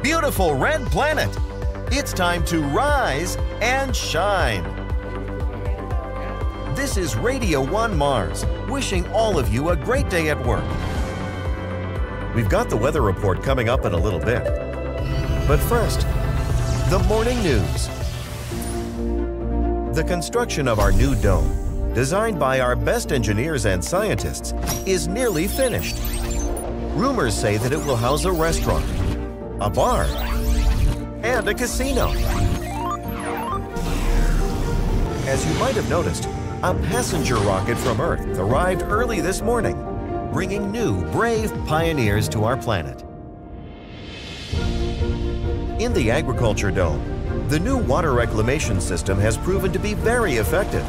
beautiful red planet. It's time to rise and shine. This is Radio 1 Mars, wishing all of you a great day at work. We've got the weather report coming up in a little bit. But first, the morning news. The construction of our new dome, designed by our best engineers and scientists, is nearly finished. Rumors say that it will house a restaurant, a bar, and a casino. As you might have noticed, a passenger rocket from Earth arrived early this morning, bringing new, brave pioneers to our planet. In the agriculture dome, the new water reclamation system has proven to be very effective.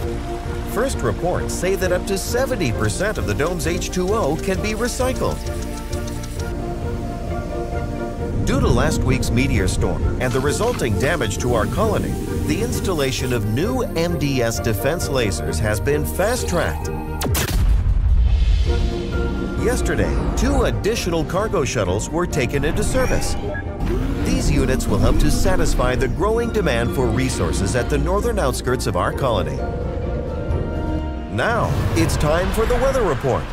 First reports say that up to 70% of the dome's H2O can be recycled. Due to last week's meteor storm and the resulting damage to our colony, the installation of new MDS defense lasers has been fast-tracked. Yesterday, 2 additional cargo shuttles were taken into service. These units will help to satisfy the growing demand for resources at the northern outskirts of our colony. Now, it's time for the weather report.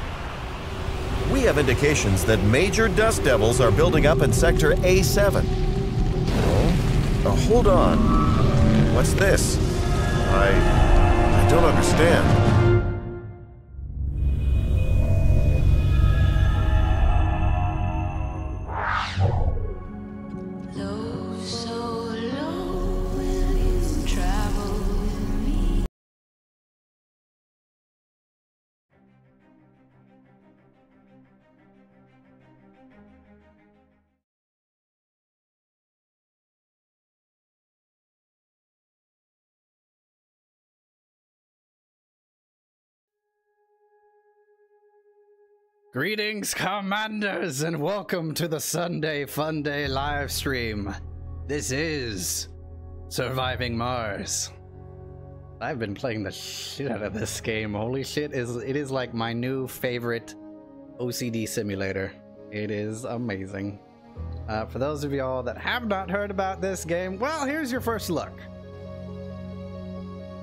We have indications that major dust devils are building up in Sector A7. Oh, hold on. What's this? I don't understand. Greetings, Commanders, and welcome to the Sunday Funday live stream. This is Surviving Mars. I've been playing the shit out of this game. Holy shit, it is like my new favorite OCD simulator. It is amazing. For those of y'all that have not heard about this game, well, here's your first look.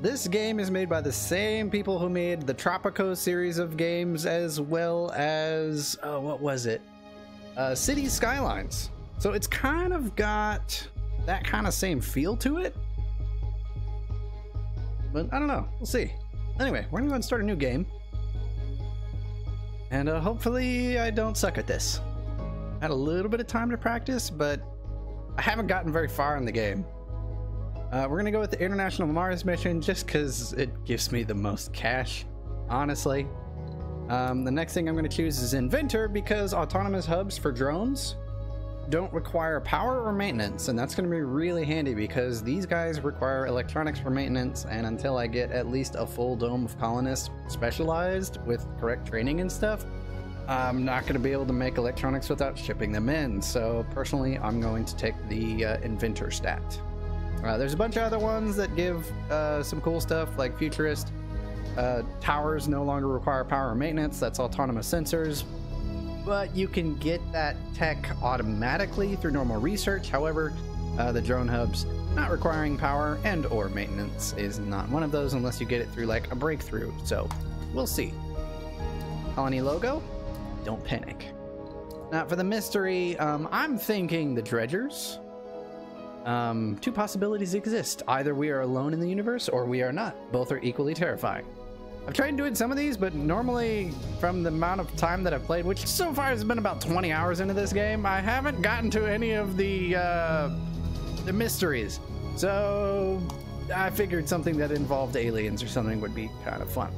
This game is made by the same people who made the Tropico series of games, as well as, what was it? Cities Skylines. So it's kind of got that kind of same feel to it. But I don't know, we'll see. Anyway, we're gonna go and start a new game. And hopefully I don't suck at this. I had a little bit of time to practice, but I haven't gotten very far in the game. We're gonna go with the International Mars mission just because it gives me the most cash, honestly. The next thing I'm gonna choose is Inventor because autonomous hubs for drones don't require power or maintenance, and that's gonna be really handy because these guys require electronics for maintenance, and until I get at least a full dome of colonists specialized with correct training and stuff, I'm not gonna be able to make electronics without shipping them in. So personally, I'm going to take the Inventor stat. There's a bunch of other ones that give some cool stuff like Futurist. Towers no longer require power or maintenance. That's autonomous sensors. But you can get that tech automatically through normal research. However, the drone hubs not requiring power and or maintenance is not one of those unless you get it through like a breakthrough. So we'll see. Colony logo, don't panic. Now for the mystery, I'm thinking the dredgers. 2 possibilities exist. Either we are alone in the universe or we are not. Both are equally terrifying. I've tried doing some of these, but normally from the amount of time that I've played, which so far has been about 20 hours into this game, I haven't gotten to any of the mysteries. So I figured something that involved aliens or something would be kind of fun.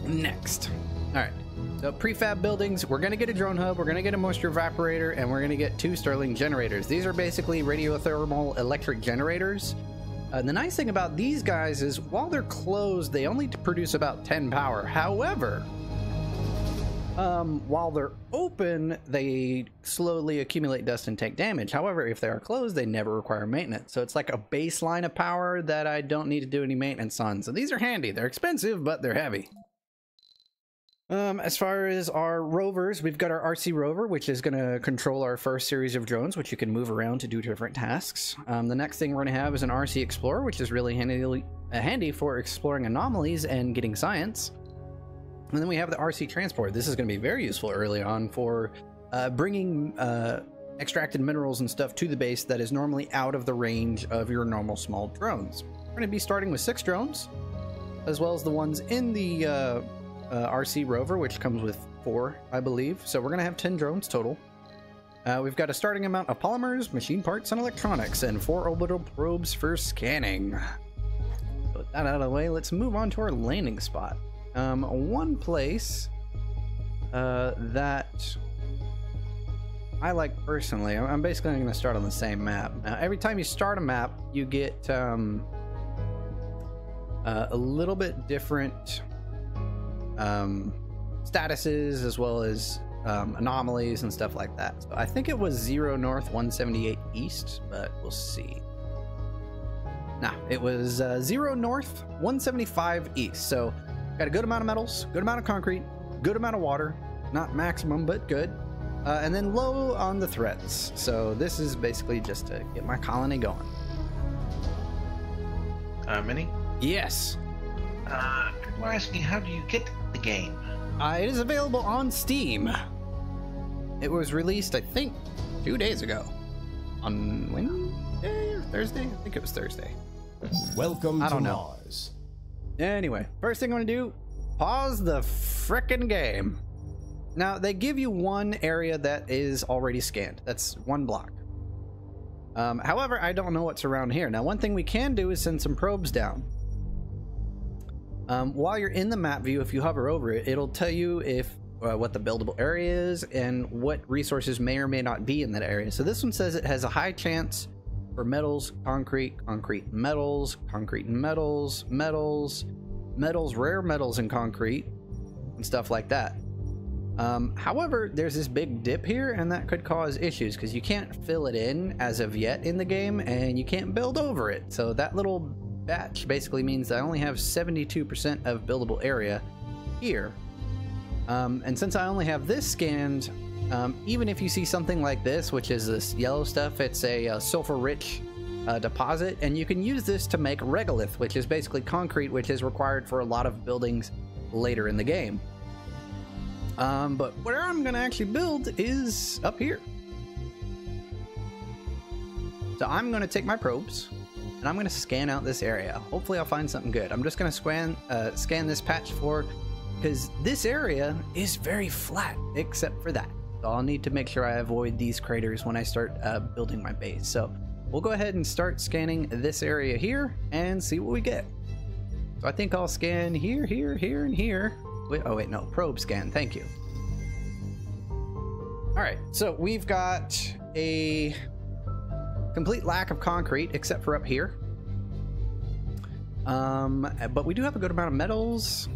Next. All right. So prefab buildings, we're going to get a drone hub, we're going to get a moisture evaporator, and we're going to get 2 Stirling generators. These are basically radiothermal electric generators. The nice thing about these guys is while they're closed, they only produce about 10 power. However, while they're open, they slowly accumulate dust and take damage. However, if they are closed, they never require maintenance. So it's like a baseline of power that I don't need to do any maintenance on. So these are handy. They're expensive, but they're heavy. As far as our rovers, we've got our RC rover, which is going to control our first series of drones, which you can move around to do different tasks. The next thing we're going to have is an RC explorer, which is really handy for exploring anomalies and getting science. And then we have the RC transport. This is going to be very useful early on for bringing extracted minerals and stuff to the base that is normally out of the range of your normal small drones. We're going to be starting with 6 drones, as well as the ones in the RC rover, which comes with 4, I believe. So we're going to have 10 drones total. We've got a starting amount of polymers, machine parts, and electronics, and 4 orbital probes for scanning. Put that out of the way. Let's move on to our landing spot. One place that I like personally, I'm basically going to start on the same map. Now, every time you start a map, you get a little bit different statuses, as well as anomalies and stuff like that. So I think it was 0 north 178 east, but we'll see. Nah, it was 0 north 175 east. So got a good amount of metals, good amount of concrete, good amount of water, not maximum but good, and then low on the threats. So this is basically just to get my colony going. Mini? Yes. People are asking, how do you get the game? It is available on Steam. It was released, I think, 2 days ago. On Wednesday or Thursday? I think it was Thursday. Welcome I don't to know. Mars. Anyway, first thing I'm going to do, pause the frickin' game. Now, they give you one area that is already scanned. That's 1 block. However, I don't know what's around here. Now, one thing we can do is send some probes down. While you're in the map view, if you hover over it, it'll tell you if what the buildable area is and what resources may or may not be in that area. So this one says it has a high chance for metals, concrete, metals, rare metals and concrete, and stuff like that. However, there's this big dip here, and that could cause issues because you can't fill it in as of yet in the game, and you can't build over it. So that little batch basically means I only have 72% of buildable area here. And since I only have this scanned, even if you see something like this, which is this yellow stuff, it's a sulfur-rich deposit, and you can use this to make regolith, which is basically concrete, which is required for a lot of buildings later in the game. But where I'm going to actually build is up here. So I'm going to take my probes, and I'm going to scan out this area. Hopefully I'll find something good. I'm just going to scan this patch floor, because this area is very flat, except for that. So I'll need to make sure I avoid these craters when I start building my base. So we'll go ahead and start scanning this area here and see what we get. So I think I'll scan here, here, here, and here. Wait, oh wait, no, probe scan, thank you. All right, so we've got a complete lack of concrete, except for up here. But we do have a good amount of metals,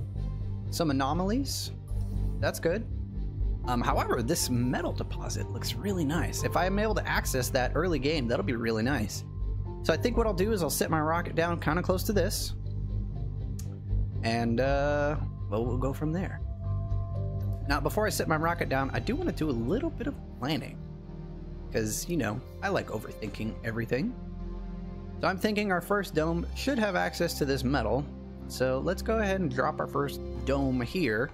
some anomalies. That's good. However, this metal deposit looks really nice. If I'm able to access that early game, that'll be really nice. So I think what I'll do is I'll set my rocket down kind of close to this, and well, we'll go from there. Now, before I set my rocket down, I do want to do a little bit of planning, because, you know, I like overthinking everything. So I'm thinking our first dome should have access to this metal. So let's go ahead and drop our first dome here.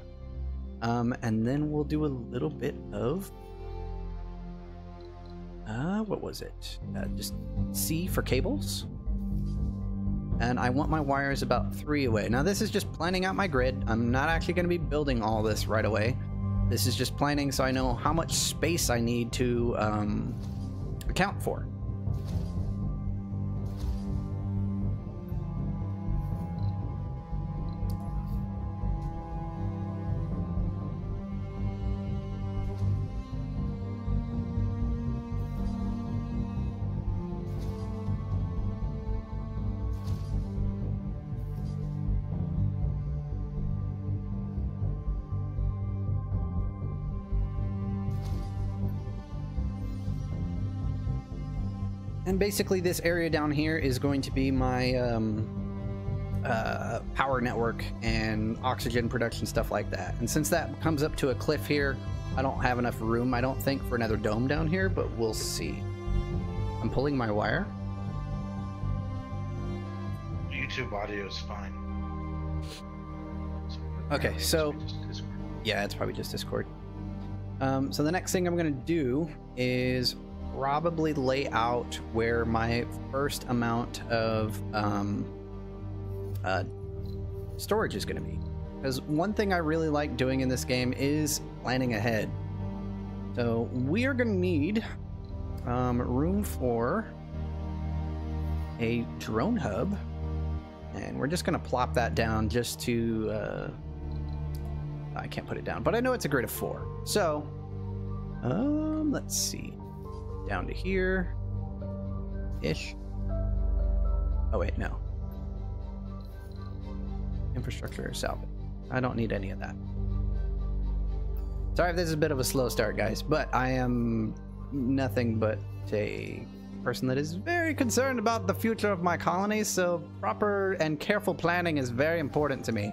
And then we'll do a little bit of, what was it? Just C for cables. And I want my wires about 3 away. Now this is just planning out my grid. I'm not actually going to be building all this right away. This is just planning so I know how much space I need to account for. And basically this area down here is going to be my power network and oxygen production, stuff like that. And since that comes up to a cliff here, I don't have enough room, I don't think, for another dome down here, but we'll see. I'm pulling my wire. YouTube audio is fine. Okay, so yeah, it's probably just Discord. So the next thing I'm gonna do is probably lay out where my first amount of storage is gonna be. Because one thing I really like doing in this game is planning ahead. So we are gonna need room for a drone hub, and we're just gonna plop that down just to I can't put it down, but I know it's a grid of 4. So let's see, down to here ish. Oh wait, no, infrastructure salvage. I don't need any of that. Sorry if this is a bit of a slow start, guys, but I am nothing but a person that is very concerned about the future of my colony, so proper and careful planning is very important to me.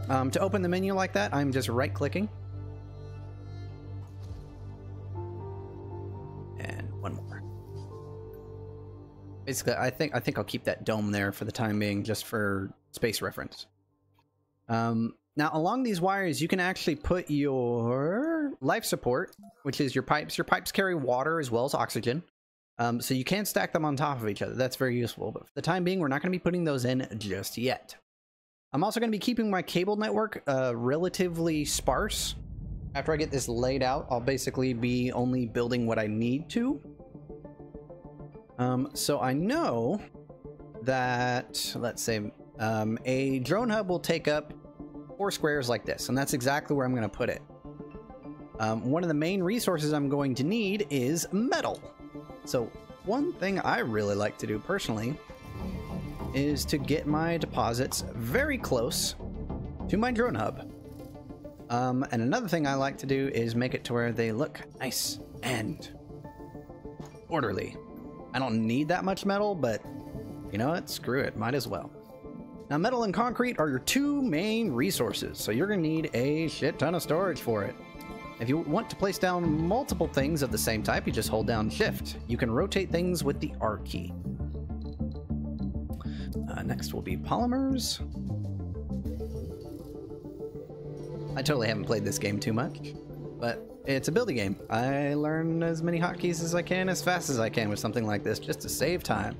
To open the menu like that, I'm just right-clicking. And one more. Basically, I think I'll keep that dome there for the time being, just for space reference. Now, along these wires, you can actually put your life support, which is your pipes. Your pipes carry water as well as oxygen. So you can stack them on top of each other. That's very useful. But for the time being, we're not going to be putting those in just yet. I'm also going to be keeping my cable network relatively sparse. After I get this laid out, I'll basically be only building what I need to. So I know that, let's say, a drone hub will take up 4 squares like this, and that's exactly where I'm going to put it. One of the main resources I'm going to need is metal. So one thing I really like to do personally is to get my deposits very close to my drone hub. And another thing I like to do is make it to where they look nice and orderly. I don't need that much metal, but you know what? Screw it. Might as well. Now, metal and concrete are your 2 main resources, so you're going to need a shit ton of storage for it. If you want to place down multiple things of the same type, you just hold down Shift. You can rotate things with the R key. Next will be polymers. I totally haven't played this game too much, but it's a building game. I learn as many hotkeys as I can, as fast as I can with something like this, just to save time.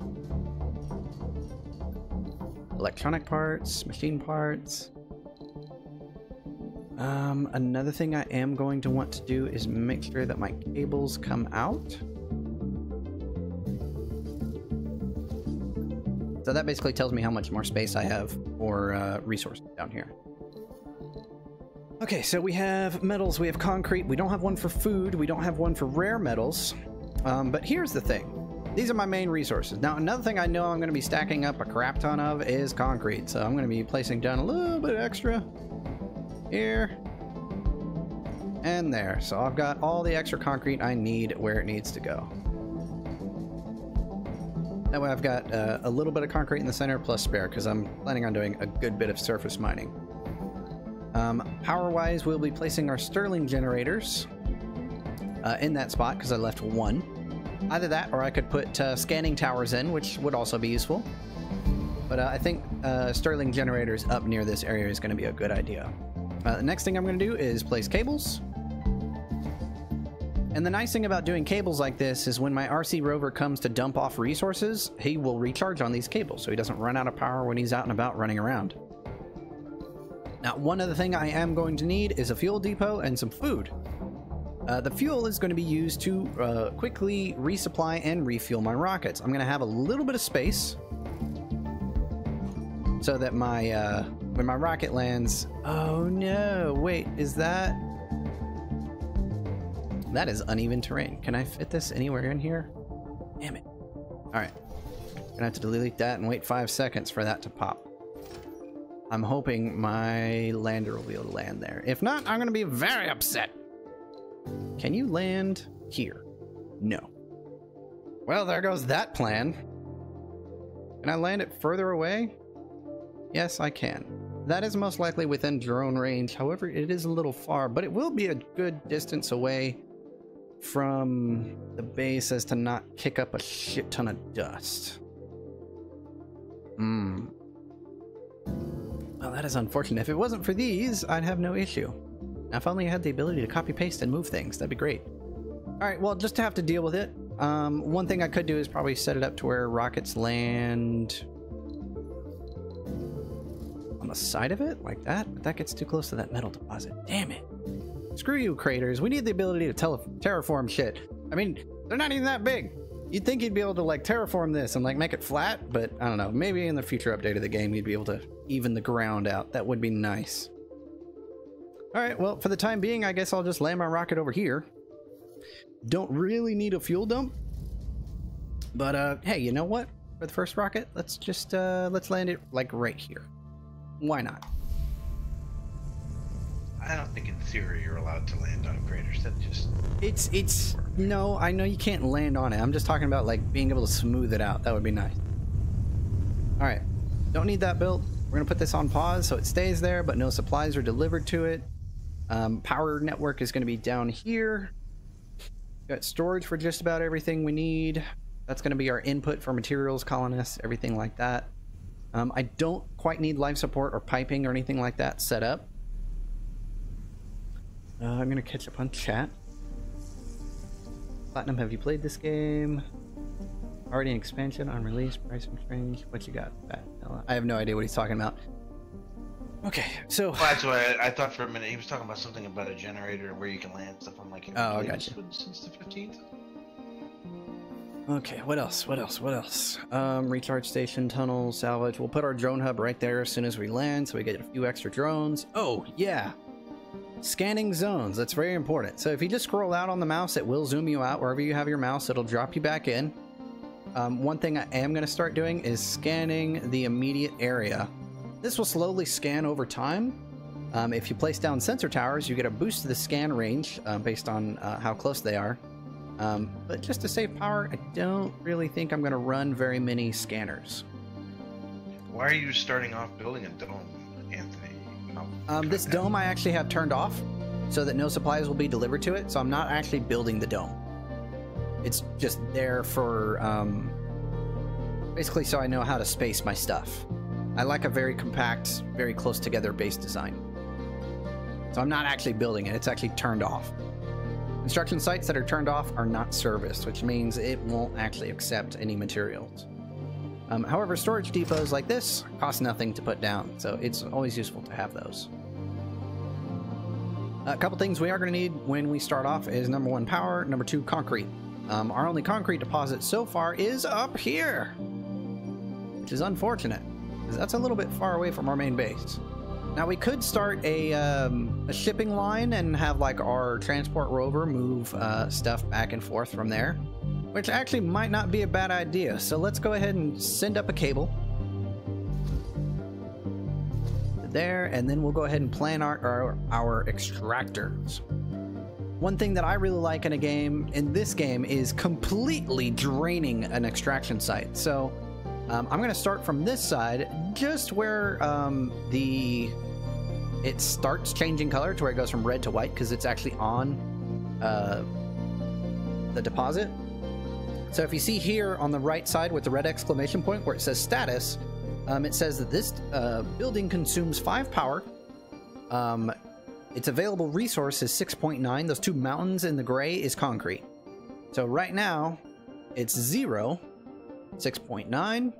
Electronic parts, machine parts. Another thing I am going to want to do is make sure that my cables come out. So that basically tells me how much more space I have for resources down here. Okay, so we have metals, we have concrete, we don't have one for food, we don't have one for rare metals. But here's the thing. These are my main resources. Now, another thing I know I'm going to be stacking up a crap ton of is concrete. So I'm going to be placing down a little bit extra here and there. So I've got all the extra concrete I need where it needs to go. That way I've got a little bit of concrete in the center plus spare, because I'm planning on doing a good bit of surface mining. Power-wise, we'll be placing our Stirling generators in that spot, because I left one. Either that, or I could put scanning towers in, which would also be useful. But I think Stirling generators up near this area is going to be a good idea. The next thing I'm going to do is place cables. And the nice thing about doing cables like this is when my RC rover comes to dump off resources, he will recharge on these cables, so he doesn't run out of power when he's out and about running around. Now, one other thing I am going to need is a fuel depot and some food. The fuel is going to be used to quickly resupply and refuel my rockets. I'm going to have a little bit of space so that my when my rocket lands... Oh no, wait, is that... That is uneven terrain. Can I fit this anywhere in here? Damn it. Alright. Gonna have to delete that and wait 5 seconds for that to pop. I'm hoping my lander will be able to land there. If not, I'm gonna be very upset. Can you land here? No. Well, there goes that plan. Can I land it further away? Yes, I can. That is most likely within drone range. However, it is a little far, but it will be a good distance away from the base as to not kick up a shit ton of dust. Well, that is unfortunate. If it wasn't for these, I'd have no issue. Now, if only I had the ability to copy paste and move things, that'd be great. Alright, well, just to have to deal with it, one thing I could do is probably set it up to where rockets land on the side of it, like that, but that gets too close to that metal deposit. Damn it. Screw you, craters. We need the ability to terraform shit. I mean, they're not even that big. You'd think you'd be able to, like, terraform this and, like, make it flat, but I don't know. Maybe in the future update of the game, you'd be able to even the ground out. That would be nice. Alright, well, for the time being, I guess I'll just land my rocket over here. Don't really need a fuel dump. But, hey, you know what? For the first rocket, let's just, let's land it, like, right here. Why not? I don't think in theory you're allowed to land on craters. That just... It's... No, I know you can't land on it. I'm just talking about, like, being able to smooth it out. That would be nice. Alright. Don't need that built. We're gonna put this on pause so it stays there, but no supplies are delivered to it. Power network is gonna be down here. Got storage for just about everything we need. That's gonna be our input for materials colonists, everything like that. I don't quite need life support or piping or anything like that set up. I'm gonna catch up on chat. Platinum, have you played this game? Already an expansion on release, pricing strange. What you got? I have no idea what he's talking about. Okay, so... Well, that's why I thought for a minute he was talking about something about a generator where you can land stuff. I'm like, oh, I gotcha. Since the 15th? Okay, what else? What else? What else? Recharge station, tunnel, salvage. We'll put our drone hub right there as soon as we land so we get a few extra drones. Oh, yeah. Scanning zones, that's very important. So if you just scroll out on the mouse, it will zoom you out. Wherever you have your mouse, it'll drop you back in. One thing I am going to start doing is scanning the immediate area. This will slowly scan over time. If you place down sensor towers, you get a boost to the scan range based on how close they are. But just to save power, I don't really think I'm going to run very many scanners. Why are you starting off building a dome, Anthony? This dome I actually have turned off so that no supplies will be delivered to it, so I'm not actually building the dome. It's just there for, basically so I know how to space my stuff. I like a very compact, very close together base design. So I'm not actually building it, it's actually turned off. Construction sites that are turned off are not serviced, which means it won't actually accept any materials. However, storage depots like this cost nothing to put down, so it's always useful to have those. A couple things we are going to need when we start off is number 1, power, number 2, concrete. Our only concrete deposit so far is up here, which is unfortunate, because that's a little bit far away from our main base. Now we could start a shipping line and have like our transport rover move stuff back and forth from there, which actually might not be a bad idea. So let's go ahead and send up a cable there, and then we'll go ahead and plan our extractors. One thing that I really like in a game, in this game, is completely draining an extraction site. So I'm going to start from this side, just where it starts changing color to where it goes from red to white, because it's actually on the deposit. So if you see here on the right side with the red exclamation point where it says status, it says that this building consumes 5 power. Its available resource is 6.9. Those 2 mountains in the gray is concrete. So right now it's 0, 6.9,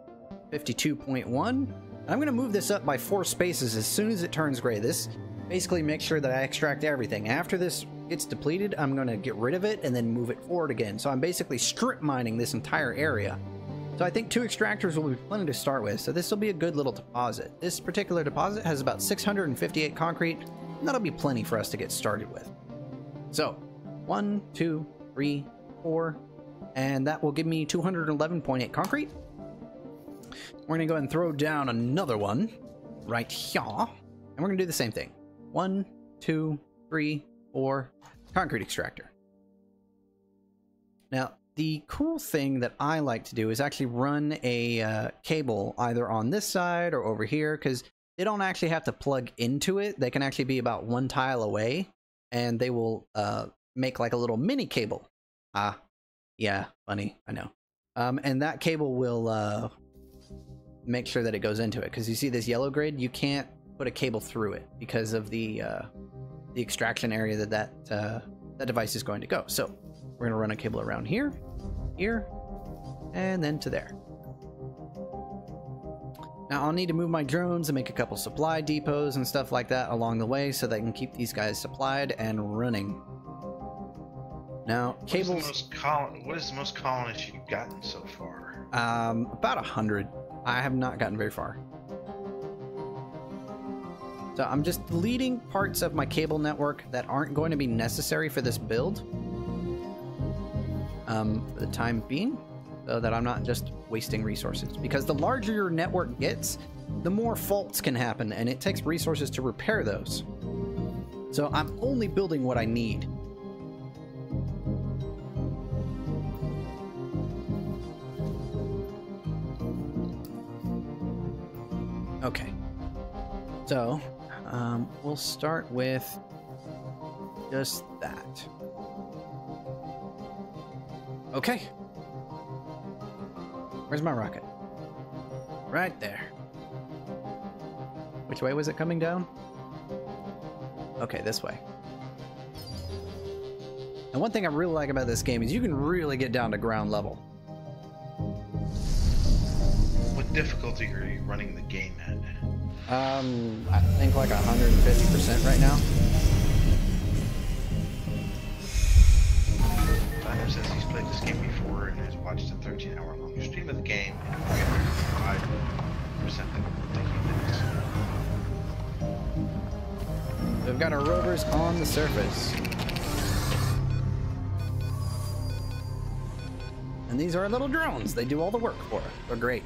52.1. I'm going to move this up by 4 spaces as soon as it turns gray. This basically makes sure that I extract everything. After this gets depleted, I'm going to get rid of it and then move it forward again. So I'm basically strip mining this entire area. So I think 2 extractors will be plenty to start with. So this will be a good little deposit. This particular deposit has about 658 concrete. And that'll be plenty for us to get started with. So 1, 2, 3, 4, and that will give me 211.8 concrete. We're going to go ahead and throw down another one right here. And we're going to do the same thing. 1, 2, 3, 4, concrete extractor. Now, the cool thing that I like to do is actually run a cable either on this side or over here, because they don't actually have to plug into it. They can actually be about one tile away, and they will make like a little mini cable. Yeah, funny, I know. And that cable will make sure that it goes into it, because you see this yellow grid, you can't put a cable through it because of the extraction area that device is going to go. So we're going to run a cable around here, here, and then to there. Now I'll need to move my drones and make a couple supply depots and stuff like that along the way so that I can keep these guys supplied and running. Now, cables... What is the most colonists you've gotten so far? About 100. I have not gotten very far. So I'm just deleting parts of my cable network that aren't going to be necessary for this build. For the time being, so that I'm not just wasting resources. Because the larger your network gets, the more faults can happen, and it takes resources to repair those. So I'm only building what I need. Okay, so we'll start with just that. Okay, where's my rocket? Right there. Which way was it coming down? Okay, this way. And one thing I really like about this game is you can really get down to ground level. What difficulty are you running the game at? I think like 150% right now. Tyler says he's played this game before and has watched a 13-hour-long stream of the game and 5% that will take you minutes. We've got our rovers on the surface. And these are our little drones. They do all the work for us. They're great.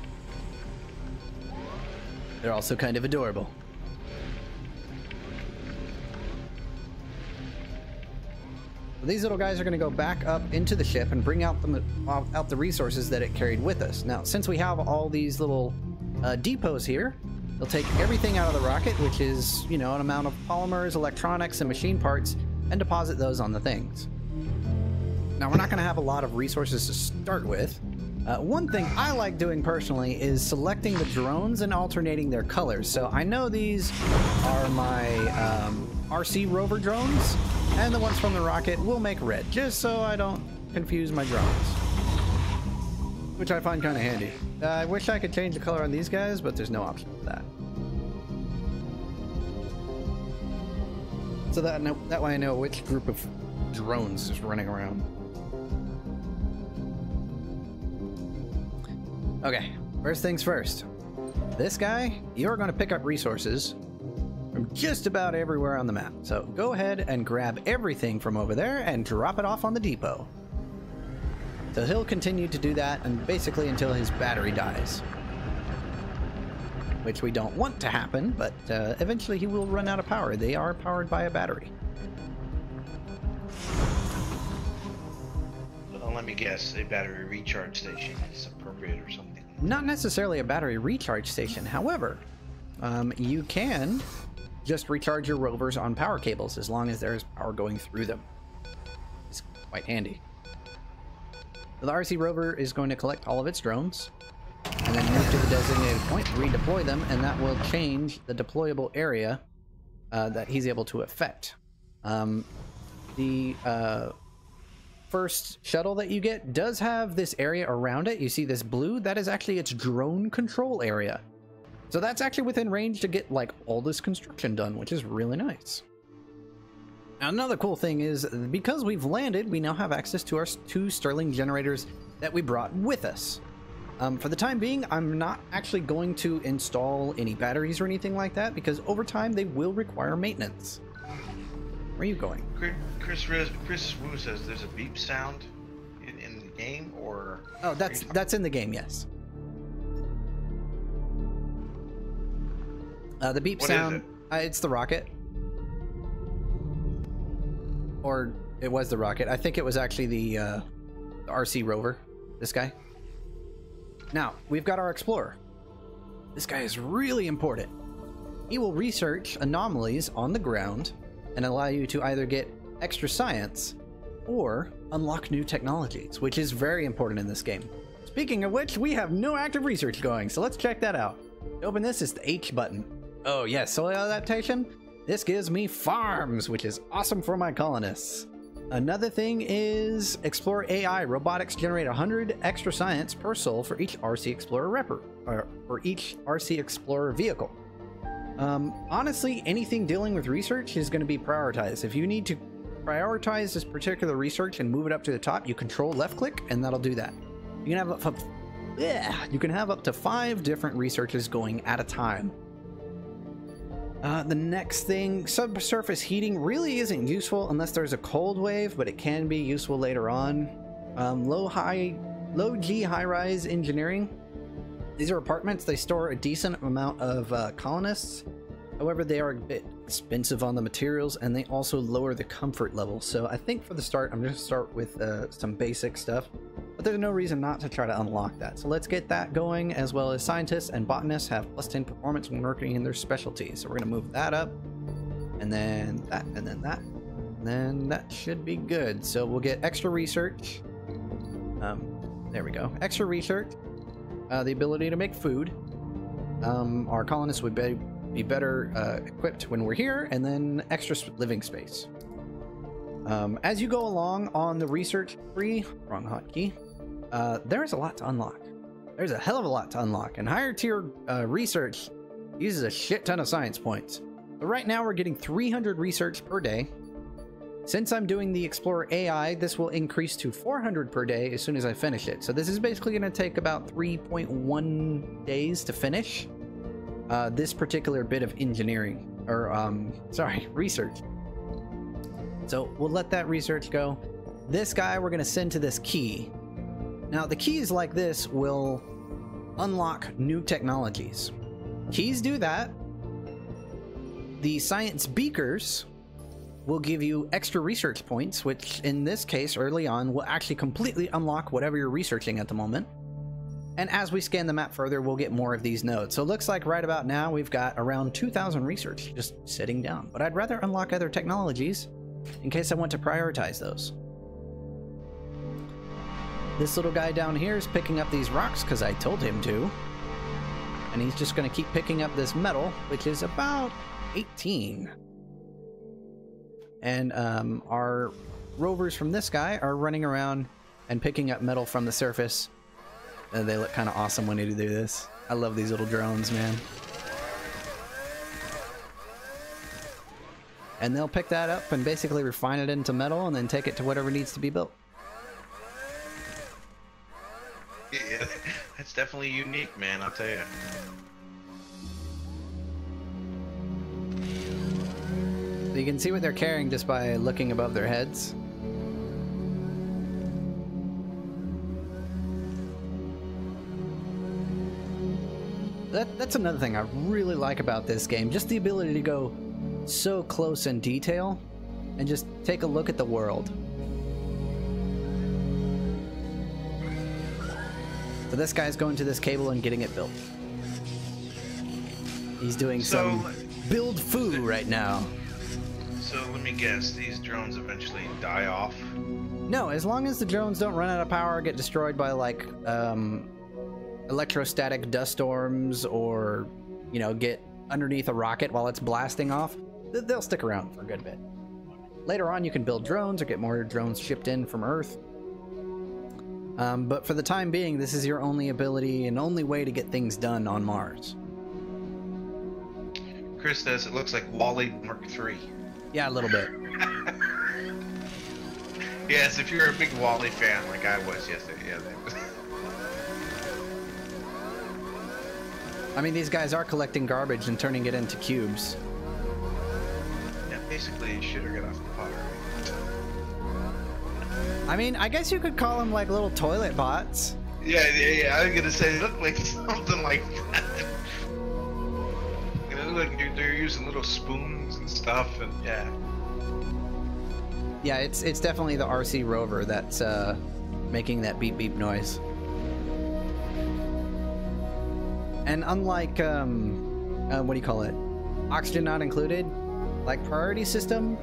They're also kind of adorable. These little guys are going to go back up into the ship and bring out the resources that it carried with us. Now, since we have all these little depots here, they'll take everything out of the rocket, which is, you know, an amount of polymers, electronics, and machine parts, and deposit those on the things. Now, we're not going to have a lot of resources to start with. One thing I like doing personally is selecting the drones and alternating their colors. So I know these are my RC rover drones, and the ones from the rocket will make red, just so I don't confuse my drones. Which I find kind of handy. I wish I could change the color on these guys, but there's no option for that. So that way I know which group of drones is running around. Okay, first things first. This guy, you're going to pick up resources from just about everywhere on the map. So go ahead and grab everything from over there and drop it off on the depot. So he'll continue to do that and basically until his battery dies. Which we don't want to happen, but eventually he will run out of power. They are powered by a battery. Let me guess, a battery recharge station is appropriate or something. Not necessarily a battery recharge station. However, you can just recharge your rovers on power cables as long as there's power going through them. It's quite handy. So the RC rover is going to collect all of its drones and then move to the designated point, redeploy them, and that will change the deployable area that he's able to affect. The first shuttle that you get does have this area around it. You see this blue? That is actually its drone control area. So that's actually within range to get like all this construction done, which is really nice. Now, another cool thing is because we've landed, we now have access to our 2 Stirling generators that we brought with us. For the time being, I'm not actually going to install any batteries or anything like that because over time they will require maintenance. Where are you going? Chris Wu says there's a beep sound in the game, or... Oh, that's in the game, yes. The beep sound, it's the rocket. Or it was the rocket. I think it was actually the the RC rover, this guy. Now, we've got our explorer. This guy is really important. He will research anomalies on the ground and allow you to either get extra science or unlock new technologies, which is very important in this game. Speaking of which, we have no active research going, so let's check that out. To open this is the H button. Oh yes, soil adaptation. This gives me farms, which is awesome for my colonists. Another thing is Explore AI. Robotics generate 100 extra science per soul for each RC Explorer or for each RC Explorer vehicle. Honestly, anything dealing with research is going to be prioritized. If you need to prioritize this particular research and move it up to the top, you control left click and that'll do that. You can have up to 5 different researches going at a time. The next thing, subsurface heating really isn't useful unless there's a cold wave, but it can be useful later on. Low G high-rise engineering. These are apartments. They store a decent amount of colonists. However, they are a bit expensive on the materials, and they also lower the comfort level. So I think for the start, I'm going to start with some basic stuff. But there's no reason not to try to unlock that. So let's get that going, as well as scientists and botanists have +10 performance when working in their specialties. So we're going to move that up, and then that, and then that. And then that should be good. So we'll get extra research. There we go. Extra research. The ability to make food. Our colonists would be better equipped when we're here, and then extra living space. As you go along on the research tree, wrong hotkey, there's a lot to unlock. There's a hell of a lot to unlock, and higher tier research uses a shit ton of science points. But right now we're getting 300 research per day. Since I'm doing the Explorer AI, this will increase to 400 per day as soon as I finish it. So this is basically going to take about 3.1 days to finish this particular bit of engineering, or research. So we'll let that research go. This guy we're going to send to this key. Now the keys like this will unlock new technologies. Keys do that. The science beakers will give you extra research points, which in this case early on will actually completely unlock whatever you're researching at the moment. And as we scan the map further, we'll get more of these nodes. So it looks like right about now we've got around 2,000 research just sitting down. But I'd rather unlock other technologies in case I want to prioritize those. This little guy down here is picking up these rocks because I told him to. And he's just going to keep picking up this metal, which is about 18. And our rovers from this guy are running around and picking up metal from the surface. They look kind of awesome when they do this. I love these little drones, man. And they'll pick that up and basically refine it into metal and then take it to whatever needs to be built. Yeah, that's definitely unique, man, I'll tell you. So you can see what they're carrying just by looking above their heads. That's another thing I really like about this game. Just the ability to go so close in detail and just take a look at the world. So this guy's going to this cable and getting it built. He's doing some build foo right now. So let me guess, these drones eventually die off? No, as long as the drones don't run out of power or get destroyed by like electrostatic dust storms, or get underneath a rocket while it's blasting off, they'll stick around for a good bit. Later on you can build drones or get more drones shipped in from Earth. But for the time being, this is your only ability and only way to get things done on Mars. Chris says it looks like Wall-E Mark III. Yeah, a little bit. Yes, if you're a big Wall-E fan like I was yesterday, yeah. I mean, these guys are collecting garbage and turning it into cubes. Yeah, basically, shit or get off the pot. I mean, I guess you could call them like little toilet bots. Yeah, I was gonna say, they look like something like that. They look like they're using little spoons and stuff, and yeah. Yeah, it's definitely the RC rover that's making that beep beep noise. And unlike, what do you call it? Oxygen not included, like priority system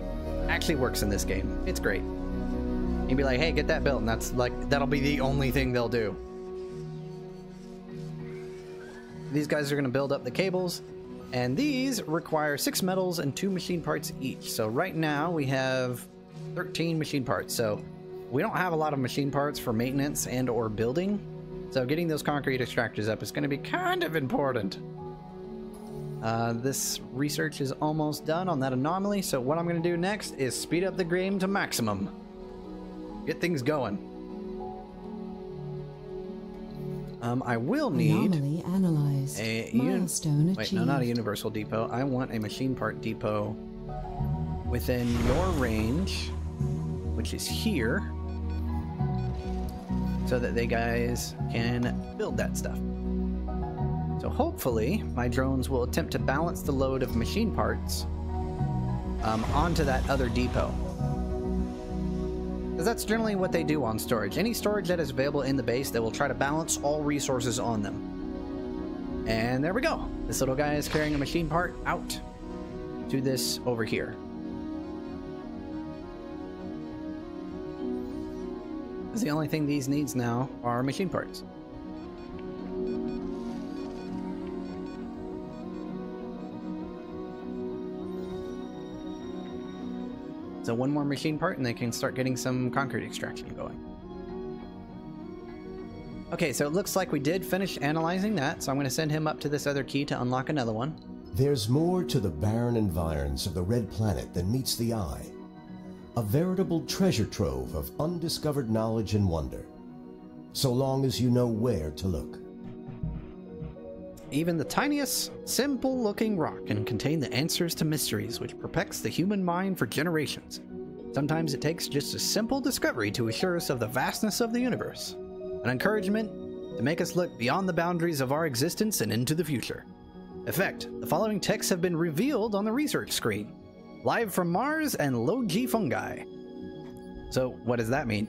actually works in this game. It's great. You'd be like, hey, get that built, and that'll be the only thing they'll do. These guys are going to build up the cables, and these require 6 metals and 2 machine parts each. So right now we have 13 machine parts. So we don't have a lot of machine parts for maintenance and or building. So getting those concrete extractors up is going to be kind of important. This research is almost done on that anomaly. So what I'm going to do next is speed up the game to maximum. Get things going. I will need anomaly analyzed. Milestone achieved. Wait, no, not a universal depot. I want a machine part depot within your range, which is here, so that they guys can build that stuff. So hopefully my drones will attempt to balance the load of machine parts onto that other depot. Because that's generally what they do on storage. Any storage that is available in the base, they will try to balance all resources on them. And there we go. This little guy is carrying a machine part out to this over here. Because the only thing these needs now are machine parts. So one more machine part and they can start getting some concrete extraction going. Okay, so it looks like we did finish analyzing that, so I'm going to send him up to this other key to unlock another one. There's more to the barren environs of the Red Planet than meets the eye. A veritable treasure trove of undiscovered knowledge and wonder, so long as you know where to look. Even the tiniest, simple-looking rock can contain the answers to mysteries which perplex the human mind for generations. Sometimes it takes just a simple discovery to assure us of the vastness of the universe. An encouragement to make us look beyond the boundaries of our existence and into the future. Effect: the following texts have been revealed on the research screen. Live from Mars and low-G fungi. So what does that mean?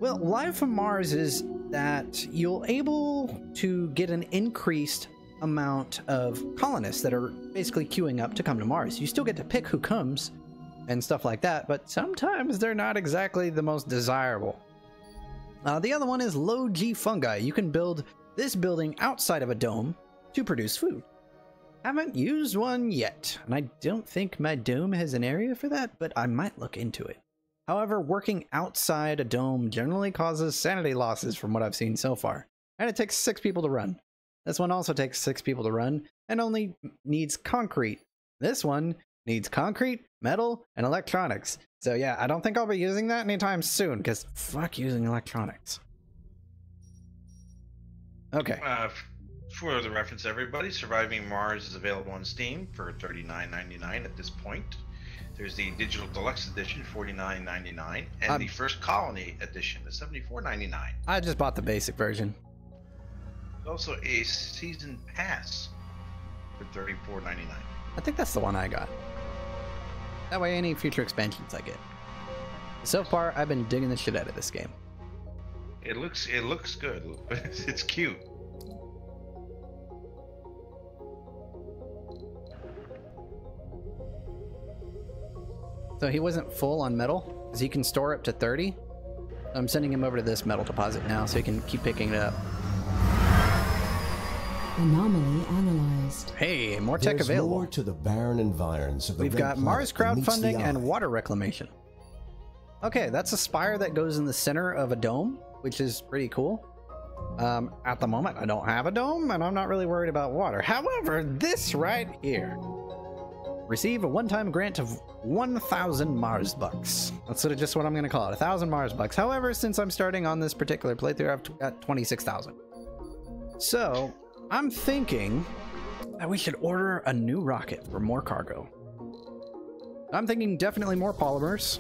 Well, live from Mars is that you'll able to get an increased amount of colonists that are basically queuing up to come to Mars. You still get to pick who comes and stuff like that, but sometimes they're not exactly the most desirable. The other one is low-G fungi. You can build this building outside of a dome to produce food. Haven't used one yet, and I don't think my dome has an area for that, but I might look into it. However, working outside a dome generally causes sanity losses from what I've seen so far, and it takes 6 people to run. This one also takes 6 people to run and only needs concrete. This one needs concrete, metal, and electronics. So yeah, I don't think I'll be using that anytime soon, because fuck using electronics. Okay. For the reference, everybody, Surviving Mars is available on Steam for $39.99 at this point. There's the Digital Deluxe Edition, $49.99, and the First Colony Edition, the $74.99. I just bought the basic version. Also a season pass for $34.99. I think that's the one I got. That way any future expansions I get. So far, I've been digging the shit out of this game. It looks good. It's cute. So he wasn't full on metal, because he can store up to 30. I'm sending him over to this metal deposit now so he can keep picking it up. Anomaly analyzed. Hey, more tech There's available. more to the barren environs of the We've Red got Planet Mars than meets the crowdfunding eye. and water reclamation. Okay, that's a spire that goes in the center of a dome, which is pretty cool. At the moment, I don't have a dome, and I'm not really worried about water. However, this right here. Receive a one-time grant of 1,000 Mars bucks. That's sort of just what I'm going to call it, 1,000 Mars bucks. However, since I'm starting on this particular playthrough, I've got 26,000. So, I'm thinking that we should order a new rocket for more cargo. I'm thinking definitely more polymers.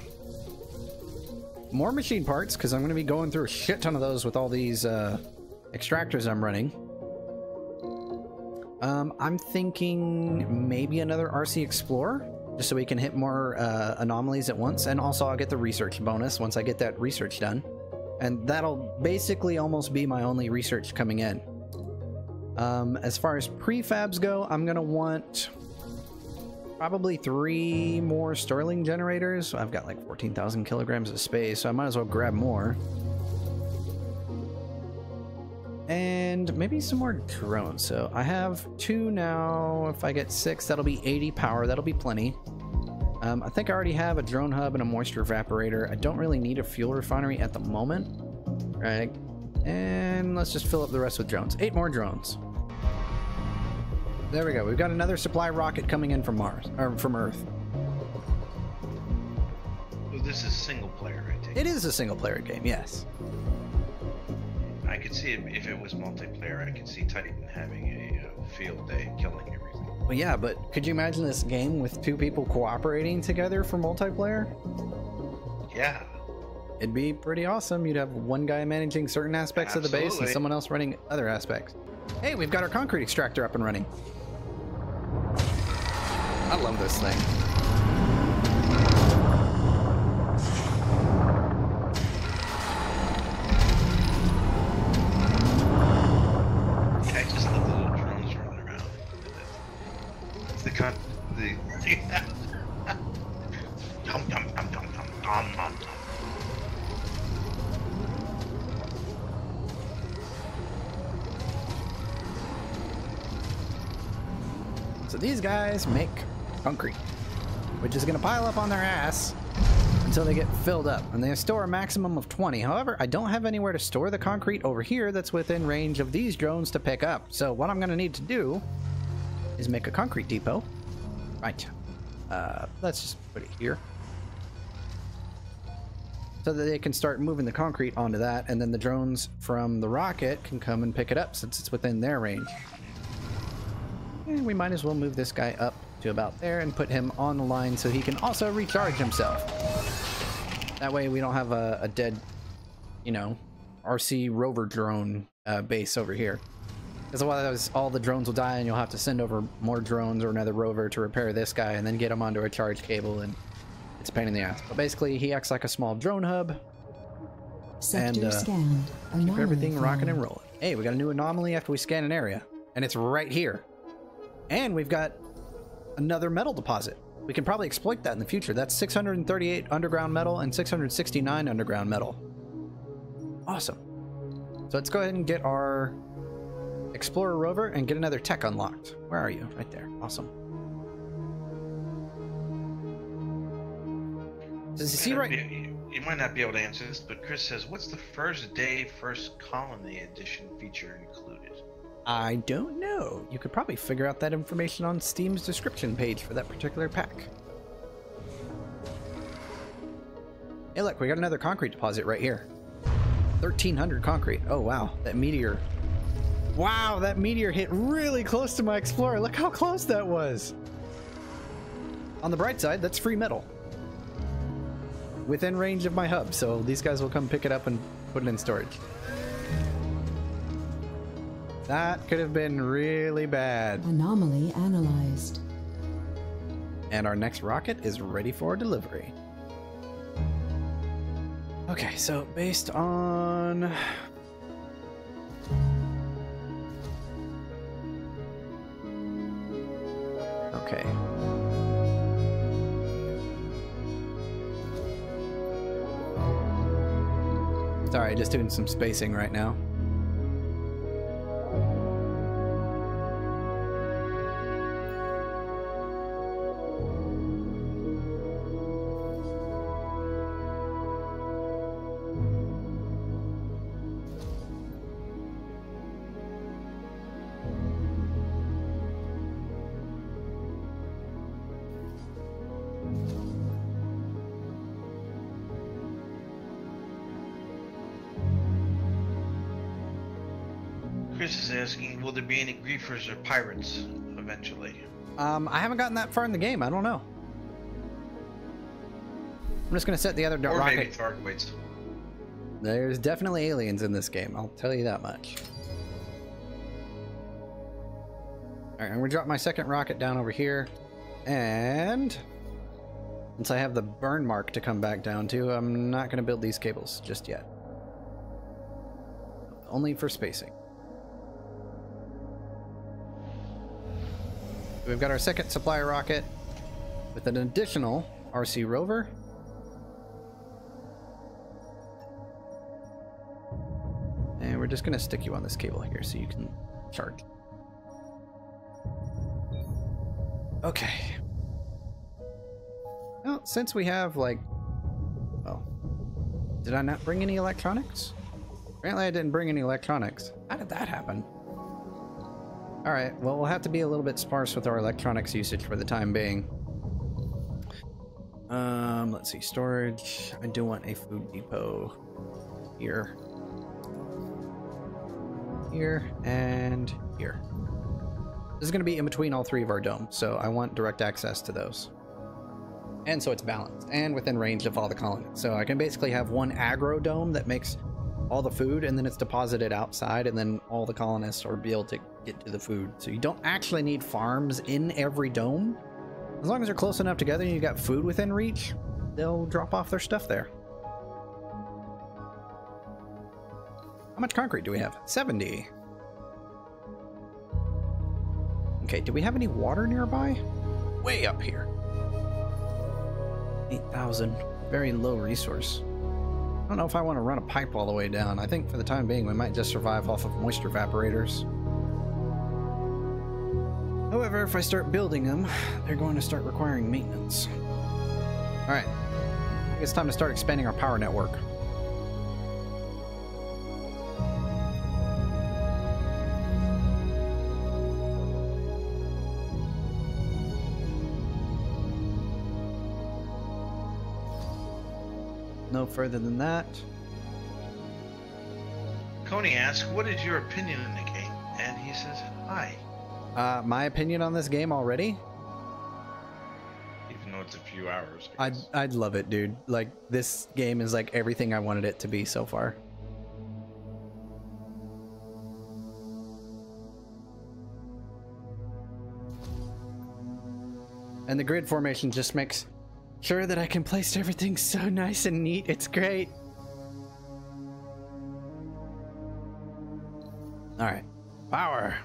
More machine parts, because I'm going to be going through a shit ton of those with all these extractors I'm running. I'm thinking maybe another RC Explorer, just so we can hit more anomalies at once, and also I'll get the research bonus once I get that research done. And that'll basically almost be my only research coming in. As far as prefabs go, I'm gonna want probably 3 more Sterling generators. I've got like 14,000 kilograms of space, so I might as well grab more. And maybe some more drones. So I have 2 now. If I get 6, that'll be 80 power. That'll be plenty. I think I already have a drone hub and a moisture evaporator. I don't really need a fuel refinery at the moment. Right. And let's just fill up the rest with drones. 8 more drones. There we go. We've got another supply rocket coming in from Mars, or from Earth. So this is single player, I take it. It is a single player game, yes. I could see it, if it was multiplayer, I could see Titan having a field day, killing everything. Well, yeah, but could you imagine this game with 2 people cooperating together for multiplayer? Yeah. It'd be pretty awesome. You'd have one guy managing certain aspects of the base and someone else running other aspects. Hey, we've got our concrete extractor up and running. I love this thing. I just love the little drones running around. It's the Yum, yum, yum, yum, yum, yum, yum. So these guys make concrete, which is going to pile up on their ass until they get filled up, and they store a maximum of 20. However, I don't have anywhere to store the concrete over here that's within range of these drones to pick up. So what I'm going to need to do is make a concrete depot. Right. Let's just put it here so that they can start moving the concrete onto that, and then the drones from the rocket can come and pick it up since it's within their range. And we might as well move this guy up to about there and put him on the line so he can also recharge himself. That way we don't have a dead, you know, RC rover drone base over here. Because otherwise all the drones will die and you'll have to send over more drones or another rover to repair this guy and then get him onto a charge cable, and it's a pain in the ass. But basically he acts like a small drone hub. Sector scanned. Keep everything rocking and rolling. Hey, we got a new anomaly after we scan an area, and it's right here. And we've got another metal deposit. We can probably exploit that in the future. That's 638 underground metal and 669 underground metal. Awesome. So let's go ahead and get our Explorer rover and get another tech unlocked. Where are you? Right there. Awesome. Does he see right? You might not be able to answer this, but Chris says, what's the first day, first colony edition feature included? I don't know. You could probably figure out that information on Steam's description page for that particular pack. Hey, look, we got another concrete deposit right here. 1,300 concrete. Oh, wow. That meteor. Wow, that meteor hit really close to my Explorer. Look how close that was. On the bright side, that's free metal. Within range of my hub, so these guys will come pick it up and put it in storage. That could have been really bad. Anomaly analyzed. And our next rocket is ready for delivery. Okay, so based on... Okay. Sorry, just doing some spacing right now. Chris is asking, will there be any griefers or pirates eventually? I haven't gotten that far in the game. I don't know. I'm just gonna set the other Or rocket. maybe Thargoids. There's definitely aliens in this game. I'll tell you that much. All right, I'm gonna drop my second rocket down over here, and since I have the burn mark to come back down to, I'm not gonna build these cables just yet. only for spacing. We've got our second supply rocket with an additional RC rover. And we're just going to stick you on this cable here so you can charge. Okay. Well, since we have like... Oh. Did I not bring any electronics? Apparently I didn't bring any electronics. How did that happen? Alright, well, we'll have to be a little bit sparse with our electronics usage for the time being. Let's see, storage. I do want a food depot here. Here, and here. This is going to be in between all three of our domes, so I want direct access to those. And so it's balanced, and within range of all the colonies. So I can basically have one aggro dome that makes all the food, and then it's deposited outside, and then all the colonists will be able to get to the food. So you don't actually need farms in every dome. As long as they're close enough together and you got food within reach, they'll drop off their stuff there. How much concrete do we have? 70. Okay, do we have any water nearby? Way up here. 8,000. Very low resource. I don't know if I want to run a pipe all the way down. I think for the time being we might just survive off of moisture evaporators. However, if I start building them, they're going to start requiring maintenance. Alright. I think it's time to start expanding our power network. No further than that. Coney asks, what is your opinion in the game? And he says, hi. My opinion on this game already? Even though it's a few hours. I'd love it, dude. Like, this game is like everything I wanted it to be so far. And the grid formation just makes sure that I can place everything so nice and neat. It's great. All right, power.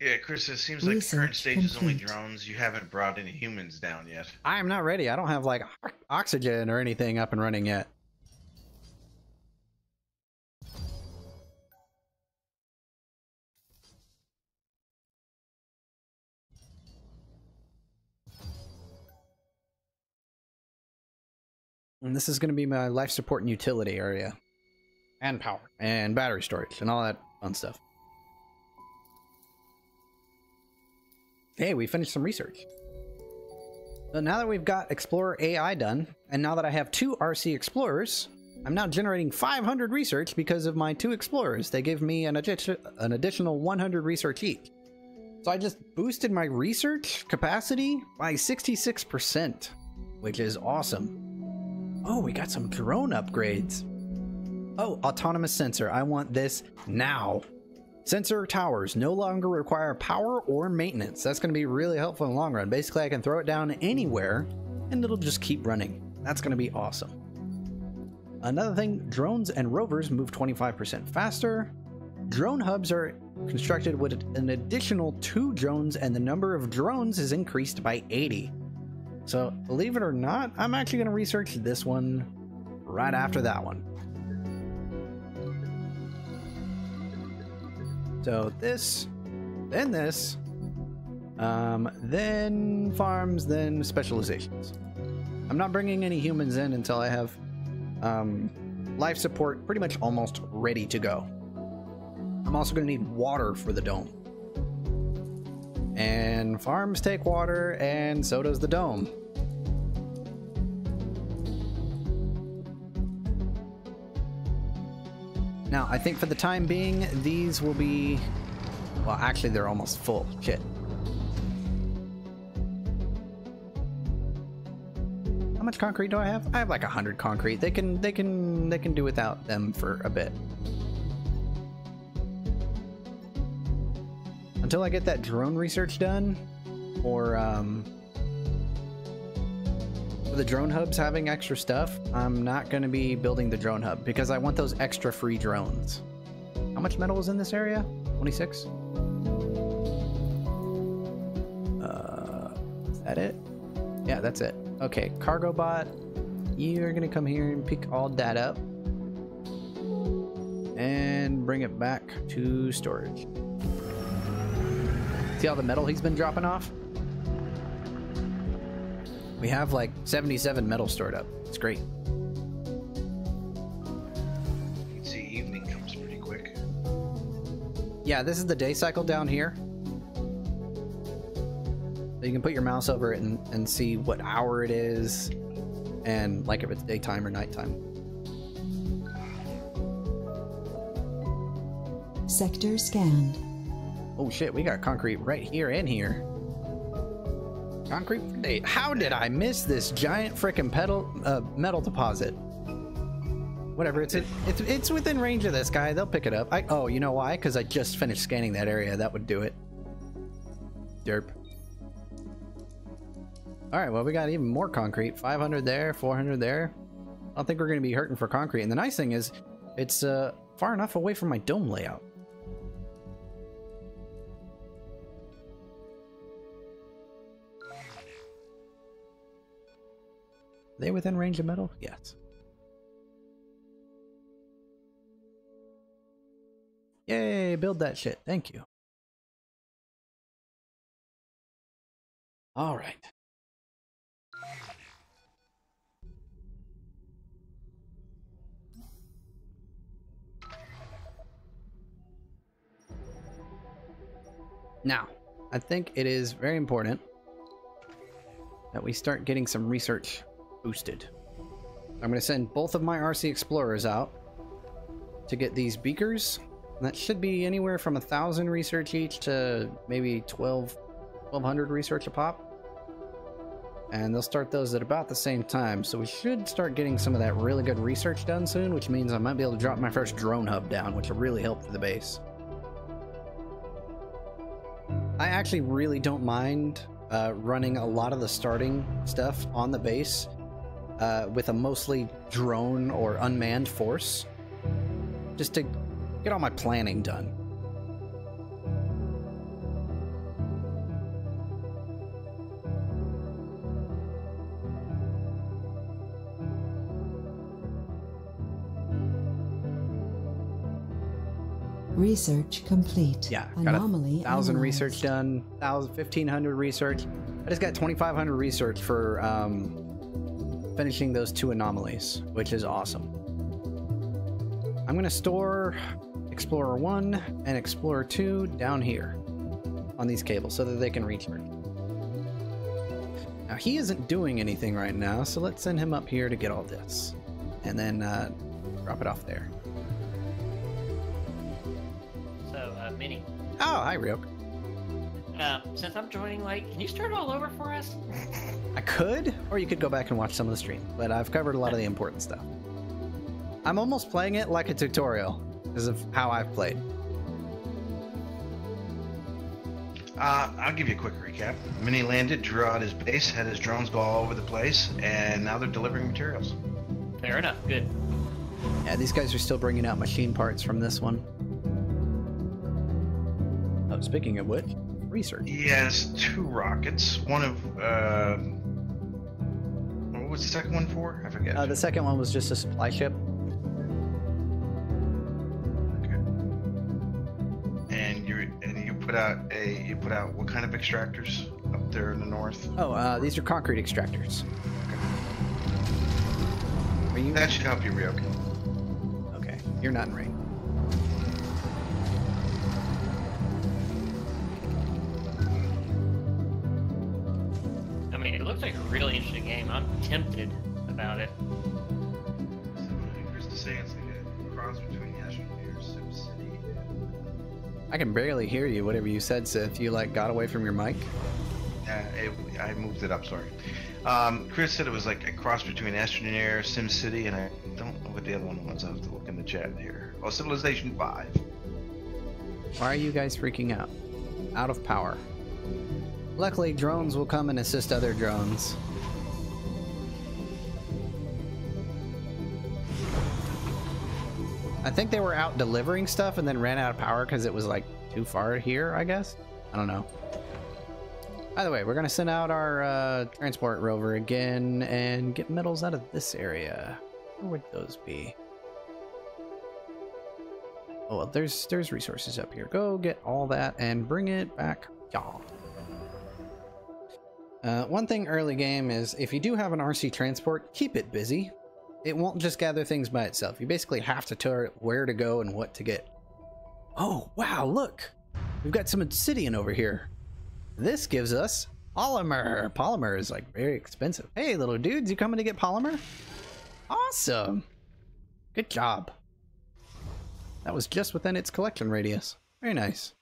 Yeah, Chris, it seems like the current stage is only drones. You haven't brought any humans down yet. I am not ready. I don't have like oxygen or anything up and running yet. And this is going to be my life support and utility area. And power. And battery storage. And all that fun stuff. Hey, we finished some research. So now that we've got Explorer AI done, and now that I have 2 RC Explorers, I'm now generating 500 research because of my 2 Explorers. They give me an additional 100 research each. So I just boosted my research capacity by 66%, which is awesome. Oh, we got some drone upgrades. Oh, autonomous sensor. I want this now. Sensor towers no longer require power or maintenance. That's going to be really helpful in the long run. Basically, I can throw it down anywhere and it'll just keep running. That's going to be awesome. Another thing, drones and rovers move 25% faster. Drone hubs are constructed with an additional 2 drones, and the number of drones is increased by 80. So, believe it or not, I'm actually going to research this one right after that one. So this, then this, then farms, then specializations. I'm not bringing any humans in until I have life support pretty much almost ready to go. I'm also going to need water for the dome. And farms take water, and so does the dome. Now, I think for the time being, these will be... Well, actually, they're almost full. Shit. How much concrete do I have? I have like 100 concrete. They can do without them for a bit. Until I get that drone research done, or for the drone hubs having extra stuff, I'm not going to be building the drone hub because I want those extra free drones. How much metal is in this area? 26? Is that it? Yeah, that's it. Okay, cargo bot, you're going to come here and pick all that up and bring it back to storage. See all the metal he's been dropping off? We have like 77 metal stored up. It's great. You can see evening comes pretty quick. Yeah, this is the day cycle down here. So you can put your mouse over it and see what hour it is and like if it's daytime or nighttime. Sector scanned. Oh shit, we got concrete right here and here. Concrete Funday. How did I miss this giant frickin' metal deposit? Whatever, it's within range of this guy. They'll pick it up. Oh, you know why? Because I just finished scanning that area. That would do it. Derp. All right, well, we got even more concrete. 500 there, 400 there. I don't think we're going to be hurting for concrete. And the nice thing is, it's far enough away from my dome layout. Are they within range of metal? Yes. Yay, build that shit. Thank you. All right. Now, I think it is very important that we start getting some research boosted. I'm going to send both of my RC Explorers out to get these beakers. And that should be anywhere from 1,000 research each to maybe 1,200 research a pop. And they'll start those at about the same time. So we should start getting some of that really good research done soon, which means I might be able to drop my first drone hub down, which will really help for the base. I actually really don't mind running a lot of the starting stuff on the base with a mostly drone or unmanned force, just to get all my planning done. Research complete. Yeah, got 1,000 research done, 1,500 research. I just got 2,500 research for finishing those 2 anomalies, which is awesome. I'm going to store Explorer 1 and Explorer 2 down here on these cables so that they can recharge. Now, he isn't doing anything right now, so let's send him up here to get all this. And then drop it off there. Minnie. Oh, hi, Ryok. Since I'm joining late, can you start all over for us? I could, or you could go back and watch some of the stream, but I've covered a lot of the important stuff. I'm almost playing it like a tutorial because of how I've played. I'll give you a quick recap. Minnie landed, drew out his base, had his drones go all over the place, and now they're delivering materials. Fair enough. Good. Yeah, these guys are still bringing out machine parts from this one. Oh, speaking of which, research. Yes, 2 rockets. One of what was the second one for? I forget. The second one was just a supply ship. Okay. And you put out what kind of extractors up there in the north? Oh, these are concrete extractors. Okay. Are you? That should help you, Ryok. Okay, you're not in range. I mean, it looks like a really interesting game. I'm tempted about it. Here's to say it's like a cross between Astroneer, SimCity. I can barely hear you, whatever you said, Sith. You, like, got away from your mic? I moved it up, sorry. Chris said it was like a cross between Astroneer, SimCity, and I don't know what the other one was. I'll have to look in the chat here. Oh, Civilization 5. Why are you guys freaking out? Out of power. Luckily, drones will come and assist other drones. I think they were out delivering stuff and then ran out of power because it was like too far here, I guess. I don't know. By the way, we're gonna send out our transport rover again and get metals out of this area. Where would those be? Oh, well, there's resources up here. Go get all that and bring it back, y'all. One thing early game is if you do have an RC transport, keep it busy. It won't just gather things by itself. You basically have to tell it where to go and what to get. Oh, wow, look! We've got some obsidian over here. This gives us polymer. Polymer is like very expensive. Hey, little dudes, you coming to get polymer? Awesome. Good job. That was just within its collection radius. Very nice.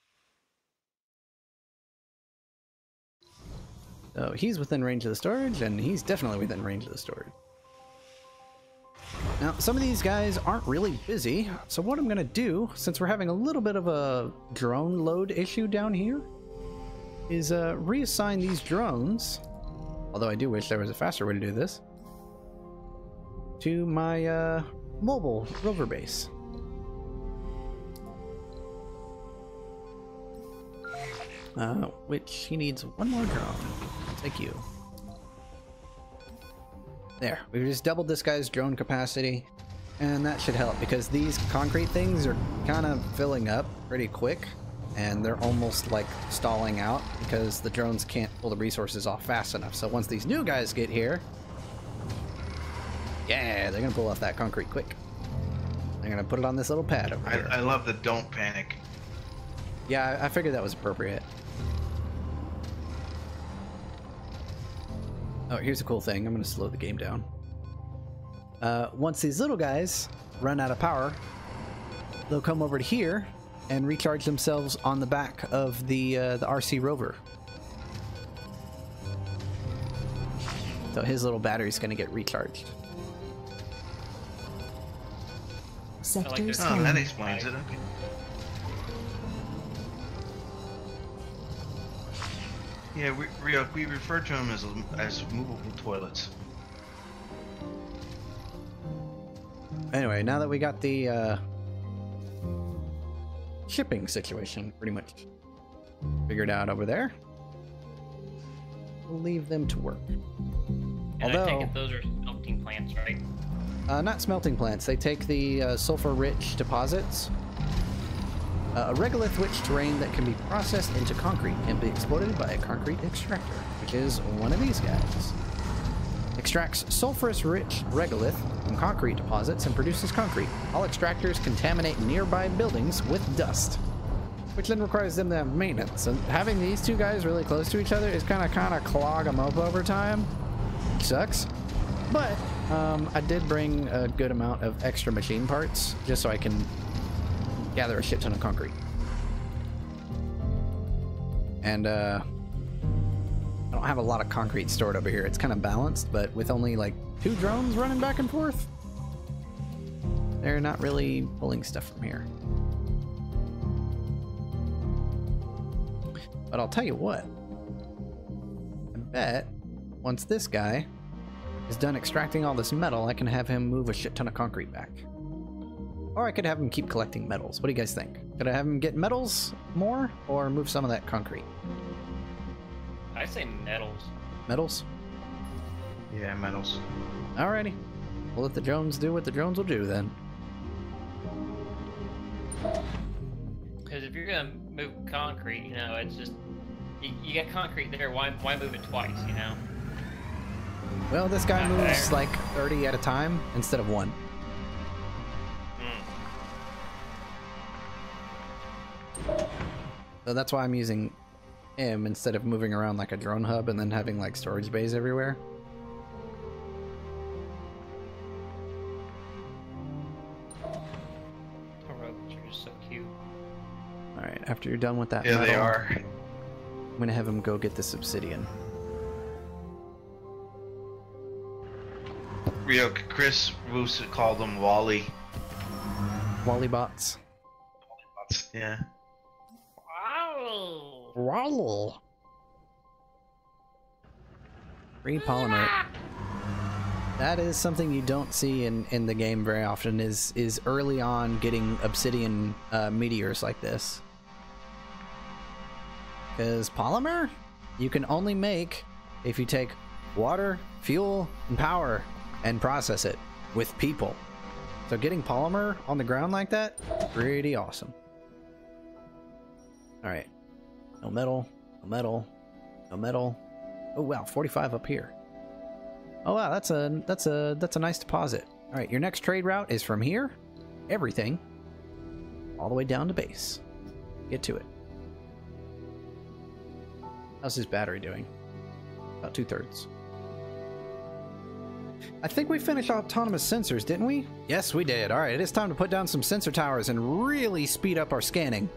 So he's within range of the storage, and he's definitely within range of the storage. Now, some of these guys aren't really busy, so what I'm going to do, since we're having a little bit of a drone load issue down here, is reassign these drones, although I do wish there was a faster way to do this, to my mobile rover base. Which he needs one more drone. Thank you. There, we've just doubled this guy's drone capacity, and that should help because these concrete things are kind of filling up pretty quick, and they're almost like stalling out because the drones can't pull the resources off fast enough. So once these new guys get here, yeah, they're gonna pull off that concrete quick. I'm gonna put it on this little pad over here. I love the don't panic. Yeah, I figured that was appropriate. Oh, here's a cool thing. I'm going to slow the game down. Once these little guys run out of power, they'll come over to here and recharge themselves on the back of the RC rover. So his little battery's going to get recharged. Sector Oh, that explains it. Okay. Yeah, we refer to them as movable toilets. Anyway, now that we got the shipping situation pretty much figured out over there, we'll leave them to work. And Although, I take it those are smelting plants, right? not smelting plants. They take the sulfur-rich deposits. A regolith-rich terrain that can be processed into concrete can be exploited by a concrete extractor, which is one of these guys. Extracts sulfurous-rich regolith from concrete deposits and produces concrete. All extractors contaminate nearby buildings with dust, which then requires them to have maintenance. And having these two guys really close to each other is kind of clog them up over time. Sucks. But I did bring a good amount of extra machine parts just so I can gather a shit ton of concrete. And I don't have a lot of concrete stored over here. It's kind of balanced, but with only like 2 drones running back and forth, they're not really pulling stuff from here. But I'll tell you what, I bet once this guy is done extracting all this metal, I can have him move a shit ton of concrete back. Or I could have him keep collecting metals. What do you guys think? Could I have him get metals more, or move some of that concrete? I say metals. Metals? Yeah, metals. Alrighty. We'll let the drones do what the drones will do then. Because if you're gonna move concrete, you know, it's just you got concrete there. Why move it twice? You know. Well, this guy Not moves there. like 30 at a time instead of 1. So that's why I'm using him instead of moving around like a drone hub and then having like storage bays everywhere. The robots are just so cute. Alright, after you're done with that Yeah, metal, they are. I'm gonna have him go get this obsidian. Chris Roos called them Wally. Wally bots. Yeah. Wow. Wall. Free polymer. That is something you don't see in the game very often, is early on getting obsidian meteors like this. Because polymer, you can only make if you take water, fuel, and power and process it with people. So getting polymer on the ground like that, pretty awesome. All right, no metal, no metal, no metal. Oh wow, 45 up here. Oh wow, that's a nice deposit. All right, your next trade route is from here, everything, all the way down to base. Get to it. How's his battery doing? About 2/3. I think we finished autonomous sensors, didn't we? Yes, we did. All right, it is time to put down some sensor towers and really speed up our scanning.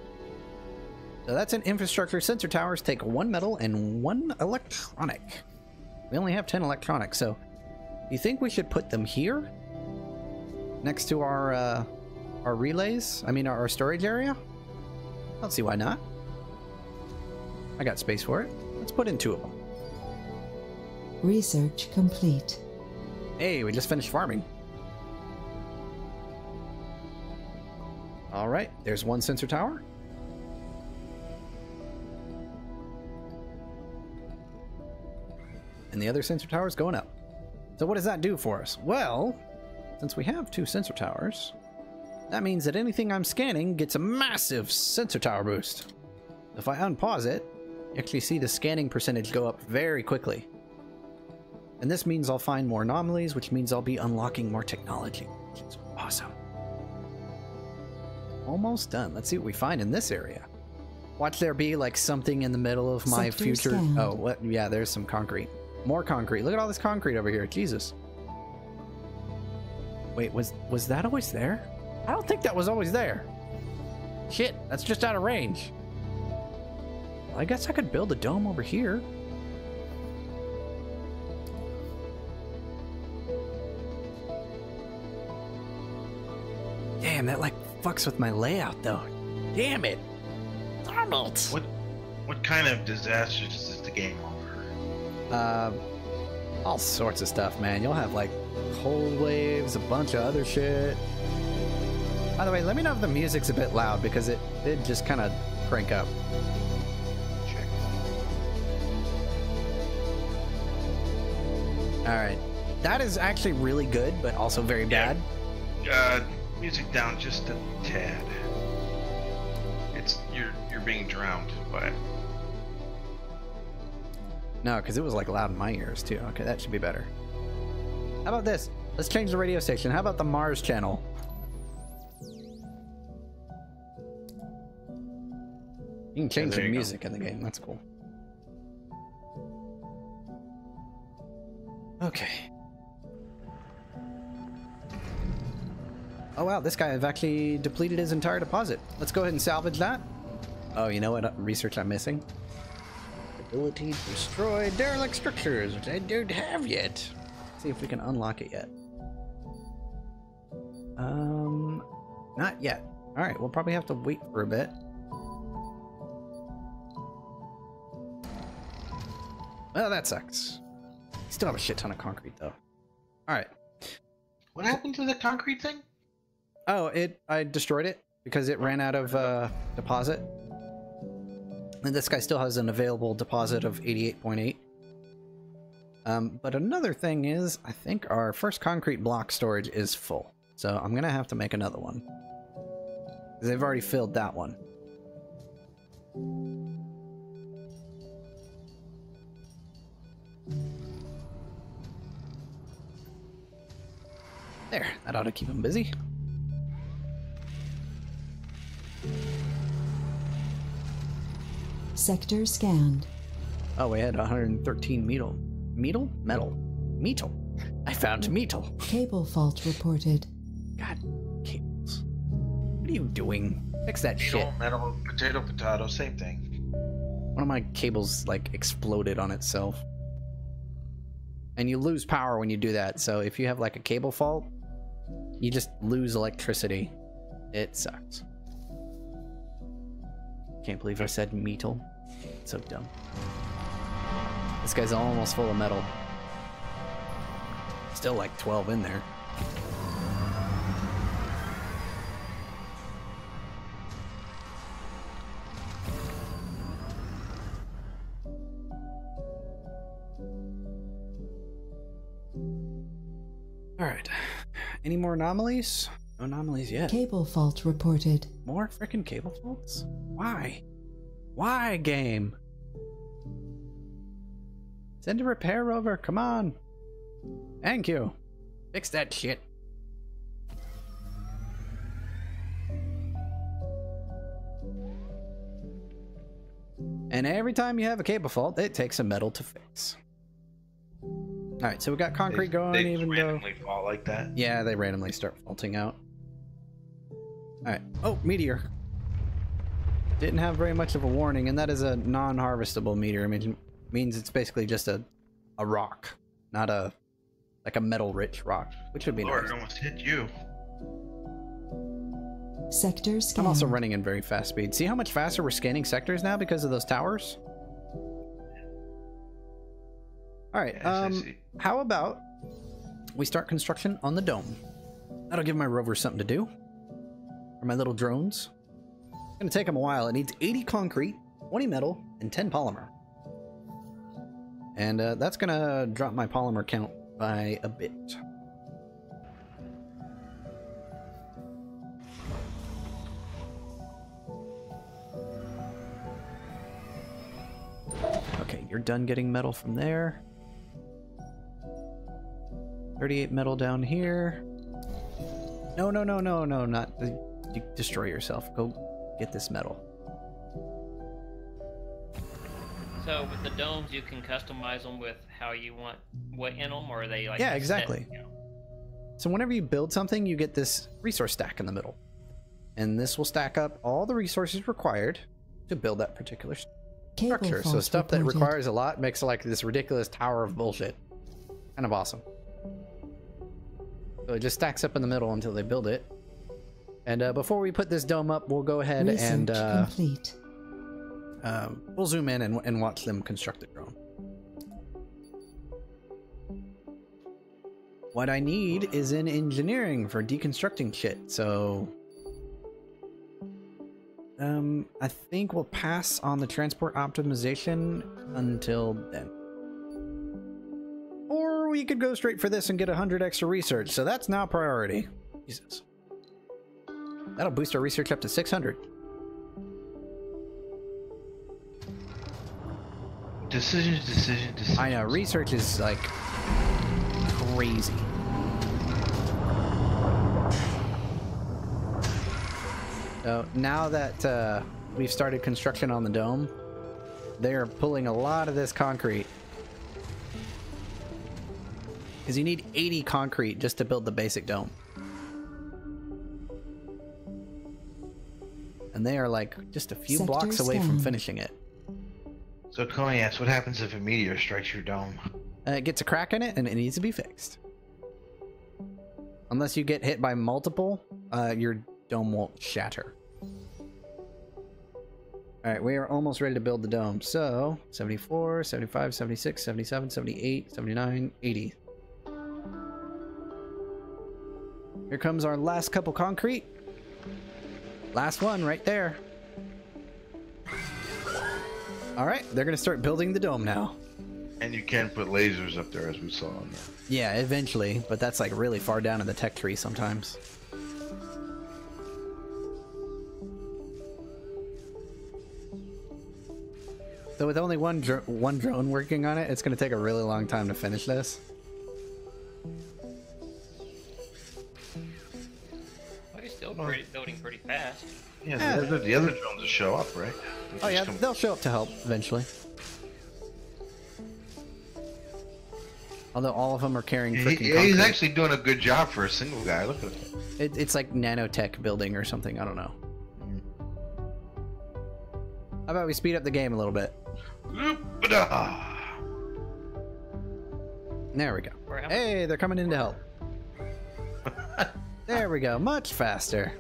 So that's an infrastructure. Sensor towers take 1 metal and 1 electronic. We only have 10 electronics, so you think we should put them here next to our relays? I mean, our storage area? I don't see why not. I got space for it. Let's put in 2 of them. Research complete. Hey, we just finished farming. All right, there's 1 sensor tower. And the other sensor tower is going up. So what does that do for us? Well, since we have 2 sensor towers, that means that anything I'm scanning gets a massive sensor tower boost. If I unpause it, you actually see the scanning percentage go up very quickly. And this means I'll find more anomalies, which means I'll be unlocking more technology. It's awesome. Almost done. Let's see what we find in this area. Watch there be like something in the middle of my Sector future. scanned. Oh, what? Yeah, there's some concrete. More concrete. Look at all this concrete over here. Jesus. Wait, was that always there? I don't think that was always there. Shit, that's just out of range. Well, I guess I could build a dome over here. Damn, that like fucks with my layout though. Damn it. Darn it. What kind of disasters does the game offer? All sorts of stuff, man. You'll have like cold waves, a bunch of other shit. By the way, let me know if the music's a bit loud because it did just kind of crank up. Check. All right, that is actually really good, but also very bad. Music down just a tad. It's you're being drowned by it. No, because it was like loud in my ears too. Okay, that should be better. How about this? Let's change the radio station. How about the Mars channel? You can change the music in the game. That's cool. Okay. Oh wow, this guy has actually depleted his entire deposit. Let's go ahead and salvage that. Oh, you know what research I'm missing? Ability to destroy derelict structures, which I don't have yet. Let's see if we can unlock it yet. Not yet. Alright, we'll probably have to wait for a bit. Well, that sucks. Still have a shit ton of concrete though. Alright. What happened to the concrete thing? Oh, I destroyed it because it ran out of deposit. And this guy still has an available deposit of 88.8. But another thing is, I think our first concrete block storage is full. So I'm gonna have to make another one. Because they've already filled that one. There, that ought to keep him busy. Sector scanned. Oh, we had 113 metal. Metal? Metal. Metal. I found metal. Cable fault reported. God, cables. What are you doing? Fix that shit. Metal, potato, same thing. One of my cables, like, exploded on itself. And you lose power when you do that, so if you have, like, a cable fault, you just lose electricity. It sucks. Can't believe I said metal. It's so dumb. This guy's almost full of metal. still like 12 in there. All right. Any more anomalies? No anomalies yet. Cable fault reported. More freaking cable faults? Why? Why, game? Send a repair rover, come on. Thank you. Fix that shit. And every time you have a cable fault, it takes a metal to fix. Alright, so we got concrete going, they even randomly fall like that? Yeah, they randomly start faulting out. Alright. Oh, meteor. Didn't have very much of a warning, and that is a non-harvestable meteor. I mean, means it's basically just a rock, not a like a metal-rich rock, which would be Lord, nice. it almost hit you. Sector scanned. I'm also running in very fast speed. See how much faster we're scanning sectors now because of those towers? Alright, Yes, I see. how about we start construction on the dome? That'll give my rovers something to do. Or my little drones. It's gonna take them a while. It needs 80 concrete, 20 metal, and 10 polymer. And that's gonna drop my polymer count by a bit. Okay, you're done getting metal from there. 38 metal down here. No, not you destroy yourself. Go get this metal. So with the domes, you can customize them with how you want what in them, or are they like? Yeah, set, exactly. you know? So whenever you build something, you get this resource stack in the middle. And this will stack up all the resources required to build that particular Cable structure. So fault stuff that reported. requires a lot makes like this ridiculous tower of bullshit. Kind of awesome. So it just stacks up in the middle until they build it. And before we put this dome up, we'll go ahead Research and complete. we'll zoom in and watch them construct the drone. What I need is in engineering for deconstructing shit, so I think we'll pass on the transport optimization until then. Or we could go straight for this and get 100 extra research, so that's now priority. Jesus. That'll boost our research up to 600. Decision. I know, research is like crazy. So now that we've started construction on the dome, they're pulling a lot of this concrete. Because you need 80 concrete just to build the basic dome. And they are like just a few Sector blocks away from scanned. finishing it. So Coney asks, what happens if a meteor strikes your dome? It gets a crack in it and it needs to be fixed. Unless you get hit by multiple, your dome won't shatter. Alright, we are almost ready to build the dome. So, 74, 75, 76, 77, 78, 79, 80. Here comes our last couple concrete. Last one right there. Alright, they're gonna start building the dome now. And you can put lasers up there, as we saw on there. Yeah, eventually, but that's like really far down in the tech tree sometimes. So with only one drone working on it, it's going to take a really long time to finish this. Well, you're still building pretty fast. Yeah, the other drones will show up, right? Oh yeah, they'll show up to help eventually. Although all of them are carrying freaking He's concrete. actually doing a good job for a single guy. Look at it. It's like nanotech building or something. I don't know. How about we speed up the game a little bit? There we go. Hey, they're coming in to help. There we go. Much faster.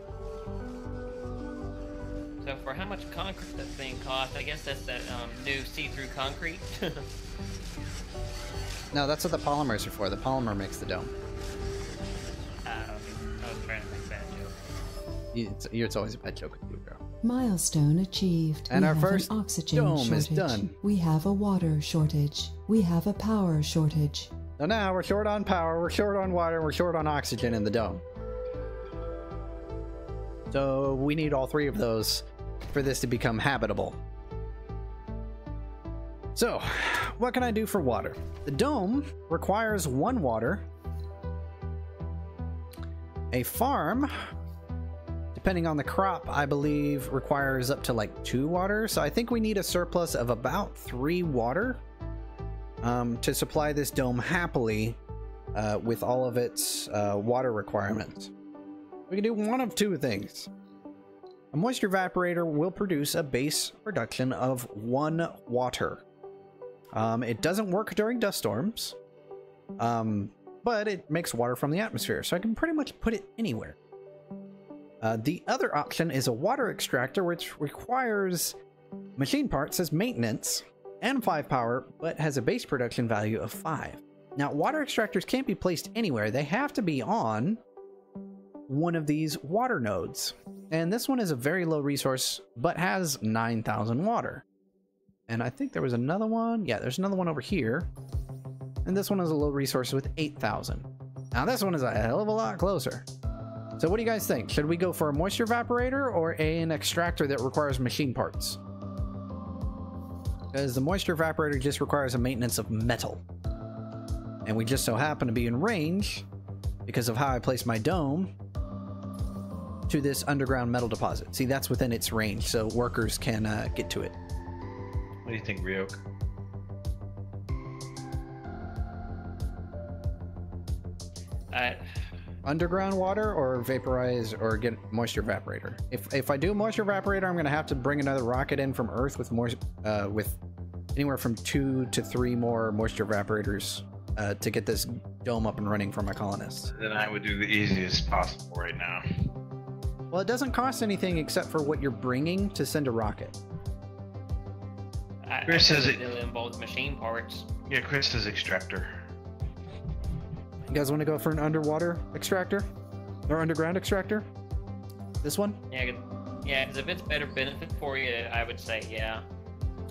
So for how much concrete that thing costs, I guess that's that new see-through concrete. No, that's what the polymers are for. The polymer makes the dome. I was trying to make that joke. It's always a bad joke with you, bro. Milestone achieved. And we our have first an oxygen dome shortage. is done. We have a water shortage. We have a power shortage. So now we're short on power, we're short on water, we're short on oxygen in the dome. So we need all three of those for this to become habitable. So, what can I do for water? The dome requires 1 water. A farm, depending on the crop, I believe requires up to like 2 water. So I think we need a surplus of about 3 water to supply this dome happily with all of its water requirements. We can do one of 2 things. A moisture evaporator will produce a base production of 1 water. It doesn't work during dust storms, but it makes water from the atmosphere, so I can pretty much put it anywhere. The other option is a water extractor, which requires machine parts as maintenance and 5 power, but has a base production value of 5. Now, water extractors can't be placed anywhere. They have to be on one of these water nodes. And this one is a very low resource, but has 9,000 water. And I think there was another one. Yeah, there's another one over here. And this one is a low resource with 8,000. Now, this one is a hell of a lot closer. So what do you guys think? Should we go for a moisture evaporator or an extractor that requires machine parts? Because the moisture evaporator just requires a maintenance of metal. And we just so happen to be in range, because of how I place my dome, to this underground metal deposit. See, that's within its range, so workers can get to it. What do you think, Ryok? Underground water or vaporize or get moisture evaporator. If I do moisture evaporator, I'm gonna have to bring another rocket in from Earth with more with anywhere from 2 to 3 more moisture evaporators to get this dome up and running for my colonists. Then I would do the easiest possible right now. Well, it doesn't cost anything except for what you're bringing to send a rocket. Chris says it involves machine parts. Yeah, Chris says extractor. You guys want to go for an underwater extractor or underground extractor? This one? Yeah, because if it's better benefit for you, I would say yeah.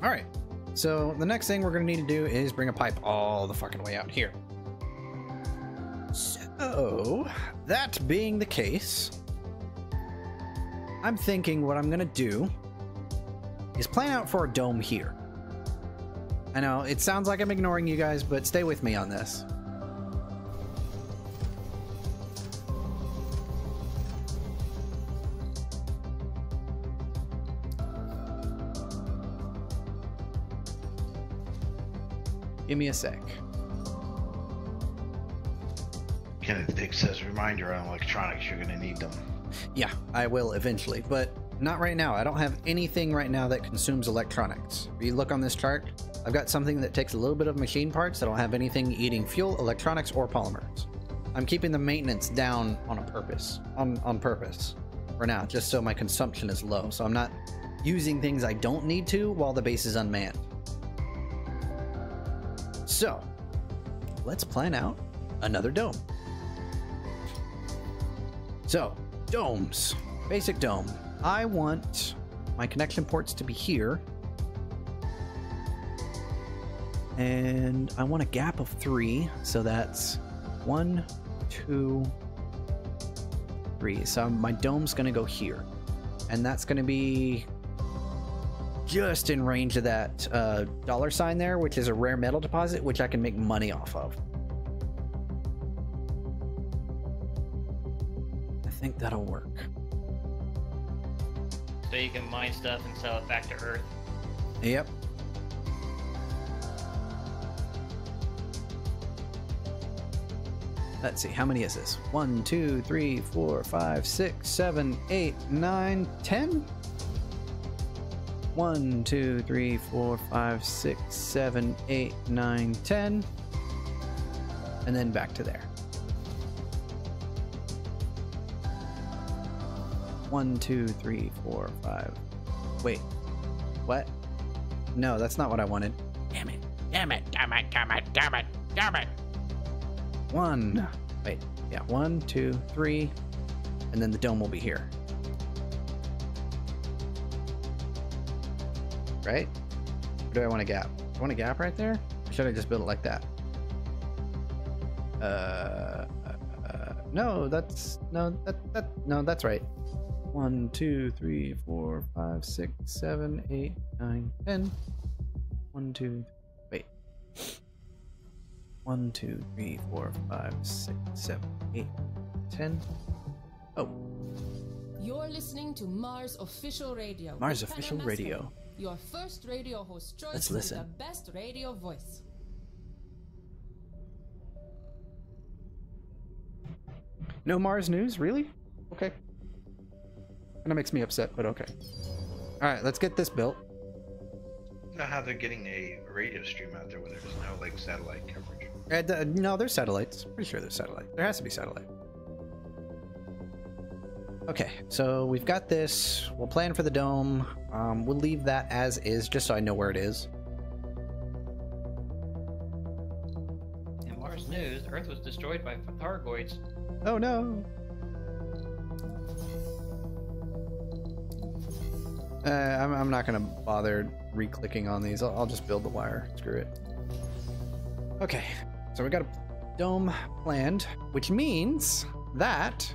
All right. So the next thing we're going to need to do is bring a pipe all the fucking way out here. So that being the case, I'm thinking what I'm going to do is plan out for a dome here. I know it sounds like I'm ignoring you guys, but stay with me on this. Give me a sec. Kenneth Dick says, reminder on electronics, you're going to need them. Yeah, I will eventually, but not right now. I don't have anything right now that consumes electronics. If you look on this chart, I've got something that takes a little bit of machine parts. I don't have anything eating fuel, electronics, or polymers. I'm keeping the maintenance down on purpose for now, just so my consumption is low. So I'm not using things I don't need to while the base is unmanned. So, let's plan out another dome. So, domes. Basic dome. I want my connection ports to be here. And I want a gap of 3. So that's 1, 2, 3. So my dome's going to go here. And that's going to be just in range of that $sign there, which is a rare metal deposit, which I can make money off of. I think that'll work. So you can mine stuff and sell it back to Earth. Yep. Let's see, how many is this? 1, 2, 3, 4, 5, 6, 7, 8, 9, 10? 1, 2, 3, 4, 5, 6, 7, 8, 9, 10. And then back to there. 1, 2, 3, 4, 5. Wait. What? No, that's not what I wanted. Damn it. Damn it. Damn it. Damn it. Damn it. Damn it! 1. Wait, yeah, 1, 2, 3, and then the dome will be here. Right? Or do I want a gap? Do I want a gap right there? Or should I just build it like that? No, that's no, no, that's right. 1, 2, 3, 4, 5, 6, 7, 8, 9, 10. 1, 2, wait. 1, 2, 3, 4, 5, 6, 7, 8, 10. Oh. You're listening to Mars Official Radio. Mars with Official Panamaster, Radio. Your first radio host choice. Let's with listen. the best radio voice. No Mars news? Really? Okay. Kinda makes me upset, but okay. Alright, let's get this built. I don't know how they're getting a radio stream out there when there's no like satellite coverage. No, there's satellites. Pretty sure there's satellite. There has to be satellite. Okay, so we've got this. We'll plan for the dome. We'll leave that as is, just so I know where it is. In Mars news, Earth was destroyed by Thargoids. Oh no! I'm not gonna bother re-clicking on these. I'll just build the wire. Screw it. Okay, so we got a dome planned, which means that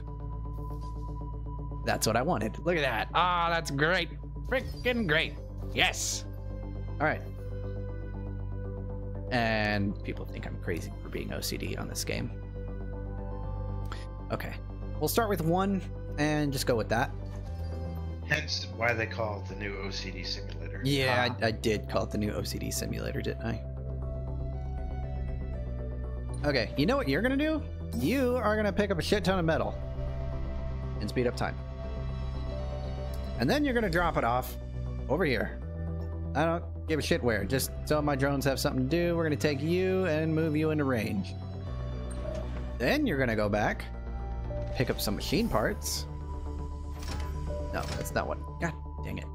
that's what I wanted. Look at that. Ah, that's great. Freaking great. Yes. All right. And people think I'm crazy for being OCD on this game. Okay, we'll start with 1 and just go with that. Hence why they call it the new OCD simulator. Yeah, I did call it the new OCD simulator, didn't I? Okay, you know what you're gonna do? You are gonna pick up a shit ton of metal and speed up time. And then you're gonna drop it off over here. I don't give a shit where, just so my drones have something to do. We're gonna take you and move you into range. Then you're gonna go back, pick up some machine parts. No, that's not what. God dang it.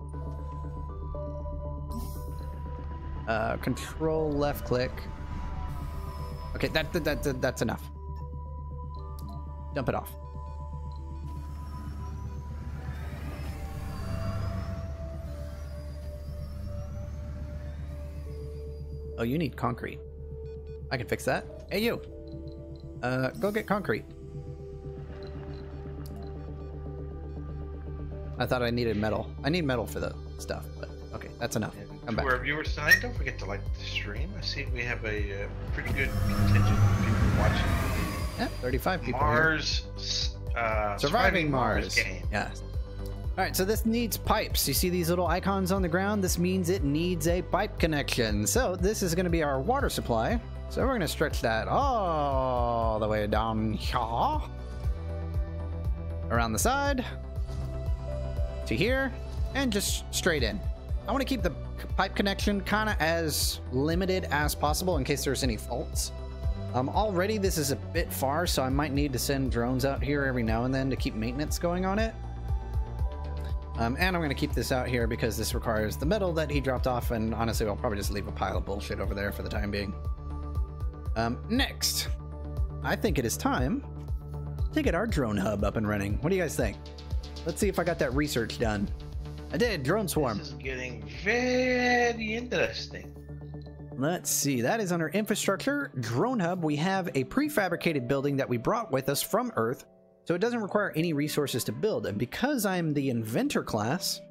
Control left click. Okay, that's enough. Dump it off. Oh, you need concrete. I can fix that. Hey, you. Go get concrete. I thought I needed metal. I need metal for the stuff, but okay, that's enough. I'm back. For our viewers tonight, don't forget to like the stream. I see we have a pretty good contingent of people watching. Yeah, 35 people. Mars, Surviving Mars game. Yes. All right, so this needs pipes. You see these little icons on the ground? This means it needs a pipe connection. So this is going to be our water supply. So we're going to stretch that all the way down here, around the side, to here, and just straight in. I want to keep the pipe connection kind of as limited as possible in case there's any faults. Already this is a bit far, so I might need to send drones out here every now and then to keep maintenance going on it. And I'm going to keep this out here because this requires the metal that he dropped off, and honestly I'll probably just leave a pile of bullshit over there for the time being. Next, I think it is time to get our drone hub up and running. What do you guys think? Let's see if I got that research done. I did. Drone swarm. This is getting very interesting. Let's see. That is under infrastructure. Drone hub. We have a prefabricated building that we brought with us from Earth, so it doesn't require any resources to build. And because I'm the inventor class,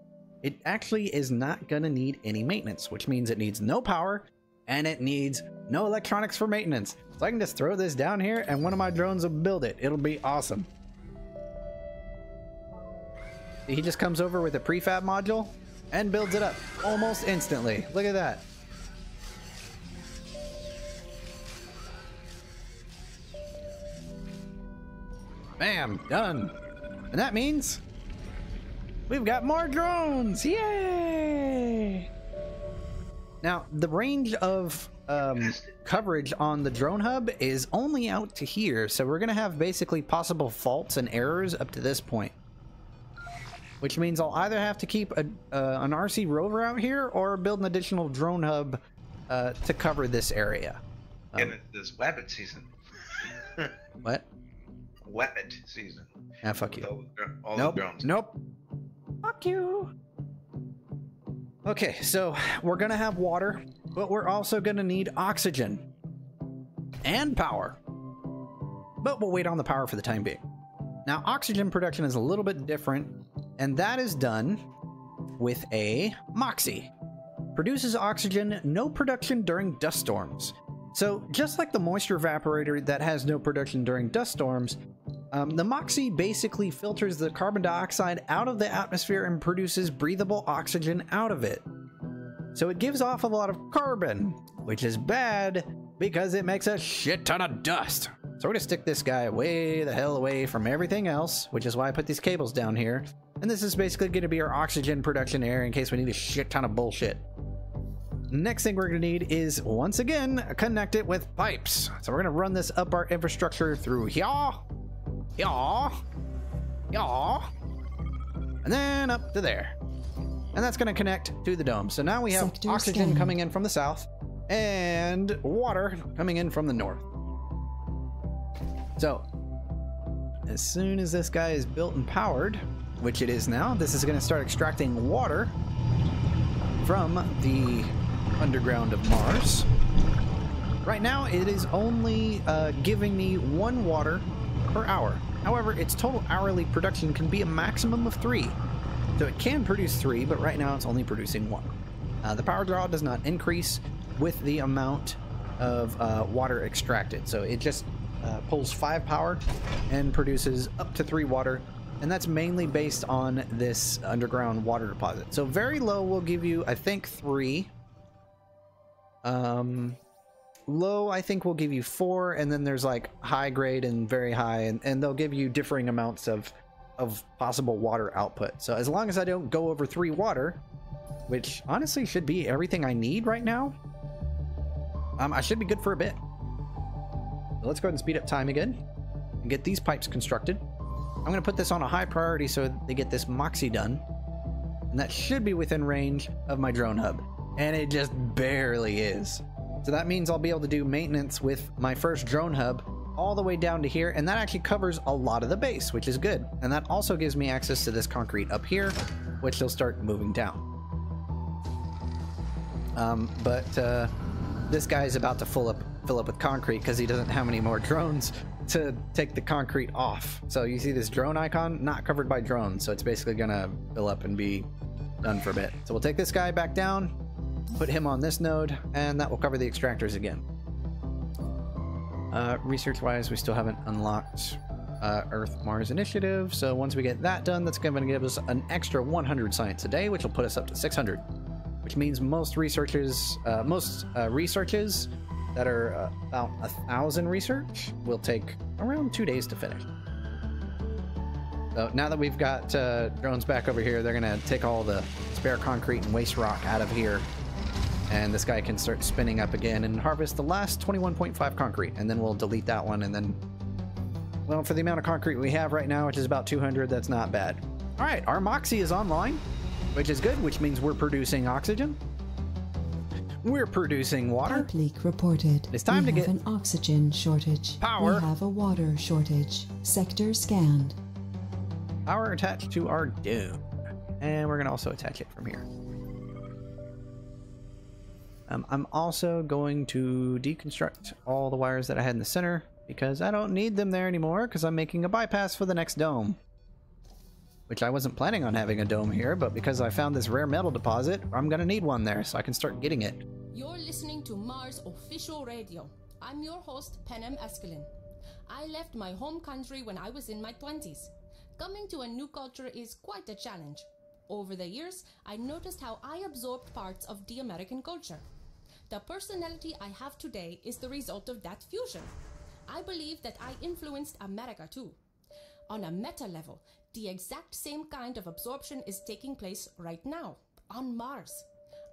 it actually is not going to need any maintenance, which means it needs no power and it needs no electronics for maintenance. So I can just throw this down here and one of my drones will build it. It'll be awesome. He just comes over with a prefab module and builds it up almost instantly. Look at that. Bam, done. And that means we've got more drones. Yay! Now, the range of coverage on the drone hub is only out to here, so we're going to have basically possible faults and errors up to this point. Which means I'll either have to keep an RC rover out here or build an additional drone hub to cover this area. And the it's Wabbit season. What? Wabbit season. Ah, fuck With you. all Nope. the drones. Nope. Fuck you. Okay, so we're gonna have water, but we're also gonna need oxygen and power. But we'll wait on the power for the time being. Now, oxygen production is a little bit different, and that is done with a Moxie. Produces oxygen, no production during dust storms. So just like the moisture evaporator that has no production during dust storms, the Moxie basically filters the carbon dioxide out of the atmosphere and produces breathable oxygen out of it. So it gives off a lot of carbon, which is bad because it makes a shit ton of dust. So we're gonna stick this guy way the hell away from everything else, which is why I put these cables down here. And this is basically gonna be our oxygen production area in case we need a shit ton of bullshit. Next thing we're gonna need is, once again, connect it with pipes. So we're gonna run this up our infrastructure through here, here, here, and then up to there. And that's gonna connect to the dome. So now we have Sector oxygen scanned. coming in from the south and water coming in from the north. So as soon as this guy is built and powered, which it is now, this is gonna start extracting water from the underground of Mars. Right now, it is only giving me 1 water per hour. However, its total hourly production can be a maximum of 3. So it can produce 3, but right now it's only producing 1. The power draw does not increase with the amount of water extracted. So it just pulls 5 power and produces up to 3 water. And that's mainly based on this underground water deposit. So very low will give you, I think, 3. Low, I think, will give you 4, and then there's like high grade and very high, and they'll give you differing amounts of possible water output. So as long as I don't go over 3 water, which honestly should be everything I need right now, I should be good for a bit. So let's go ahead and speed up time again and get these pipes constructed. I'm going to put this on a high priority so they get this Moxie done, and that should be within range of my drone hub, and it just barely is. So that means I'll be able to do maintenance with my first drone hub all the way down to here, and that actually covers a lot of the base, which is good. And that also gives me access to this concrete up here, which will start moving down. This guy is about to fill up with concrete because he doesn't have any more drones to take the concrete off. So you see this drone icon, not covered by drones, so it's basically gonna fill up and be done for a bit. So we'll take this guy back down, put him on this node, and that will cover the extractors again. Research-wise, we still haven't unlocked Earth-Mars Initiative, so once we get that done, that's going to give us an extra 100 science a day, which will put us up to 600, which means most researches that are about 1,000 research will take around 2 days to finish. So now that we've got drones back over here, they're going to take all the spare concrete and waste rock out of here, and this guy can start spinning up again and harvest the last 21.5 concrete, and then we'll delete that one. And then, well, for the amount of concrete we have right now, which is about 200, that's not bad. All right, our Moxie is online, which is good, which means we're producing oxygen. We're producing water. Pipe leak reported. It's time to get an oxygen shortage. power. We have a water shortage. Sector scanned. Power attached to our dome, and we're gonna also attach it from here. I'm also going to deconstruct all the wires that I had in the center because I don't need them there anymore because I'm making a bypass for the next dome, which I wasn't planning on having a dome here, but because I found this rare metal deposit, I'm gonna need one there so I can start getting it. You're listening to Mars Official Radio. I'm your host, Penem Eskelin. I left my home country when I was in my 20s. Coming to a new culture is quite a challenge. Over the years, I noticed how I absorbed parts of the American culture. The personality I have today is the result of that fusion. I believe that I influenced America too. On a meta level, the exact same kind of absorption is taking place right now, on Mars.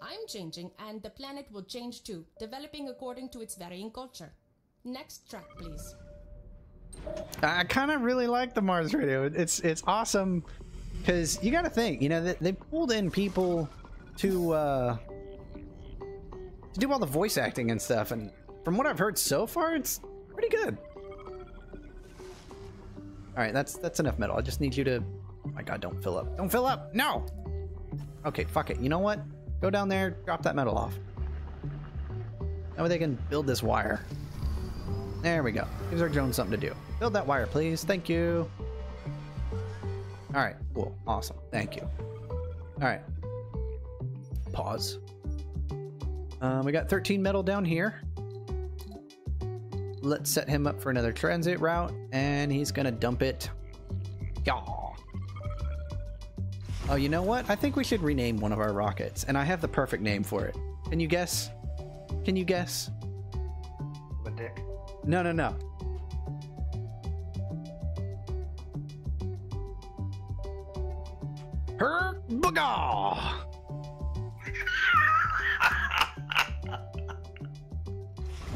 I'm changing, and the planet will change too, developing according to its varying culture. Next track, please. I kind of really like the Mars radio. It's awesome because you got to think, you know, they pulled in people to do all the voice acting and stuff, and from what I've heard so far, it's pretty good. All right, that's enough metal. I just need you to... Oh my god, don't fill up. Don't fill up! No! Okay, fuck it. You know what? Go down there, drop that metal off. That way they can build this wire. There we go. Gives our Jones something to do. Build that wire, please. Thank you. All right, cool. Awesome. Thank you. All right. Pause. We got 13 metal down here. Let's set him up for another transit route, and he's gonna dump it. Yeah. Oh, you know what? I think we should rename one of our rockets, and I have the perfect name for it. Can you guess? Can you guess? The dick. No, no, no. Herbaga!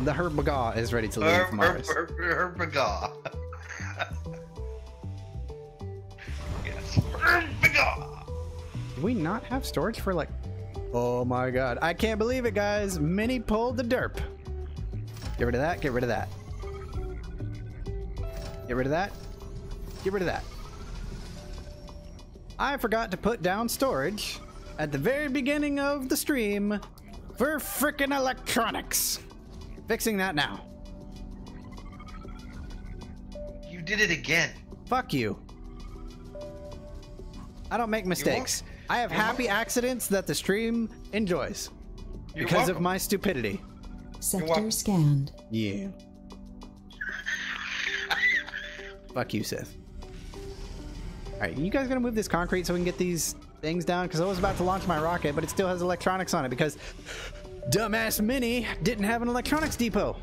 The Herbaga is ready to leave Mars. Herbaga. Yes. Herbaga. Do we not have storage for like... Oh my god. I can't believe it, guys. Minnie pulled the derp. Get rid of that. Get rid of that. Get rid of that. Get rid of that. I forgot to put down storage at the very beginning of the stream for frickin' electronics. Fixing that now. You did it again. Fuck you. I don't make mistakes. I have happy accidents that the stream enjoys because of my stupidity. Sector scanned. Yeah. Fuck you, Sith. Alright, you guys gonna move this concrete so we can get these things down? Because I was about to launch my rocket, but it still has electronics on it because dumbass Minnie didn't have an electronics depot.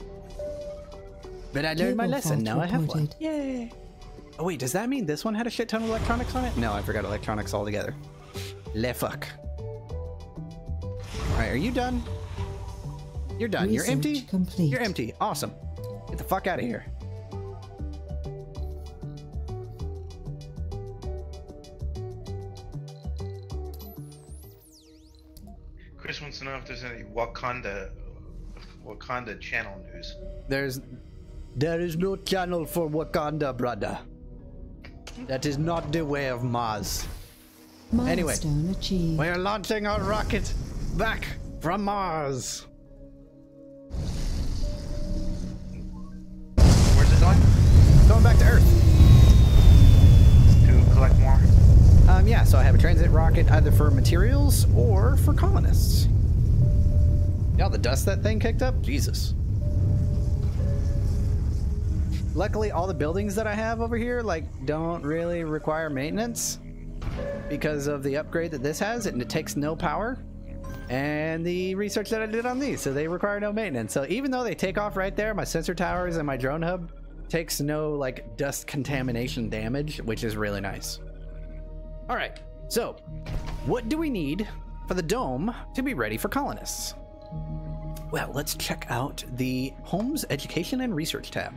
But I learned my lesson. Now I have one. Yay. Oh wait, does that mean this one had a shit ton of electronics on it? No, I forgot electronics altogether. Le fuck. Alright, are you done? You're done. Research You're empty? complete. You're empty. Awesome. Get the fuck out of here. Chris wants to know if there's any Wakanda channel news. There is no channel for Wakanda, brother. That is not the way of Mars. Anyway, Milestone achieved. we are launching our rocket back from Mars. Where's it going? Going back to Earth. To collect more? Yeah, so I have a transit rocket either for materials or for colonists. Yeah, the dust that thing kicked up? Jesus. Luckily, all the buildings that I have over here, like, don't really require maintenance because of the upgrade that this has, and it takes no power. And the research that I did on these, so they require no maintenance. So even though they take off right there, my sensor towers and my drone hub takes no, like, dust contamination damage, which is really nice. All right, so what do we need for the dome to be ready for colonists? Well, let's check out the Homes, Education, and Research tab.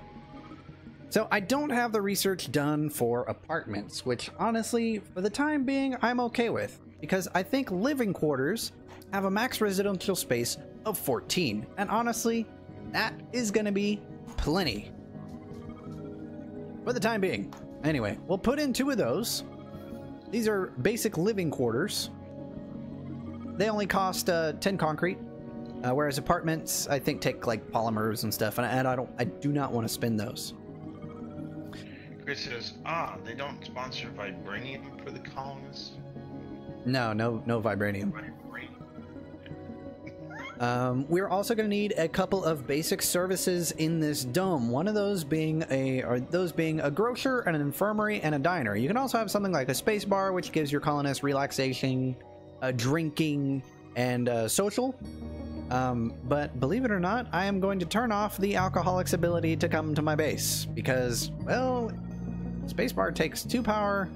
So I don't have the research done for apartments, which honestly, for the time being, I'm okay with, because I think living quarters have a max residential space of 14, and honestly, that is going to be plenty for the time being. Anyway, we'll put in 2 of those. These are basic living quarters. They only cost 10 concrete, whereas apartments, I think, take like polymers and stuff, and I do not want to spend those. Chris says, they don't sponsor vibranium for the colonists? No vibranium. We're also going to need a couple of basic services in this dome. One of those being a grocer, and an infirmary, and a diner. You can also have something like a space bar, which gives your colonists relaxation, drinking, and social. But believe it or not, I am going to turn off the alcoholic's ability to come to my base because, well, spacebar takes 2 power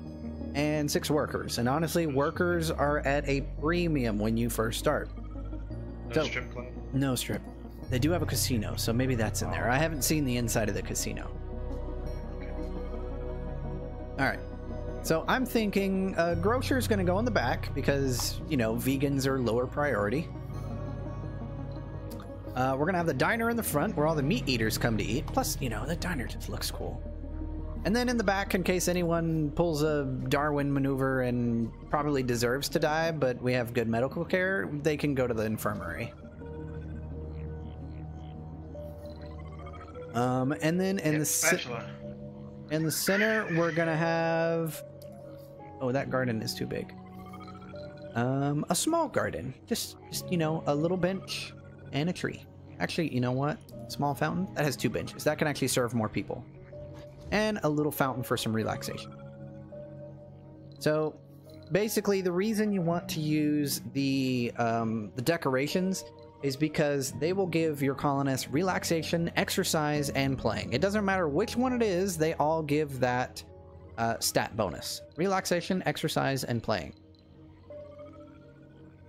and 6 workers, and honestly, workers are at a premium when you first start. No strip club? No strip. They do have a casino, so maybe that's in there. I haven't seen the inside of the casino. Okay. All right. So I'm thinking grocer's going to go in the back because, you know, vegans are lower priority. We're gonna have the diner in the front where all the meat eaters come to eat. Plus, you know, the diner just looks cool. And then in the back, in case anyone pulls a Darwin maneuver and probably deserves to die, but we have good medical care, they can go to the infirmary. And then in the center, we're gonna have... Oh, that garden is too big. A small garden. Just you know, a little bench and a tree. Actually, you know what? Small fountain? That has 2 benches. That can actually serve more people. And a little fountain for some relaxation. So, basically, the reason you want to use the decorations is because they will give your colonists relaxation, exercise, and playing. It doesn't matter which one it is, they all give that stat bonus. Relaxation, exercise, and playing.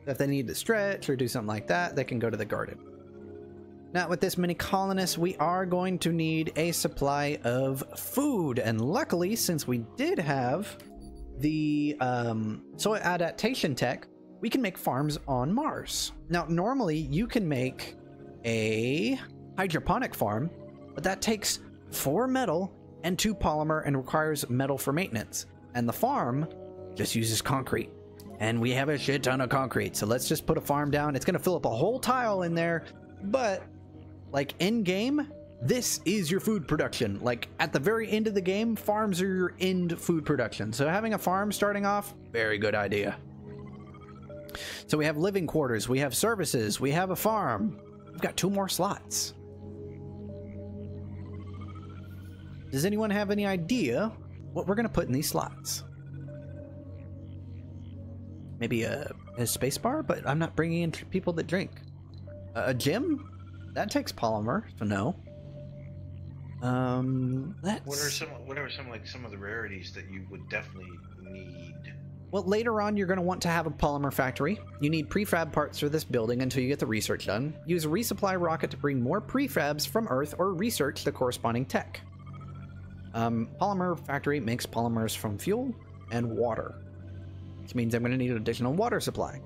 If they need to stretch or do something like that, they can go to the garden. Now, with this many colonists, we are going to need a supply of food. And luckily, since we did have the soil adaptation tech, we can make farms on Mars. Now, normally, you can make a hydroponic farm, but that takes 4 metal and 2 polymer and requires metal for maintenance. And the farm just uses concrete. And we have a shit ton of concrete, so let's just put a farm down. It's going to fill up a whole tile in there, but... like, in-game, this is your food production. Like, at the very end of the game, farms are your end food production. So having a farm starting off, very good idea. So we have living quarters, we have services, we have a farm. We've got 2 more slots. Does anyone have any idea what we're going to put in these slots? Maybe a space bar, but I'm not bringing in people that drink. A gym? That takes polymer, so no. That's... What are some of the rarities that you would definitely need? Well, later on, you're going to want to have a polymer factory. You need prefab parts for this building until you get the research done. Use a resupply rocket to bring more prefabs from Earth or research the corresponding tech. Polymer factory makes polymers from fuel and water, which means I'm going to need an additional water supply.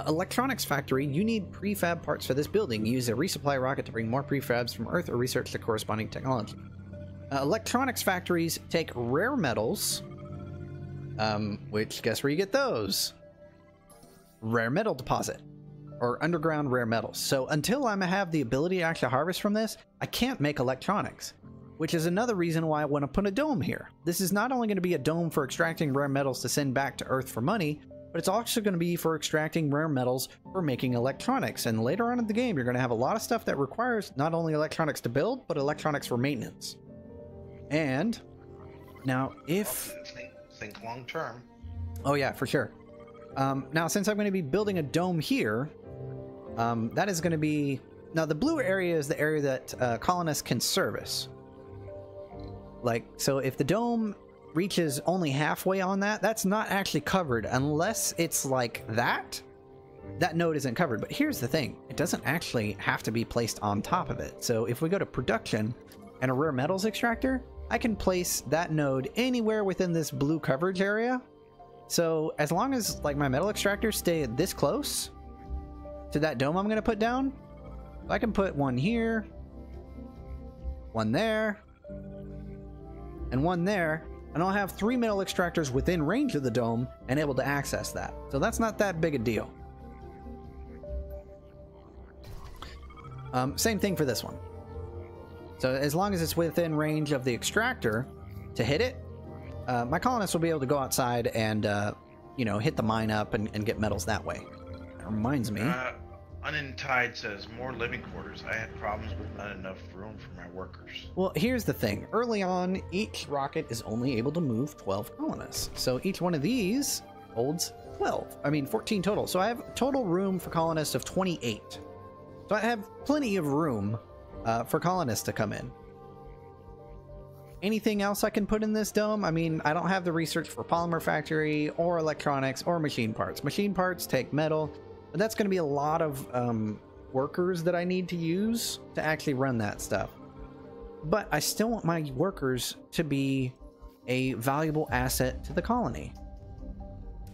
Electronics factory, you need prefab parts for this building. Use a resupply rocket to bring more prefabs from Earth or research the corresponding technology. Electronics factories take rare metals, which guess where you get those? Rare metal deposit, or underground rare metals. So until I have the ability to actually harvest from this, I can't make electronics, which is another reason why I want to put a dome here. This is not only going to be a dome for extracting rare metals to send back to Earth for money, but it's also going to be for extracting rare metals for making electronics. And later on in the game, you're going to have a lot of stuff that requires not only electronics to build, but electronics for maintenance. And now if... Think long term. Oh yeah, for sure. Now, since I'm going to be building a dome here, that is going to be... Now, the blue area is the area that colonists can service. Like, so if the dome reaches only halfway on that, that's not actually covered unless it's like that. That node isn't covered. But here's the thing. It doesn't actually have to be placed on top of it. So if we go to production and a rare metals extractor, I can place that node anywhere within this blue coverage area. So as long as like my metal extractors stay this close to that dome I'm going to put down, I can put one here, one there, and one there, and I'll have 3 metal extractors within range of the dome and able to access that. So that's not that big a deal. Same thing for this one. So as long as it's within range of the extractor to hit it, my colonists will be able to go outside and, you know, hit the mine up and get metals that way. That reminds me. Unentied says, more living quarters. I had problems with not enough room for my workers. Well, here's the thing. Early on, each rocket is only able to move 12 colonists. So each one of these holds 14 total. So I have total room for colonists of 28. So I have plenty of room for colonists to come in. Anything else I can put in this dome? I mean, I don't have the research for polymer factory or electronics or machine parts. Machine parts take metal, but that's going to be a lot of workers that I need to use to actually run that stuff. But I still want my workers to be a valuable asset to the colony.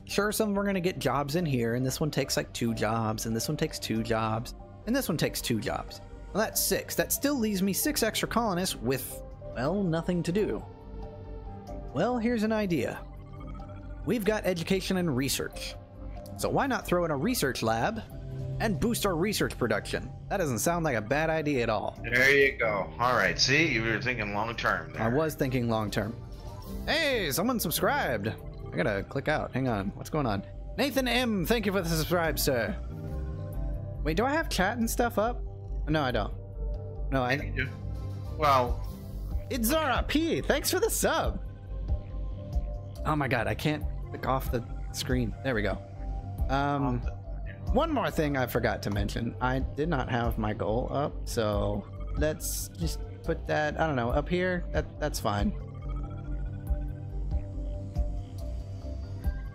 Sure, some of them are going to get jobs in here, and this one takes like 2 jobs, and this one takes 2 jobs. And this one takes 2 jobs. Well, that's 6. That still leaves me 6 extra colonists with, well, nothing to do. Well, here's an idea. We've got education and research. So why not throw in a research lab and boost our research production? That doesn't sound like a bad idea at all. There you go. All right. See, you were thinking long term there. I was thinking long term. Hey, someone subscribed. I gotta click out. Hang on. What's going on? Nathan M, thank you for the subscribe, sir. Wait, do I have chat and stuff up? No, I don't. No, I do. Well, it's Zara P. Thanks for the sub. Oh my god, I can't click off the screen. There we go. One more thing I forgot to mention. I did not have my goal up, so let's just put that, I don't know, up here. That's fine.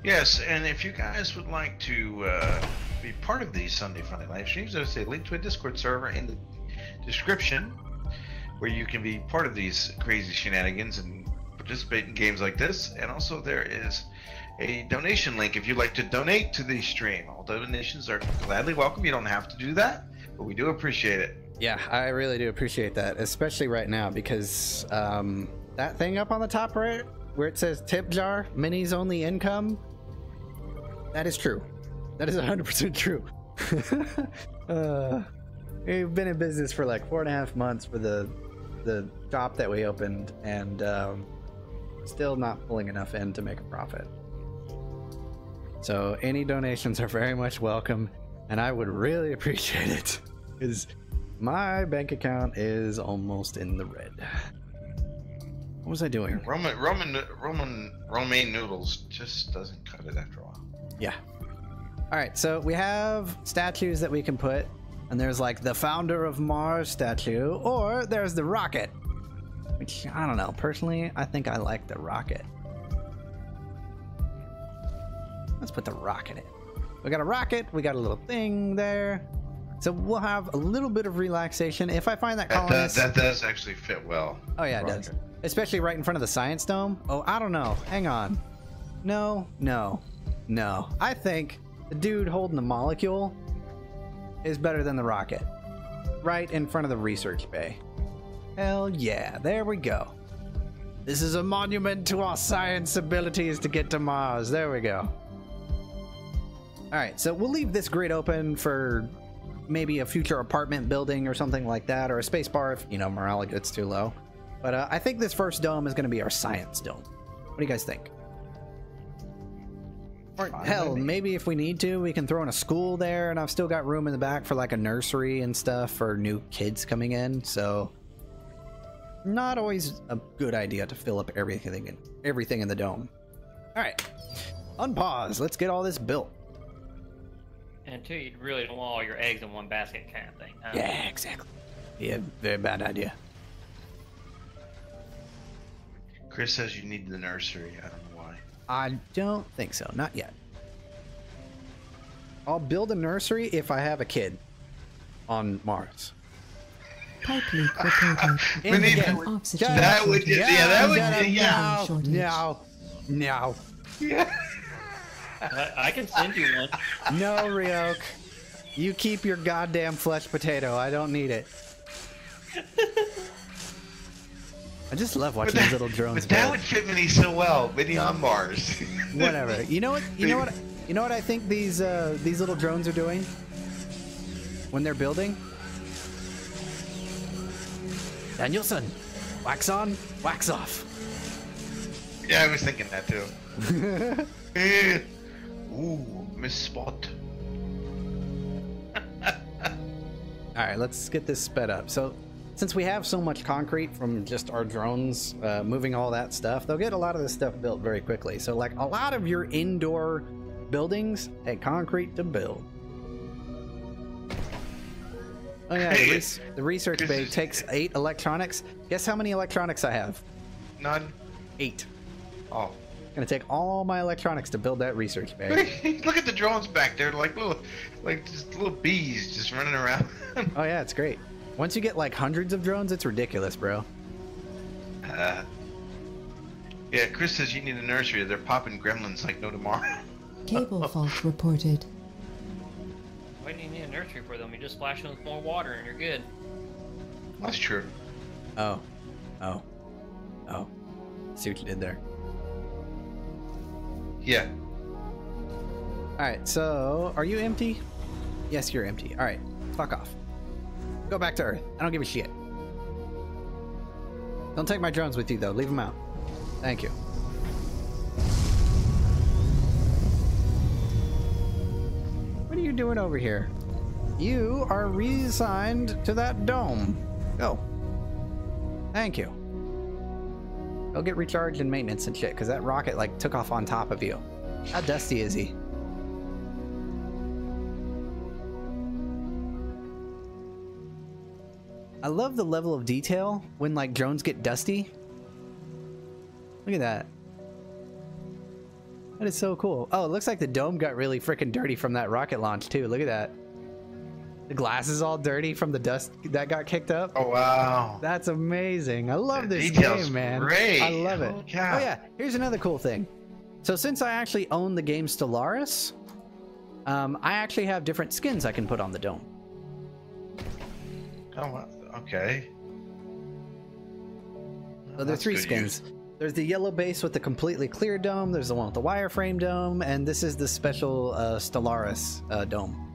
Yes, and if you guys would like to be part of these Sunday Funday live streams, there's a link to a Discord server in the description where you can be part of these crazy shenanigans and participate in games like this. And also there is a donation link if you'd like to donate to the stream. All donations are gladly welcome. You don't have to do that, but we do appreciate it. Yeah, I really do appreciate that, especially right now because that thing up on the top right where it says tip jar, minis only income, that is true. That is 100% true. We've been in business for like 4.5 months for the shop that we opened, and still not pulling enough in to make a profit. So any donations are very much welcome, and I would really appreciate it because my bank account is almost in the red. What was I doing? Romaine noodles just doesn't cut it after a while. Yeah. All right, so we have statues that we can put, and there's like the founder of Mars statue, or there's the rocket, which I don't know. Personally, I think I like the rocket. Let's put the rocket in. We got a rocket, we got a little thing there. So we'll have a little bit of relaxation. If I find that colonist... That does actually fit well. Oh yeah, it does. Especially right in front of the science dome. Oh, I don't know. Hang on. No. I think the dude holding the molecule is better than the rocket. Right in front of the research bay. Hell yeah, there we go. This is a monument to our science abilities to get to Mars. There we go. Alright, so we'll leave this grid open for maybe a future apartment building or something like that, or a space bar if, morale gets too low. But I think this first dome is going to be our science dome. What do you guys think? Or hell, maybe if we need to, we can throw in a school there, and I've still got room in the back for like a nursery and stuff for new kids coming in, so not always a good idea to fill up everything in the dome. Alright, unpause. Let's get all this built. And two, you really don't want all your eggs in one basket kind of thing. Huh? Yeah, exactly. Yeah, very bad idea. Chris says you need the nursery. I don't know why. I don't think so. Not yet. I'll build a nursery if I have a kid on Mars. Pipe leak reported. We need Oxygen that would shortage. No. Yeah. I can send you one. No, Ryok. You keep your goddamn flesh potato. I don't need it. I just love watching these little drones. But that would fit Minnie so well. Minnie on Mars. Whatever. You know what? I think these little drones are doing when they're building. Danielson, wax on, wax off. Yeah, I was thinking that too. Ooh, miss spot. Alright, let's get this sped up. So, since we have so much concrete from just our drones moving all that stuff, they'll get a lot of this stuff built very quickly. So, like, a lot of your indoor buildings take concrete to build. Oh yeah, the research bay takes 8 electronics. Guess how many electronics I have? None. 8. Oh. Gonna take all my electronics to build that research bay. Look at the drones back there, like just little bees just running around. Oh yeah, it's great. Once you get like hundreds of drones, it's ridiculous, bro. Yeah, Chris says you need a nursery. They're popping gremlins like no tomorrow. Cable fault reported. Wait even need a nursery for them. You just splash them with more water and you're good. That's true. Oh. Oh. Oh. See what you did there. Yeah. Alright, so are you empty? Yes, you're empty. Alright, fuck off. Go back to Earth. I don't give a shit. Don't take my drones with you, though. Leave them out. Thank you. What are you doing over here? You are reassigned to that dome. Go. Thank you. Go get recharged and maintenance and shit, because that rocket, like, took off on top of you. How dusty is he? I love the level of detail when, like, drones get dusty. Look at that. That is so cool. Oh, it looks like the dome got really freaking dirty from that rocket launch, too. Look at that. The glass is all dirty from the dust that got kicked up. Oh, wow. That's amazing. I love this detail's game, man. great. I love it. Oh, yeah. Oh, yeah. Here's another cool thing. So since I actually own the game Stellaris, I actually have different skins I can put on the dome. Oh, okay. So there's three skins. There's the yellow base with the completely clear dome. There's the one with the wireframe dome, and this is the special Stellaris dome.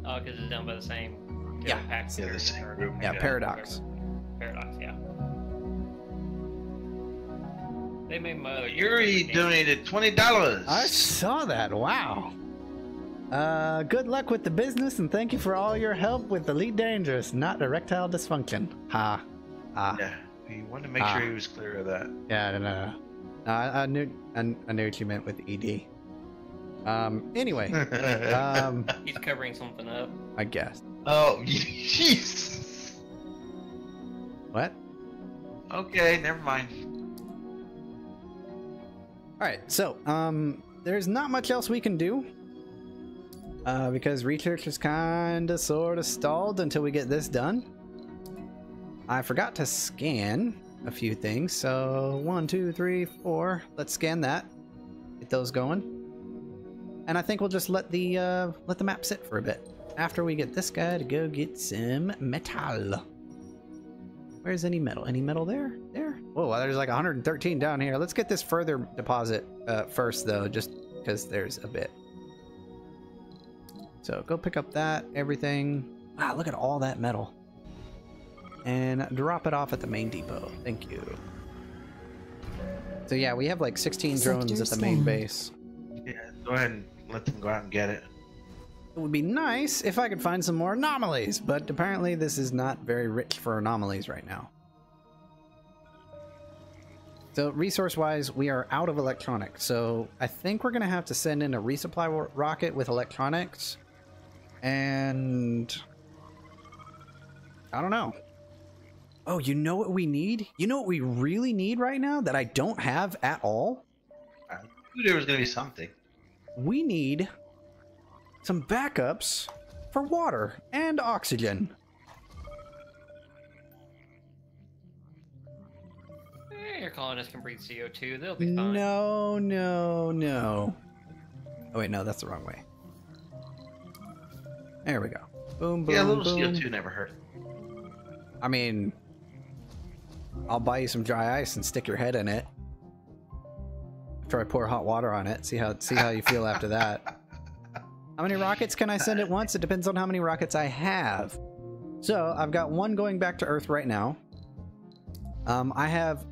Oh, because it's done by the same. Yeah. Pack Yeah, the same group. Yeah, Paradox. Paradox, yeah. They made my other. Yuri donated $20. I saw that. Wow. Good luck with the business, and thank you for all your help with Elite Dangerous, not erectile dysfunction. Ha. Ah. Yeah, we wanted to make sure he was clear of that. Yeah, no. I knew what you meant with ED. Anyway. He's covering something up. I guess. Oh, jeez. What? Okay, never mind. Alright, so, there's not much else we can do. Because research is kinda sorta stalled until we get this done. I forgot to scan a few things, so 1, 2, 3, 4. Let's scan that. Get those going. And I think we'll just let the map sit for a bit. After we get this guy to go get some metal. Where's any metal? Any metal there? There? Whoa, there's like 113 down here. Let's get this further deposit first, though, just because there's a bit. So go pick up that, everything. Wow, look at all that metal. And drop it off at the main depot. Thank you. So yeah, we have like 16 drones at the main base. Yeah, go ahead and let them go out and get it. It would be nice if I could find some more anomalies, but apparently this is not very rich for anomalies right now. So resource-wise, we are out of electronics. So I think we're going to have to send in a resupply rocket with electronics. And I don't know. Oh, you know what we need? You know what we really need right now that I don't have at all? I knew there was going to be something. We need some backups for water and oxygen. Your colonists can breathe CO2. They'll be fine. No. Oh wait, no, that's the wrong way. There we go. Boom, boom, Yeah, a little boom. CO2 never hurt. I mean, I'll buy you some dry ice and stick your head in it. After I pour hot water on it, see how you feel after that. How many rockets can I send at once? It depends on how many rockets I have. So I've got one going back to Earth right now. I have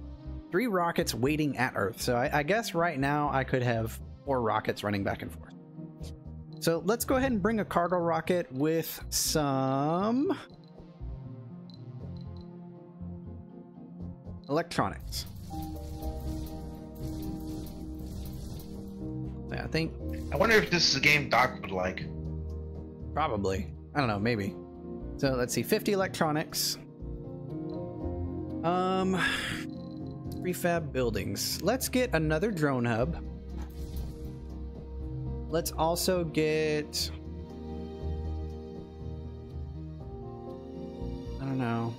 3 rockets waiting at Earth. So I guess right now I could have 4 rockets running back and forth. So let's go ahead and bring a cargo rocket with some electronics. Yeah, I wonder if this is a game Doc would like. Probably. I don't know, maybe. So let's see, 50 electronics. Prefab buildings. Let's get another drone hub. Let's also get... I don't know.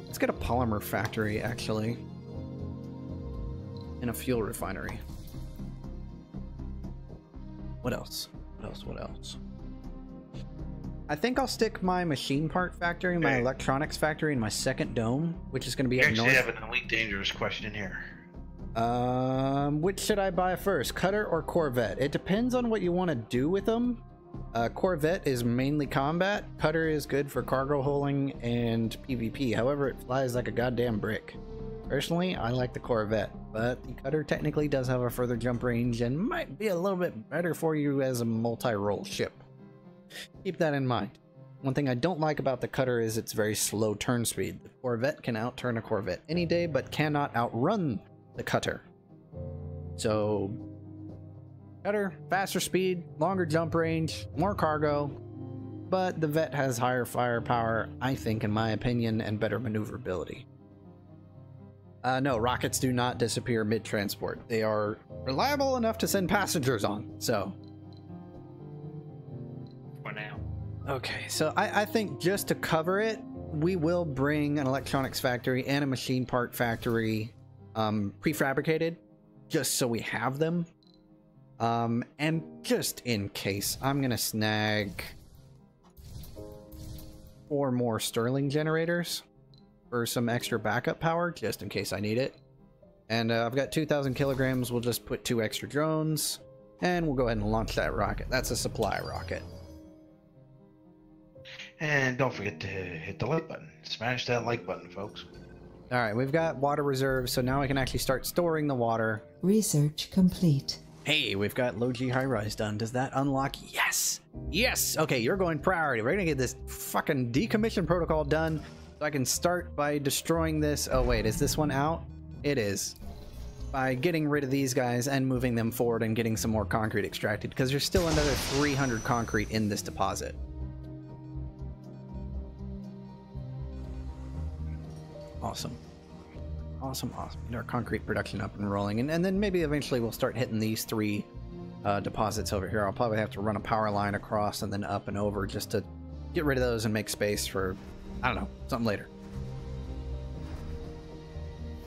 Let's get a polymer factory, actually. in a fuel refinery. What else? What else? I think I'll stick my machine part factory, my electronics factory, in my second dome, which is going to be up north. You actually have an Elite Dangerous question here. Which should I buy first, Cutter or Corvette? It depends on what you want to do with them. Corvette is mainly combat. Cutter is good for cargo hauling and PvP. However, it flies like a goddamn brick. Personally, I like the Corvette, but the Cutter technically does have a further jump range and might be a little bit better for you as a multi-role ship. Keep that in mind. One thing I don't like about the Cutter is its very slow turn speed. The Corvette can outturn a Corvette any day, but cannot outrun the Cutter. So, Cutter, faster speed, longer jump range, more cargo, but the Vet has higher firepower, I think, in my opinion, and better maneuverability. No, rockets do not disappear mid-transport. They are reliable enough to send passengers on, so... For now. Okay, so I think just to cover it, we will bring an electronics factory and a machine part factory prefabricated, just so we have them. And just in case, I'm gonna snag 4 more Stirling generators for some extra backup power, just in case I need it. And I've got 2,000 kilograms. We'll just put 2 extra drones, and we'll go ahead and launch that rocket. That's a supply rocket. And don't forget to hit the like button. Smash that like button, folks. All right, we've got water reserves, so now we can actually start storing the water. Research complete. Hey, we've got low G high rise done. Does that unlock? Yes! Yes! Okay, you're going priority. We're gonna get this fucking decommission protocol done so I can start by destroying this. Oh wait, is this one out? It is. By getting rid of these guys and moving them forward and getting some more concrete extracted, because there's still another 300 concrete in this deposit. Awesome. Awesome. Get our concrete production up and rolling. And then maybe eventually we'll start hitting these 3 deposits over here. I'll probably have to run a power line across and then up and over just to get rid of those and make space for, I don't know, something later.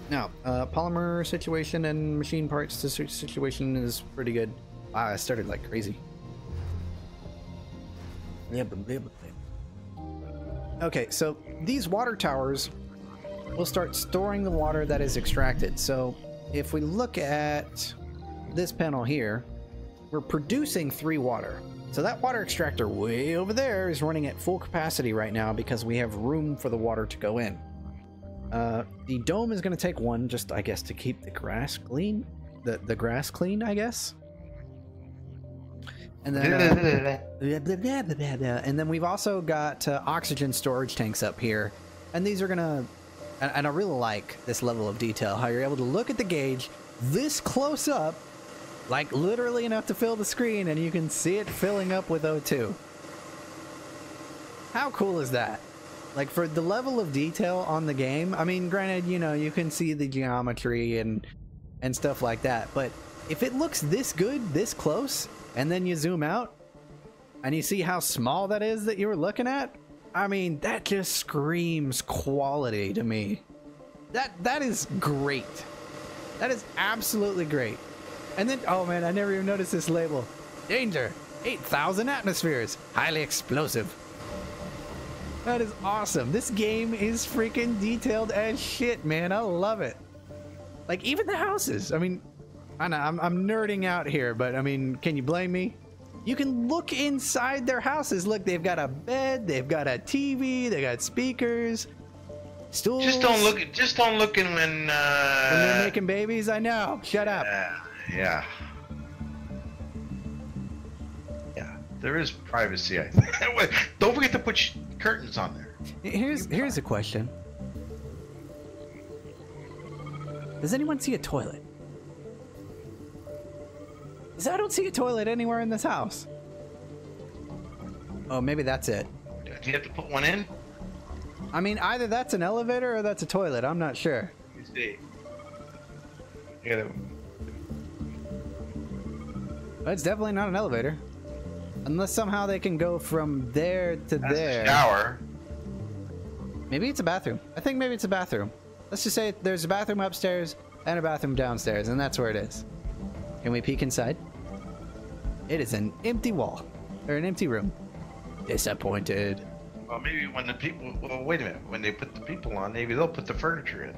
Now, polymer situation and machine parts situation is pretty good. Wow, I started like crazy. Okay, so these water towers will start storing the water that is extracted. So if we look at this panel here, we're producing 3 water. So that water extractor way over there is running at full capacity right now because we have room for the water to go in. The dome is going to take 1 just, I guess, to keep the grass clean. The grass clean, I guess. And then, and then we've also got oxygen storage tanks up here. And these are going to... And I really like this level of detail, how you're able to look at the gauge this close up, like literally enough to fill the screen, and you can see it filling up with O2. How cool is that? Like, for the level of detail on the game, I mean, granted, you know, you can see the geometry and stuff like that, but if it looks this good, this close, and then you zoom out, and you see how small that is that you were looking at, I mean, that just screams quality to me. That is great. That is absolutely great. And then, oh man, I never even noticed this label. Danger, 8,000 atmospheres, highly explosive. That is awesome. This game is freaking detailed as shit, man. I love it. Like, even the houses. I mean, I know, I'm nerding out here, but I mean, can you blame me? You can look inside their houses. Look, they've got a bed, they've got a TV, they got speakers, stools. Just don't look in when they're making babies. I know. Shut up. Yeah. There is privacy, I think. Don't forget to put curtains on there. Here's a question. Does anyone see a toilet? I don't see a toilet anywhere in this house. Oh, maybe that's it. Do you have to put one in? I mean, either that's an elevator or that's a toilet. I'm not sure. You see. Yeah. It's definitely not an elevator. Unless somehow they can go from there to there. A shower. Maybe it's a bathroom. I think maybe it's a bathroom. Let's just say there's a bathroom upstairs and a bathroom downstairs, and that's where it is. Can we peek inside? It is an empty wall, or an empty room. Disappointed. Well, maybe when the people... Well, wait a minute. When they put the people on, maybe they'll put the furniture in.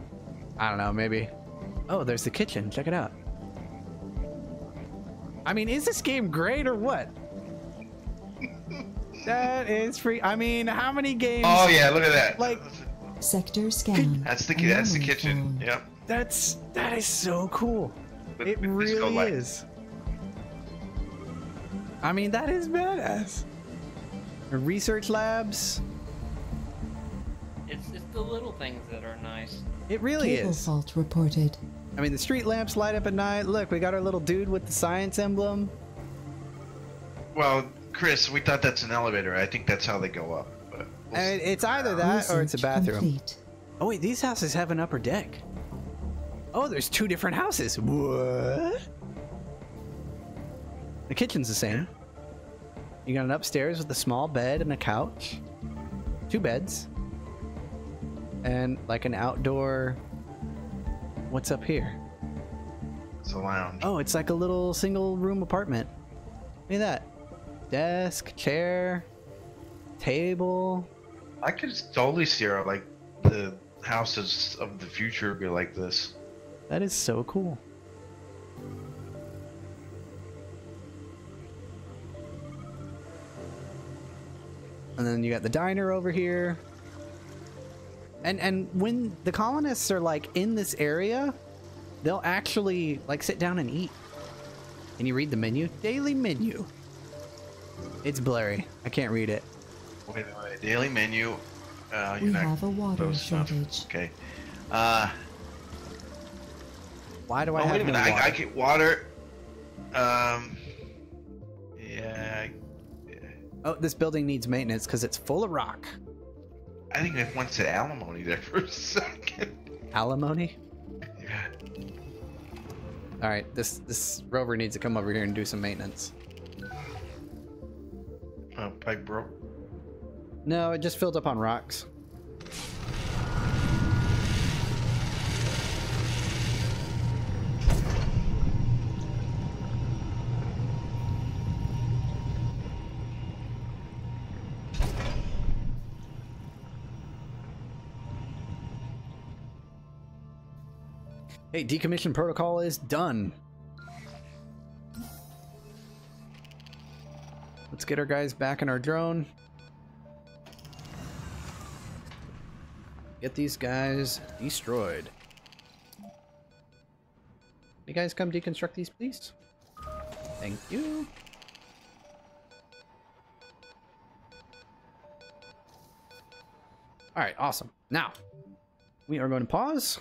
I don't know, maybe. Oh, there's the kitchen. Check it out. I mean, is this game great or what? That is free. I mean, how many games? Oh yeah, look at that. Like, Sector scan. that's the Anomaly kitchen. found. Yep. that is so cool. It with disco really light. is. I mean, that is badass. Research labs. It's the little things that are nice. It really Cable is. fault reported. I mean, the street lamps light up at night. Look, we got our little dude with the science emblem. Well, Chris, we thought that's an elevator. I think that's how they go up. But we'll see. It's either that or it's a Research bathroom. complete. Oh wait, these houses have an upper deck. Oh, there's 2 different houses. What? The kitchen's the same. You got an upstairs with a small bed and a couch. 2 beds. And like an outdoor... What's up here? It's a lounge. Oh, it's like a little single room apartment. Look at that. Desk, chair, table. I could totally see our, like, the houses of the future be like this. That is so cool. And then you got the diner over here. And when the colonists are like in this area, they'll actually like sit down and eat. Can you read the menu? Daily menu. It's blurry. I can't read it. Wait. Daily menu. We have a water close enough. shortage. Okay. Why do I Oh, have wait a minute. no water? I get water. Yeah. Oh, this building needs maintenance because it's full of rock. I think I once said alimony there for a second. Alimony? Yeah. All right, this rover needs to come over here and do some maintenance. Pipe broke. No, it just filled up on rocks. Hey, decommission protocol is done. Let's get our guys back in our drone. Get these guys destroyed. You guys come deconstruct these, please? Thank you. All right, awesome. Now, we are going to pause.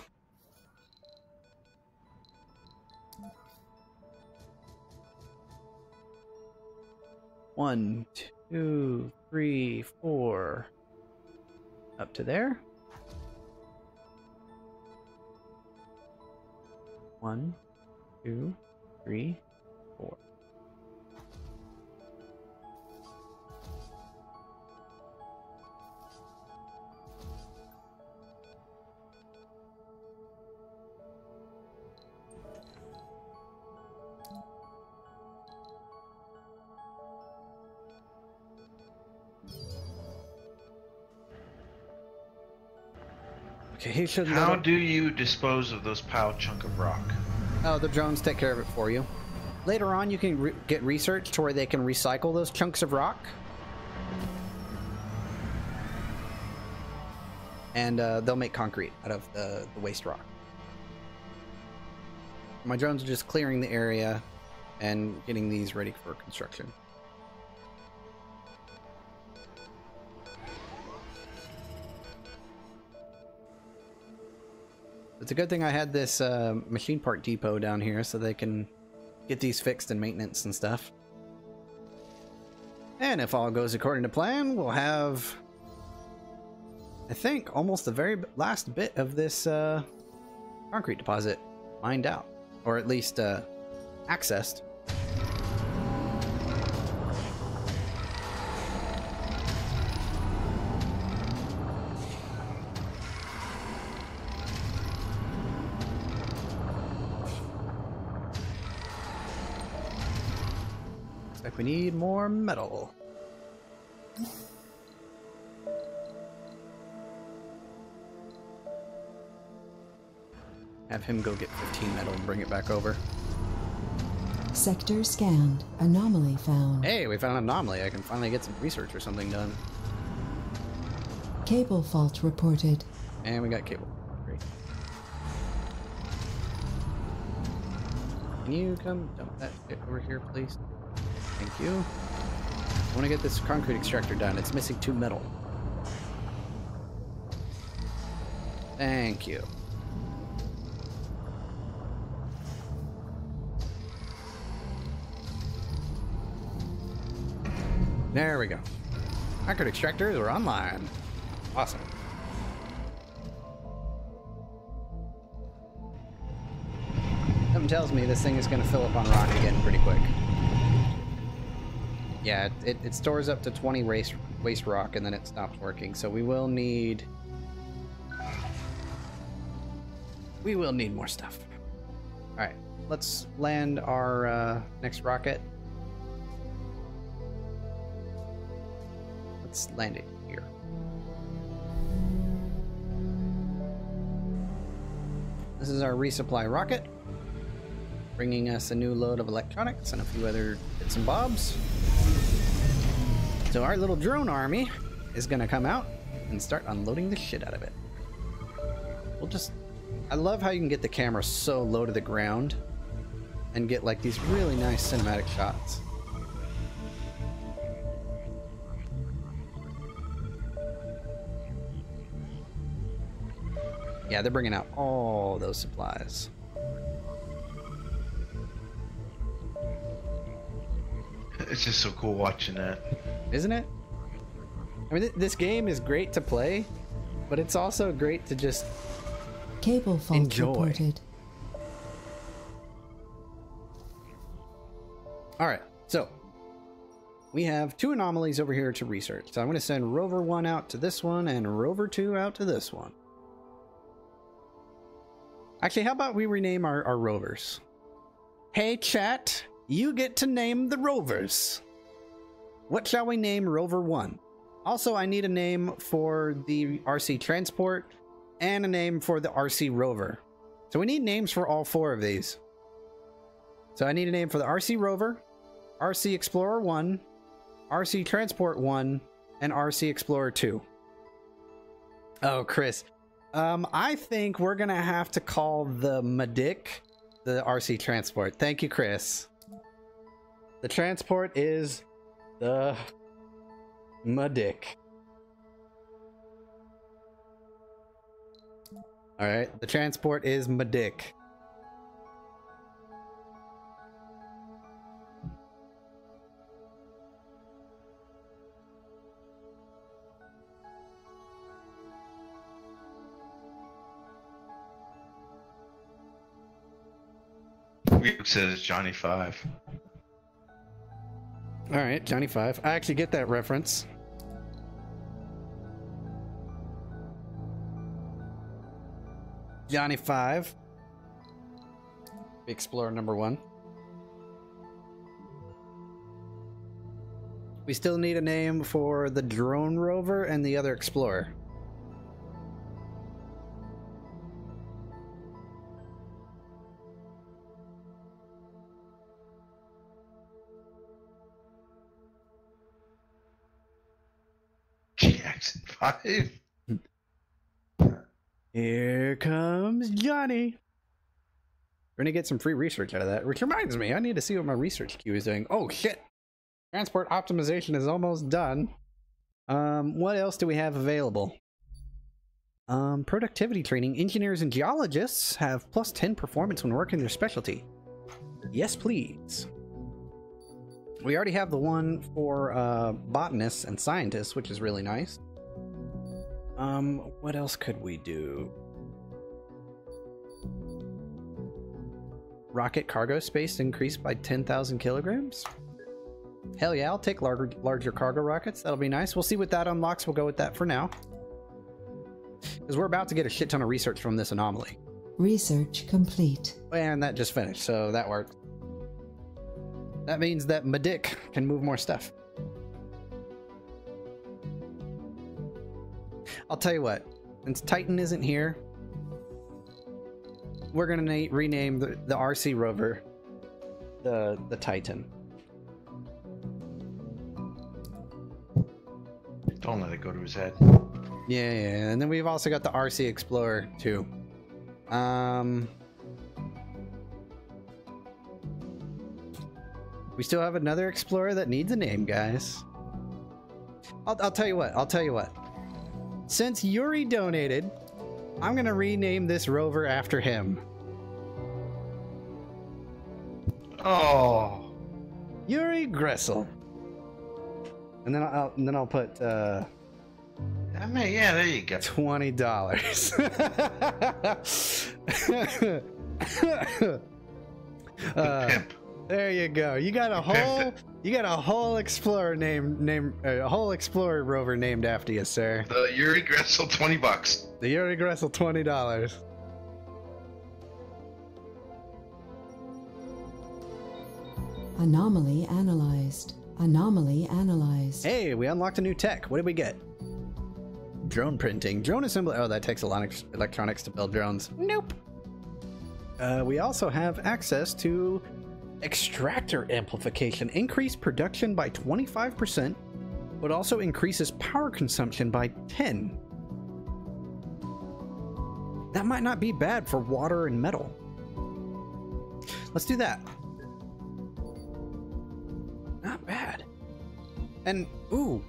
One, two, three, four. Up to there. 1, 2, 3, 4. Okay, he should. How do you dispose of those piled chunk of rock? Oh, the drones take care of it for you. Later on, you can get research to where they can recycle those chunks of rock. And they'll make concrete out of the waste rock. My drones are just clearing the area and getting these ready for construction. It's a good thing I had this machine part depot down here so they can get these fixed and maintenance and stuff. And if all goes according to plan, we'll have, I think, almost the very last bit of this concrete deposit mined out, or at least accessed. Looks like we need more metal. Have him go get 15 metal and bring it back over. Sector scanned. Anomaly found. Hey, we found an anomaly. I can finally get some research or something done. Cable fault reported. And we got cable. Great. Can you come dump that shit over here, please? Thank you. I want to get this concrete extractor done. It's missing 2 metal. Thank you. There we go. Concrete extractors are online. Awesome. Something tells me this thing is going to fill up on rock again pretty quick. Yeah, it stores up to 20 waste rock and then it stops working. So we will need more stuff. All right, let's land our next rocket. Let's land it here. This is our resupply rocket, bringing us a new load of electronics and a few other bits and bobs. So our little drone army is gonna come out and start unloading the shit out of it. I love how you can get the camera so low to the ground and get like these really nice cinematic shots. Yeah, they're bringing out all those supplies. It's just so cool watching that. Isn't it? I mean, this game is great to play, but it's also great to just Cable fault enjoy. reported. All right, so we have 2 anomalies over here to research. So I'm going to send Rover 1 out to this one and Rover 2 out to this one. Actually, how about we rename our rovers? Hey, chat, you get to name the rovers. What shall we name Rover 1? Also, I need a name for the RC Transport and a name for the RC Rover. So we need names for all 4 of these. So I need a name for the RC Rover, RC Explorer 1, RC Transport 1, and RC Explorer 2. Oh, Chris. I think we're gonna have to call the Medic the RC Transport. Thank you, Chris. The transport is the Medic. All right, the transport is Medic. It says Johnny 5. All right, Johnny 5. I actually get that reference. Johnny 5. Explorer number 1. We still need a name for the drone rover and the other explorer. Jackson 5. Here comes Johnny. We're gonna get some free research out of that, which reminds me, I need to see what my research queue is doing. Oh shit! Transport optimization is almost done. What else do we have available? Productivity training. Engineers and geologists have +10 performance when working their specialty. Yes, please. We already have the one for botanists and scientists, which is really nice. What else could we do? Rocket cargo space increased by 10,000 kilograms? Hell yeah, I'll take larger cargo rockets. That'll be nice. We'll see what that unlocks. We'll go with that for now. Because we're about to get a shit ton of research from this anomaly. Research complete. And that just finished, so that worked. That means that Medic can move more stuff. I'll tell you what, since Titan isn't here, we're gonna rename the RC rover the Titan. Don't let it go to his head. Yeah, and then we've also got the RC Explorer too. We still have another Explorer that needs a name, guys. I'll tell you what. Since Yuri donated, I'm gonna rename this rover after him. Oh, Yuri Gressel. And then I'll put yeah, there you go. $20. Pimp. There you go. You got a whole Explorer a whole Explorer rover named after you, sir. The Yuri Gressel, $20. The Yuri Gressel, $20. Anomaly analyzed. Anomaly analyzed. Hey, we unlocked a new tech. What did we get? Drone printing. Drone assembly. Oh, that takes a lot of electronics to build drones. Nope. We also have access to extractor amplification. Increase production by 25%, but also increases power consumption by 10. That might not be bad for water and metal. Let's do that. Not bad. And, ooh,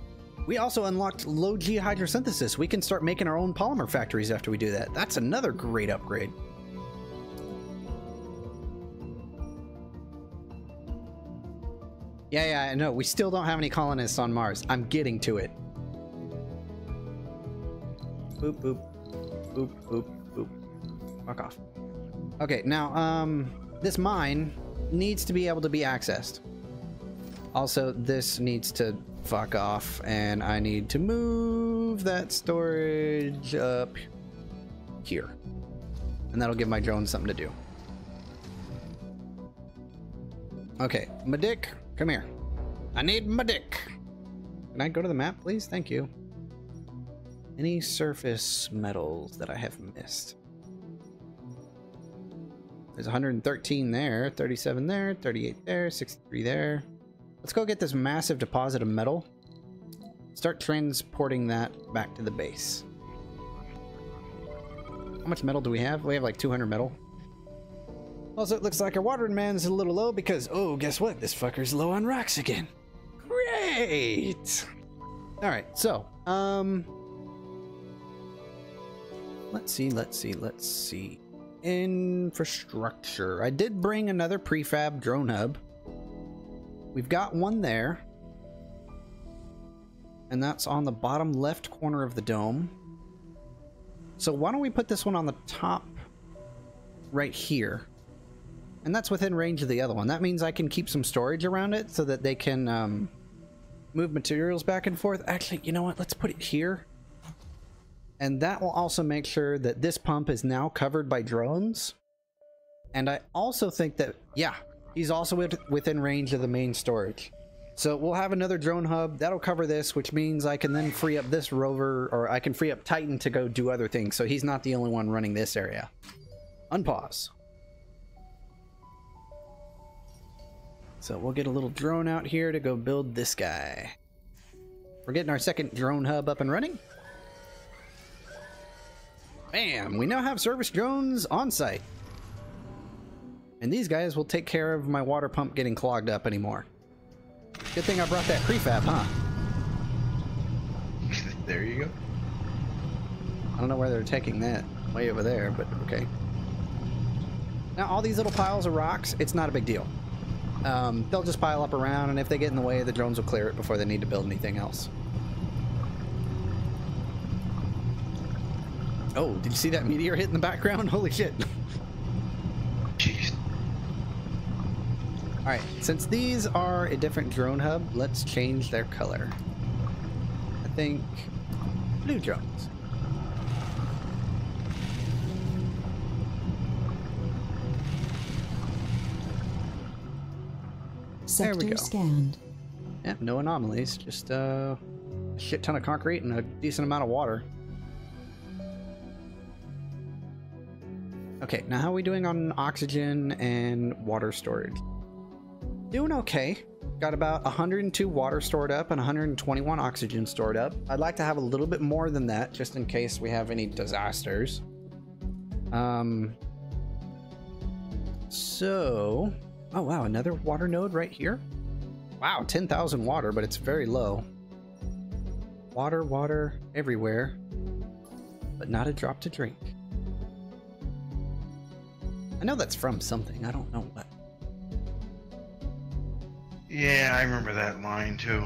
we also unlocked low G hydrosynthesis. We can start making our own polymer factories after we do that. That's another great upgrade. Yeah, I know. We still don't have any colonists on Mars. I'm getting to it. Boop, boop. Boop, boop, boop. Fuck off. Okay, now, this mine needs to be able to be accessed. Also, this needs to fuck off, and I need to move that storage up here. And that'll give my drone something to do. Okay, Medic, come here. I need Medic. Can I go to the map, please? Thank you. Any surface metals that I have missed? There's 113 there, 37 there, 38 there, 63 there. Let's go get this massive deposit of metal. Start transporting that back to the base. How much metal do we have? We have like 200 metal. Also, it looks like our watering man's a little low because, oh, guess what? This fucker's low on rocks again. Great! Alright, so, let's see. Infrastructure. I did bring another prefab drone hub. We've got one there. And that's on the bottom left corner of the dome. So why don't we put this one on the top right here? And that's within range of the other one. That means I can keep some storage around it so that they can move materials back and forth. Actually, you know what? Let's put it here. And that will also make sure that this pump is now covered by drones. And I also think that, yeah, he's also within range of the main storage. So we'll have another drone hub. That'll cover this, which means I can then free up this rover, or I can free up Titan to go do other things. So he's not the only one running this area. Unpause. So we'll get a little drone out here to go build this guy. We're getting our second drone hub up and running. Bam! We now have service drones on site. And these guys will take care of my water pump getting clogged up anymore. Good thing I brought that prefab, huh? There you go. I don't know where they're taking that. Way over there, but okay. Now, all these little piles of rocks, it's not a big deal. They'll just pile up around, and if they get in the way, the drones will clear it before they need to build anything else. Oh, did you see that meteor hit in the background? Holy shit. Jeez. Alright, since these are a different drone hub, let's change their color. I think blue drones. There we Sector go. scanned. Yeah, no anomalies. Just a shit ton of concrete and a decent amount of water. Okay, now how are we doing on oxygen and water storage? Doing okay. Got about 102 water stored up and 121 oxygen stored up. I'd like to have a little bit more than that, just in case we have any disasters. So... Oh wow, another water node right here? Wow, 10,000 water, but it's very low. Water, water, everywhere. But not a drop to drink. I know that's from something, I don't know what. Yeah, I remember that line too.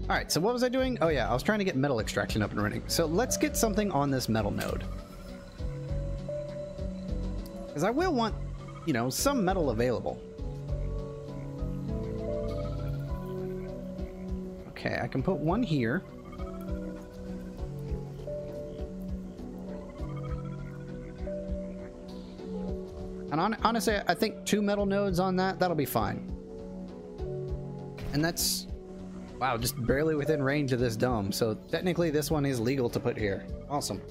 Alright, so what was I doing? Oh yeah, I was trying to get metal extraction up and running. So let's get something on this metal node. Because I will want, you know, some metal available. Okay, I can put one here. And honestly, I think 2 metal nodes on that, that'll be fine. And that's, wow, just barely within range of this dome. So technically this one is legal to put here. Awesome.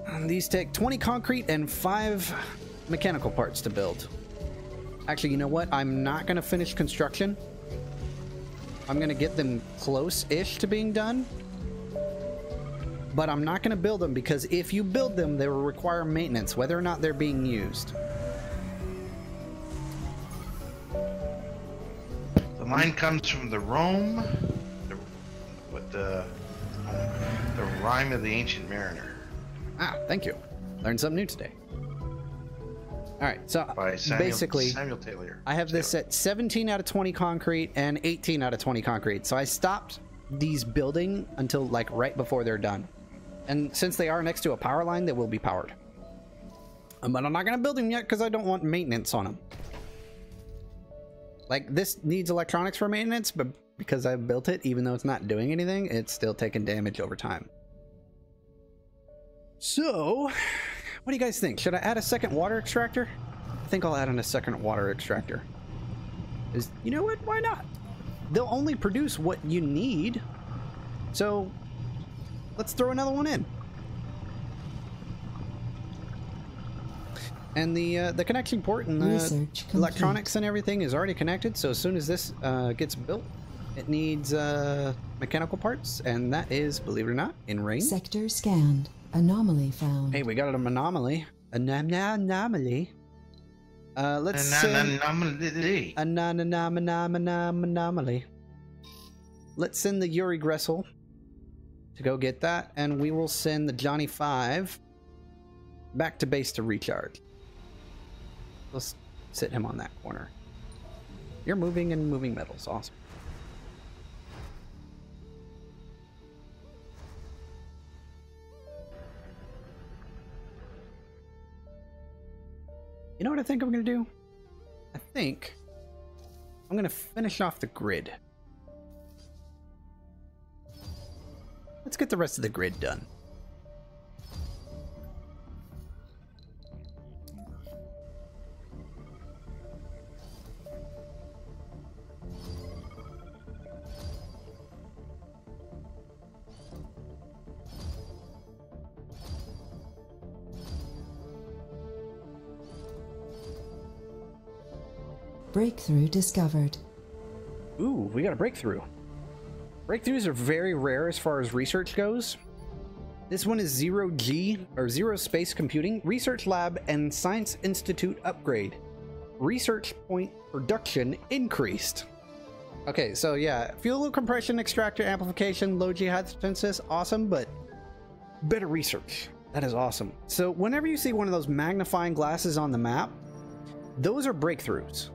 And these take 20 concrete and 5 mechanical parts to build. Actually, you know what? I'm not going to finish construction. I'm going to get them close-ish to being done. But I'm not going to build them because if you build them, they will require maintenance, whether or not they're being used. The line comes from the Rome, with the rhyme of the ancient mariner. Ah, thank you. Learned something new today. All right, so By Samuel, basically, Samuel Taylor. I have this at 17 out of 20 concrete and 18 out of 20 concrete. So I stopped these building until like right before they're done. And since they are next to a power line, they will be powered. But I'm not going to build them yet because I don't want maintenance on them. Like, this needs electronics for maintenance, but because I built it, even though it's not doing anything, it's still taking damage over time. So, what do you guys think? Should I add a second water extractor? I think I'll add in a second water extractor. You know what? Why not? They'll only produce what you need. So, let's throw another one in. And the connection port and the electronics and everything is already connected. So as soon as this gets built, it needs mechanical parts, and that is, believe it or not, in range. Sector scanned. Anomaly found. Hey, we got an anomaly. Anomaly. Let's send anomaly. Let's send the Yuri Gressel to go get that, and we will send the Johnny 5 back to base to recharge. Let's sit him on that corner. You're moving and moving metals. Awesome. You know what I think I'm going to do? I think I'm going to finish off the grid. Let's get the rest of the grid done. Breakthrough discovered. Ooh, we got a breakthrough. Breakthroughs are very rare as far as research goes. This one is 0G, or Zero Space Computing, Research Lab and Science Institute upgrade. Research point production increased. Okay, so yeah, fuel compression, extractor, amplification, low jihad synthesis, awesome, but better research. That is awesome. So whenever you see one of those magnifying glasses on the map, those are breakthroughs.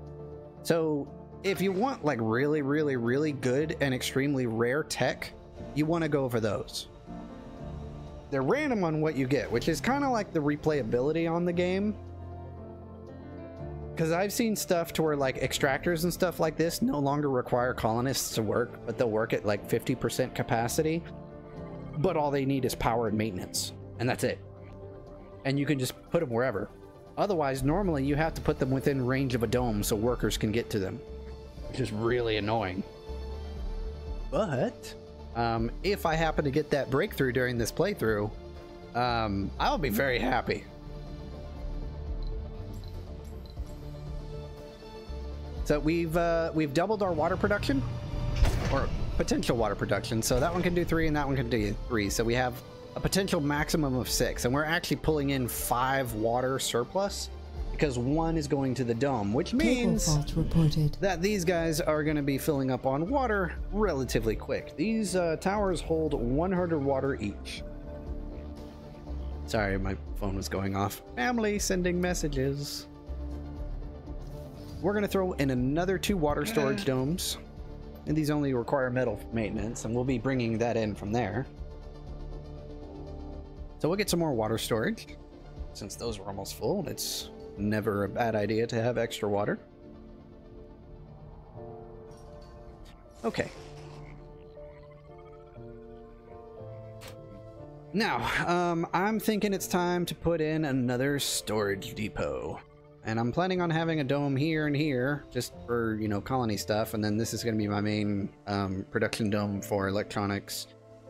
So if you want like really, really, really good and extremely rare tech, you want to go for those. They're random on what you get, which is kind of like the replayability on the game. Because I've seen stuff to where like extractors and stuff like this no longer require colonists to work, but they'll work at like 50% capacity. But all they need is power and maintenance, and that's it. And you can just put them wherever. Otherwise, normally you have to put them within range of a dome so workers can get to them, which is really annoying. But if I happen to get that breakthrough during this playthrough, I'll be very happy. So we've doubled our water production, or potential water production. So that one can do 3 and that one can do 3. So we have a potential maximum of 6, and we're actually pulling in 5 water surplus because 1 is going to the dome, which means that these guys are going to be filling up on water relatively quick. These towers hold 100 water each. Sorry, my phone was going off. Family sending messages. We're going to throw in another 2 water storage domes, and these only require metal maintenance, and we'll be bringing that in from there. So we'll get some more water storage. Since those were almost full, it's never a bad idea to have extra water. Okay. Now, I'm thinking it's time to put in another storage depot. And I'm planning on having a dome here and here, just for, you know, colony stuff. And then this is going to be my main production dome for electronics,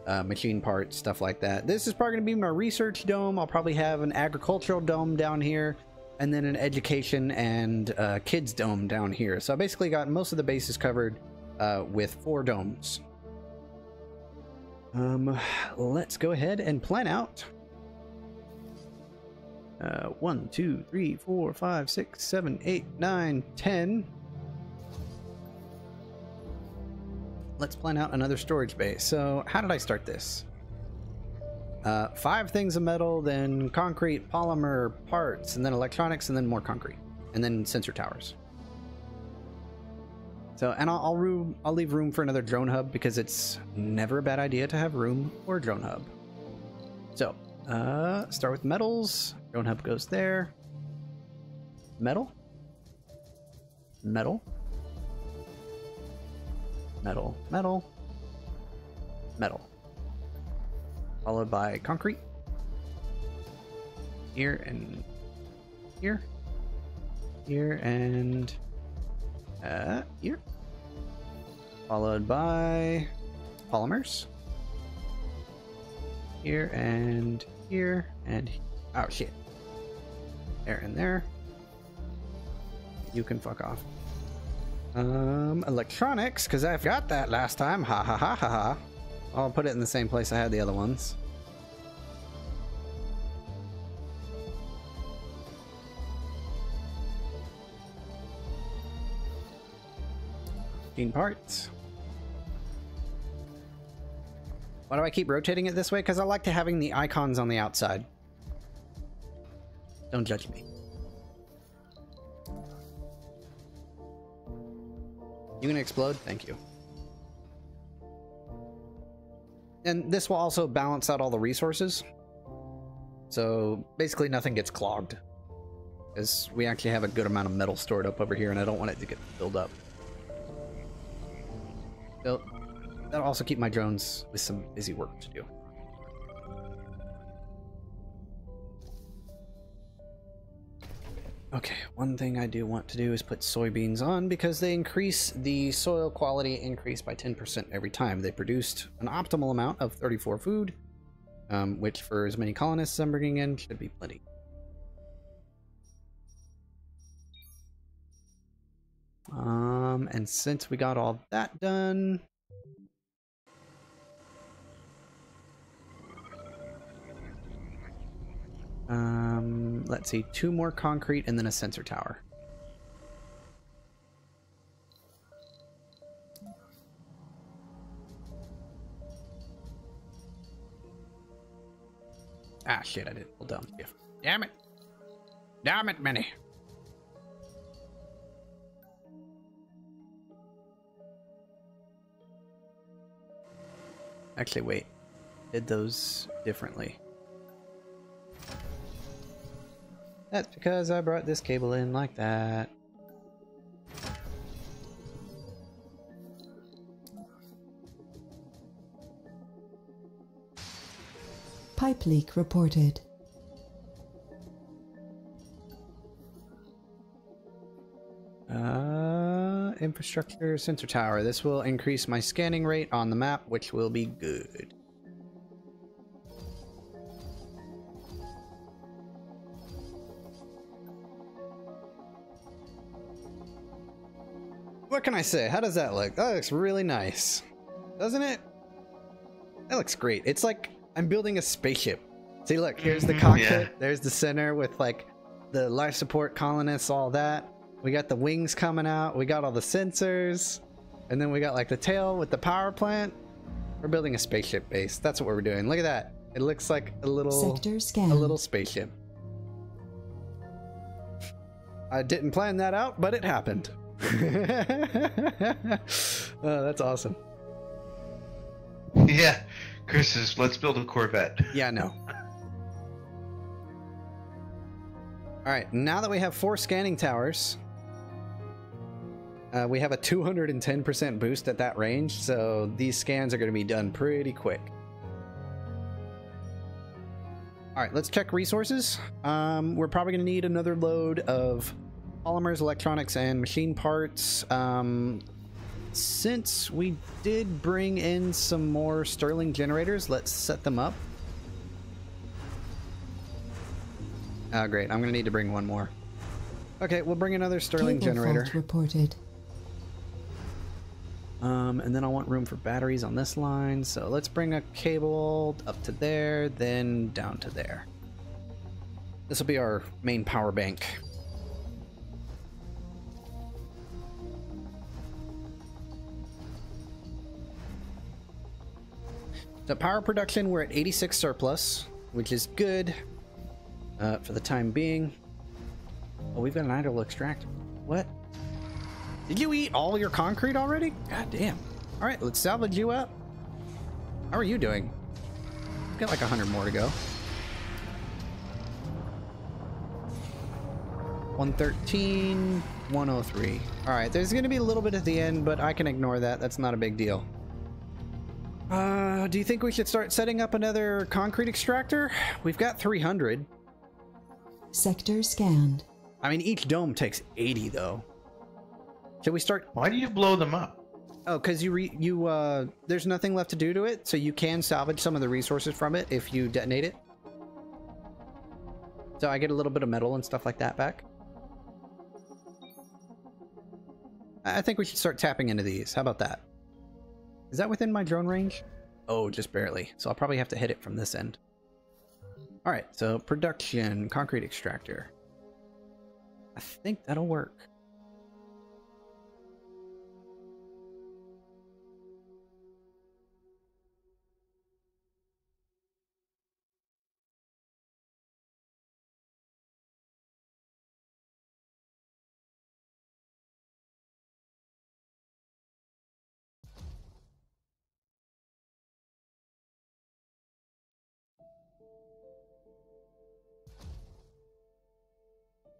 machine parts, stuff like that. This is probably going to be my research dome. I'll probably have an agricultural dome down here, and then an education and kids dome down here. So I basically got most of the bases covered with 4 domes. Let's go ahead and plan out. 1, 2, 3, 4, 5, 6, 7, 8, 9, 10. Let's plan out another storage bay. So how did I start this? 5 things of metal, then concrete, polymer, parts, and then electronics, and then more concrete, and then sensor towers. So, and I'll leave room for another drone hub because it's never a bad idea to have room for a drone hub. So, start with metals. Drone hub goes there. Metal. Metal. Metal. Metal. Metal. Followed by concrete. Here and here. Here and here. Followed by polymers. Here and here and oh shit. There and there. You can fuck off. Electronics, because I forgot that last time. Ha ha ha ha ha. I'll put it in the same place I had the other ones. Parts. Why do I keep rotating it this way? Because I like to having the icons on the outside. Don't judge me. You gonna explode? Thank you. And this will also balance out all the resources. So basically nothing gets clogged. Because we actually have a good amount of metal stored up over here and I don't want it to get filled up. So that'll also keep my drones with some busy work to do. Okay, one thing I do want to do is put soybeans on because they increase the soil quality increase by 10% every time. They produced an optimal amount of 34 food, which for as many colonists I'm bringing in should be plenty. And since we got all that done, let's see, 2 more concrete and then a sensor tower. Ah, shit, I did pull down. Damn it. Damn it, Minnie. Actually, wait. Did those differently. That's because I brought this cable in like that. Pipe leak reported. Infrastructure sensor tower. This will increase my scanning rate on the map, which will be good. What can I say? How does that look? That looks really nice, doesn't it? That looks great. It's like I'm building a spaceship. See, look, here's the cockpit. Yeah. There's the center with like the life support colonists, all that. We got the wings coming out. We got all the sensors. And then we got like the tail with the power plant. We're building a spaceship base. That's what we're doing. Look at that. It looks like a little spaceship. I didn't plan that out, but it happened. Oh, that's awesome. Yeah, Chris says, let's build a Corvette. Yeah, no. Alright, now that we have 4 scanning towers, we have a 210% boost at that range, so these scans are going to be done pretty quick. Alright, let's check resources. We're probably going to need another load of polymers, electronics, and machine parts. Since we did bring in some more Stirling generators, let's set them up. Oh, great. I'm going to need to bring one more. Okay, we'll bring another Stirling generator. Fault reported. And then I want room for batteries on this line, so let's bring a cable up to there, then down to there. This will be our main power bank. The power production, we're at 86 surplus, which is good for the time being. Oh, we've got an idle extractor. What? Did you eat all your concrete already? God damn. All right, let's salvage you up. How are you doing? We've got like 100 more to go. 113, 103. All right, there's going to be a little bit at the end, but I can ignore that. That's not a big deal. Do you think we should start setting up another concrete extractor? We've got 300. Sector scanned. I mean, each dome takes 80, though. Should we start? Why do you blow them up? Oh, because there's nothing left to do to it, so you can salvage some of the resources from it if you detonate it. So I get a little bit of metal and stuff like that back. I think we should start tapping into these. How about that? Is that within my drone range? Oh, just barely. So I'll probably have to hit it from this end. All right, so production, concrete extractor. I think that'll work.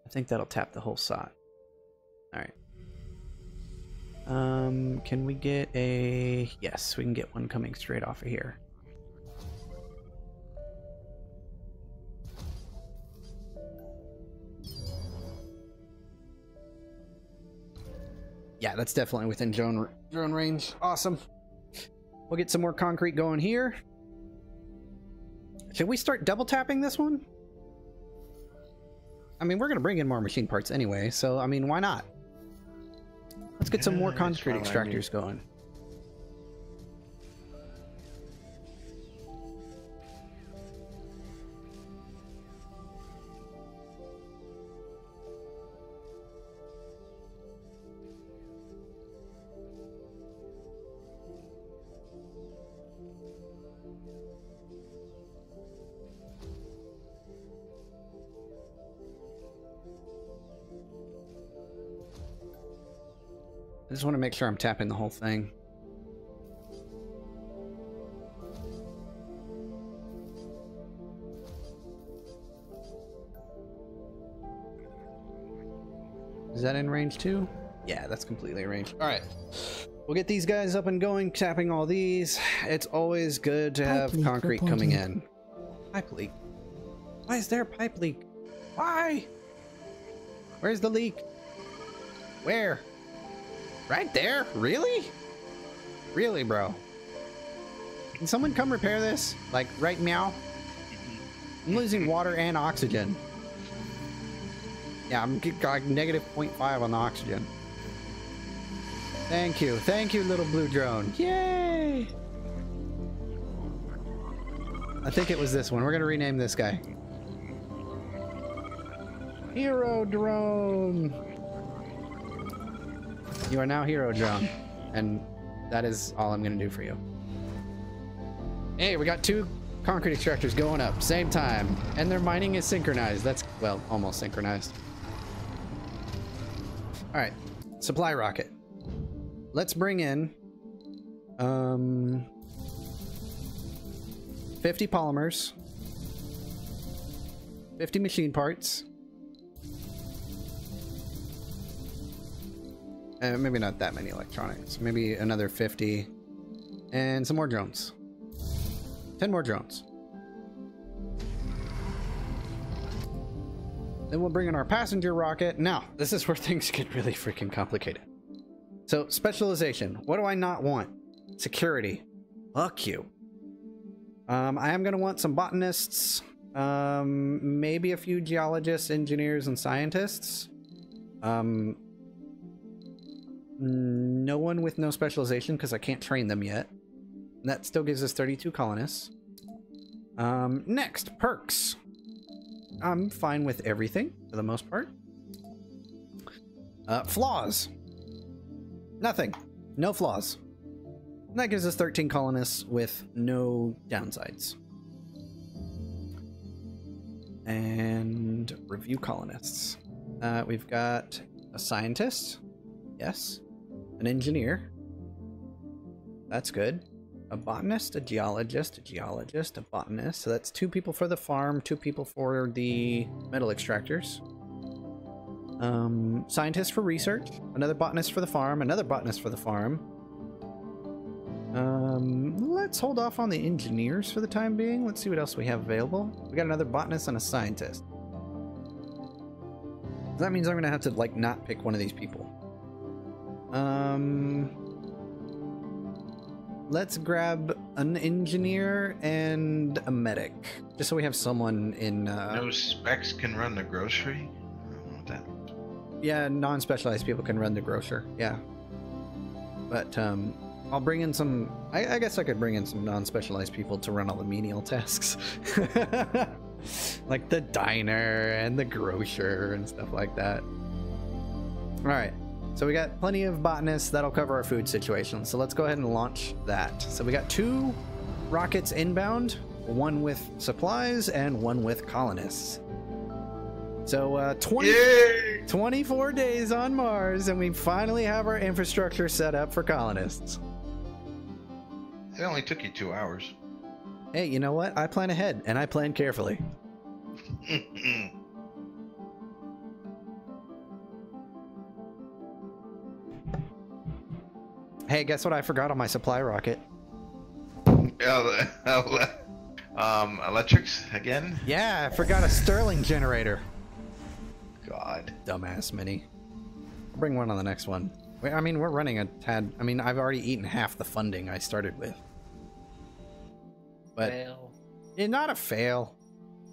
I think that'll tap the whole side. All right. Can we get a... Yes, we can get one coming straight off of here. Yeah, that's definitely within drone range. Awesome. We'll get some more concrete going here. Should we start double tapping this one? I mean, we're going to bring in more machine parts anyway, so, I mean, why not? Let's get some more concrete extractors going. I just want to make sure I'm tapping the whole thing. Is that in range too? Yeah, that's completely in range. All right. We'll get these guys up and going, tapping all these. It's always good to have concrete coming in. Pipe leak. Why is there a pipe leak? Why? Where's the leak? Where? Right there? Really? Really, bro? Can someone come repair this? Like, right now? I'm losing water and oxygen. Yeah, I'm like negative 0.5 on the oxygen. Thank you. Thank you, little blue drone. Yay! I think it was this one. We're going to rename this guy. Hero Drone. You are now Hero Drone. And that is all I'm going to do for you. Hey, we got 2 concrete extractors going up, same time. And their mining is synchronized. That's, well, almost synchronized. Alright, supply rocket. Let's bring in 50 polymers, 50 machine parts, maybe not that many electronics, maybe another 50, and some more drones. 10 more drones. Then we'll bring in our passenger rocket. Now, this is where things get really freaking complicated. So, specialization. What do I not want? Security. Fuck you. I am going to want some botanists. Maybe a few geologists, engineers, and scientists. No one with no specialization because I can't train them yet. And that still gives us 32 colonists. Next, perks. I'm fine with everything for the most part. Flaws. Nothing. No flaws. And that gives us 13 colonists with no downsides. And review colonists. We've got a scientist. Yes. An engineer. That's good. A botanist, a geologist, a botanist. So that's 2 people for the farm, 2 people for the metal extractors. Scientist for research, another botanist for the farm, another botanist for the farm. Let's hold off on the engineers for the time being. Let's see what else we have available. We got another botanist and a scientist. That means I'm gonna have to, like, not pick one of these people. Let's grab an engineer and a medic, just so we have someone in. No specs can run the grocery. I don't know what that. Yeah, non-specialized people can run the grocer. Yeah, but I'll bring in some. I guess I could bring in some non-specialized people to run all the menial tasks, like the diner and the grocer and stuff like that. All right. So we got plenty of botanists. That'll cover our food situation. So let's go ahead and launch that. So we got 2 rockets inbound, 1 with supplies and 1 with colonists. So 24 days on Mars, and we finally have our infrastructure set up for colonists. It only took you 2 hours. Hey, you know what? I plan ahead, and I plan carefully. Hey, guess what I forgot on my supply rocket? Electrics again? Yeah, I forgot a Stirling generator. God. Dumbass Mini. I'll bring one on the next one. I mean, we're running a tad. I mean, I've already eaten half the funding I started with. But Fail. Yeah, not a fail.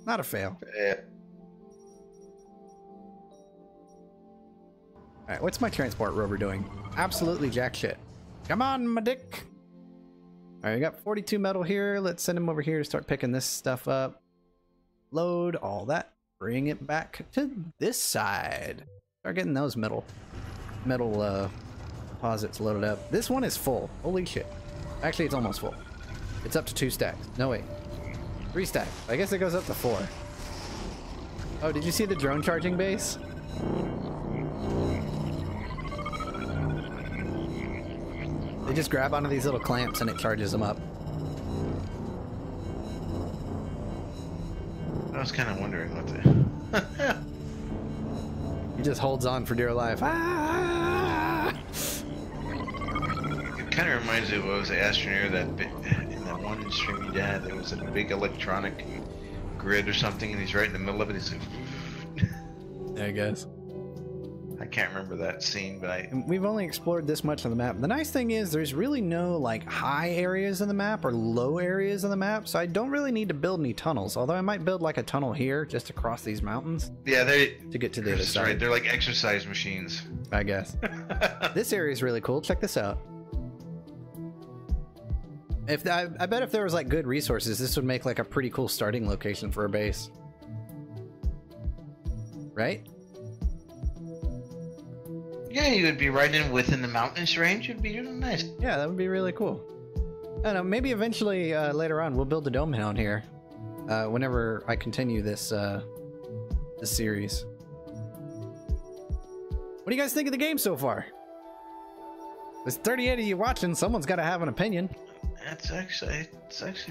Not a fail. Yeah. Alright, what's my transport rover doing? Absolutely jack shit. Come on, my dick. Alright, we got 42 metal here. Let's send him over here to start picking this stuff up. Load all that. Bring it back to this side. Start getting those metal deposits loaded up. This one is full. Holy shit. Actually, it's almost full. It's up to 2 stacks. No, wait. 3 stacks. I guess it goes up to 4. Oh, did you see the drone charging base? They just grab onto these little clamps and it charges them up. I was kind of wondering what the... He just holds on for dear life. Ah! It kind of reminds me of what was the Astroneer that in that one stream he had. There was a big electronic grid or something, and he's right in the middle of it. He's like, I guess. I can't remember that scene, but And we've only explored this much of the map. The nice thing is there's really no like high areas of the map or low areas of the map, so I don't really need to build any tunnels. Although I might build like a tunnel here just to cross these mountains. Yeah, to get to the other Chris is side. right. They're like exercise machines. I guess. This area is really cool. Check this out. If I bet if there was like good resources, this would make like a pretty cool starting location for a base. Right? Yeah, you would be right in within the mountainous range. It'd be really nice. Yeah, that would be really cool. I don't know, maybe eventually later on we'll build a dome down here. Whenever I continue this this series. What do you guys think of the game so far? There's 38 of you watching. Someone's got to have an opinion. It's actually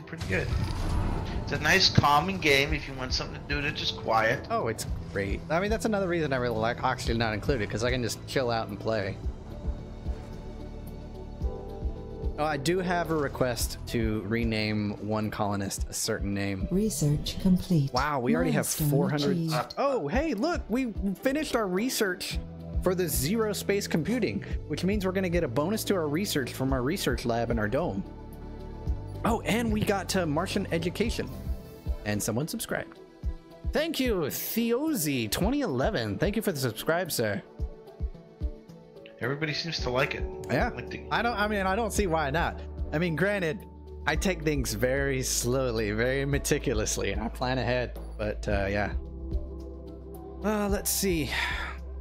pretty good. It's a nice, calming game if you want something to do that's just quiet. Oh, it's great. I mean, that's another reason I really like Oxygen Not Included, because I can just chill out and play. Oh, I do have a request to rename one colonist a certain name. Research complete. Wow, we already have Milestone 400. achieved. Oh, hey, look, we finished our research for the zero space computing, which means we're going to get a bonus to our research from our research lab in our dome. Oh, and we got to Martian education. And someone subscribed. Thank you, Theozy 2011. Thank you for the subscribe, sir. Everybody seems to like it. Yeah. Like I don't see why not. I mean, granted, I take things very slowly, very meticulously, and I plan ahead. But yeah. Let's see.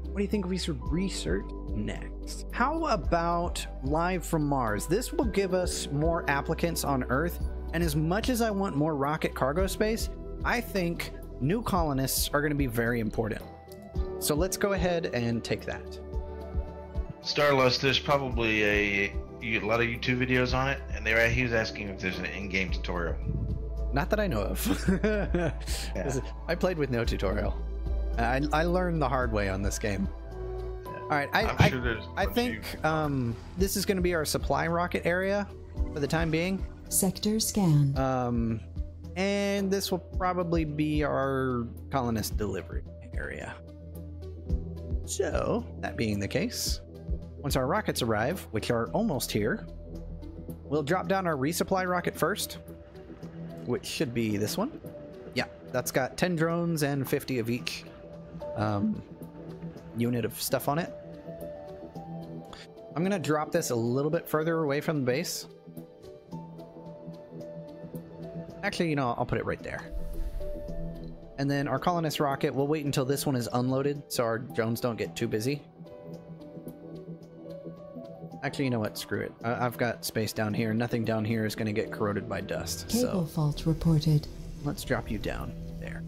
What do you think we should research next? How about Live from Mars? This will give us more applicants on Earth, and as much as I want more rocket cargo space, I think new colonists are going to be very important. So let's go ahead and take that. Starlust, there's probably a lot of YouTube videos on it, and he was asking if there's an in-game tutorial. Not that I know of. Yeah. I played with no tutorial. I learned the hard way on this game. All right, I'm sure there's I think this is going to be our supply rocket area for the time being. Sector scanned. And this will probably be our colonist delivery area. So, that being the case, once our rockets arrive, which are almost here, we'll drop down our resupply rocket first, which should be this one. Yeah, that's got 10 drones and 50 of each unit of stuff on it. I'm gonna drop this a little bit further away from the base. Actually, you know, I'll put it right there. And then our colonist rocket, we'll wait until this one is unloaded so our drones don't get too busy. Actually, you know what? Screw it. I've got space down here. Nothing down here is going to get corroded by dust. Cable So fault reported. let's drop you down there.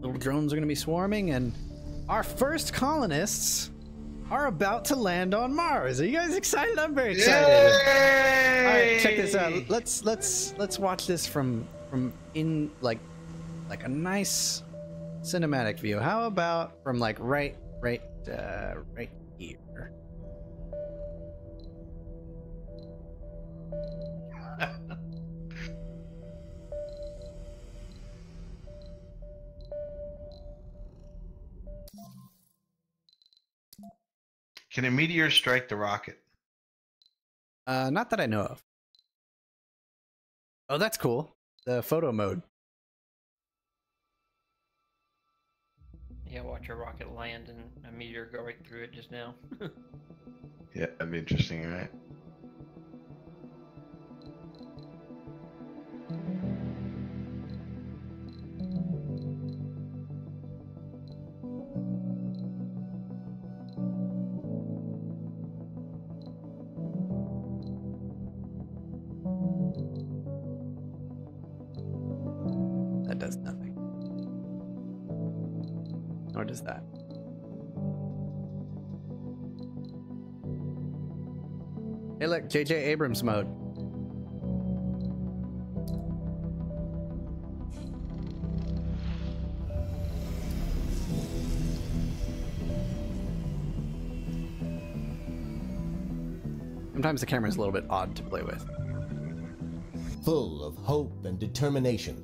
Little drones are going to be swarming, and our first colonists are about to land on Mars. Are you guys excited? I'm very excited. Yay! All right, check this out. Let's watch this from in like a nice cinematic view. How about from like right here? Can a meteor strike the rocket? Not that I know of. Oh, that's cool. The photo mode. Yeah, watch a rocket land and a meteor go right through it just now. Yeah, that'd be interesting, right? That does nothing. Nor does that. Hey look, J.J. Abrams mode. Sometimes the camera is a little bit odd to play with. Full of hope and determination,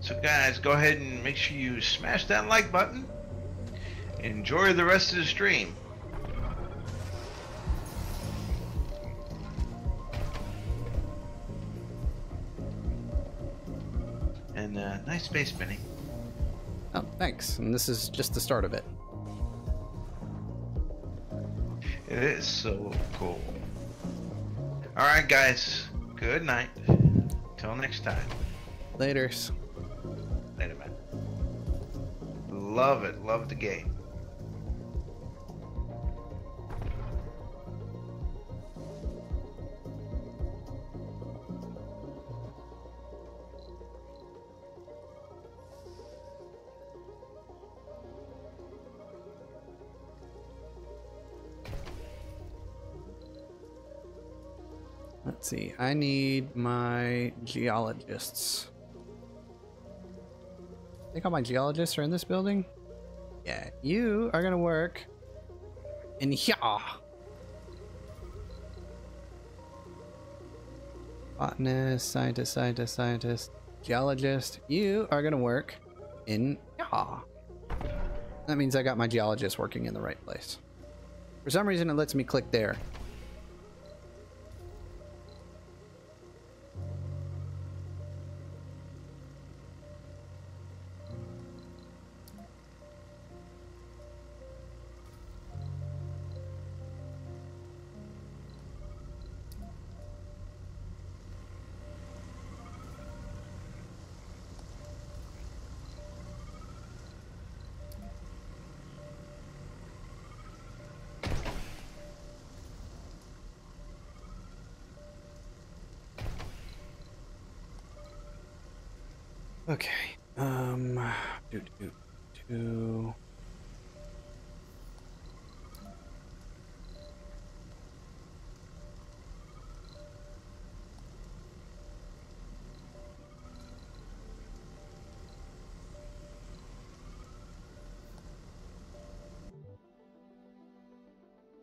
So guys, go ahead and make sure you smash that like button. Enjoy the rest of the stream. And nice space spinning. Oh, thanks. And this is just the start of it. It is so cool. Alright guys, good night. Till next time. Laters. Later, man. Love it. Love the game. Let's see. I need my geologists. I think all my geologists are in this building. Yeah, you are gonna work in here. Botanist, scientist, geologist. You are gonna work in here. That means I got my geologist working in the right place. For some reason, it lets me click there. Okay. Do.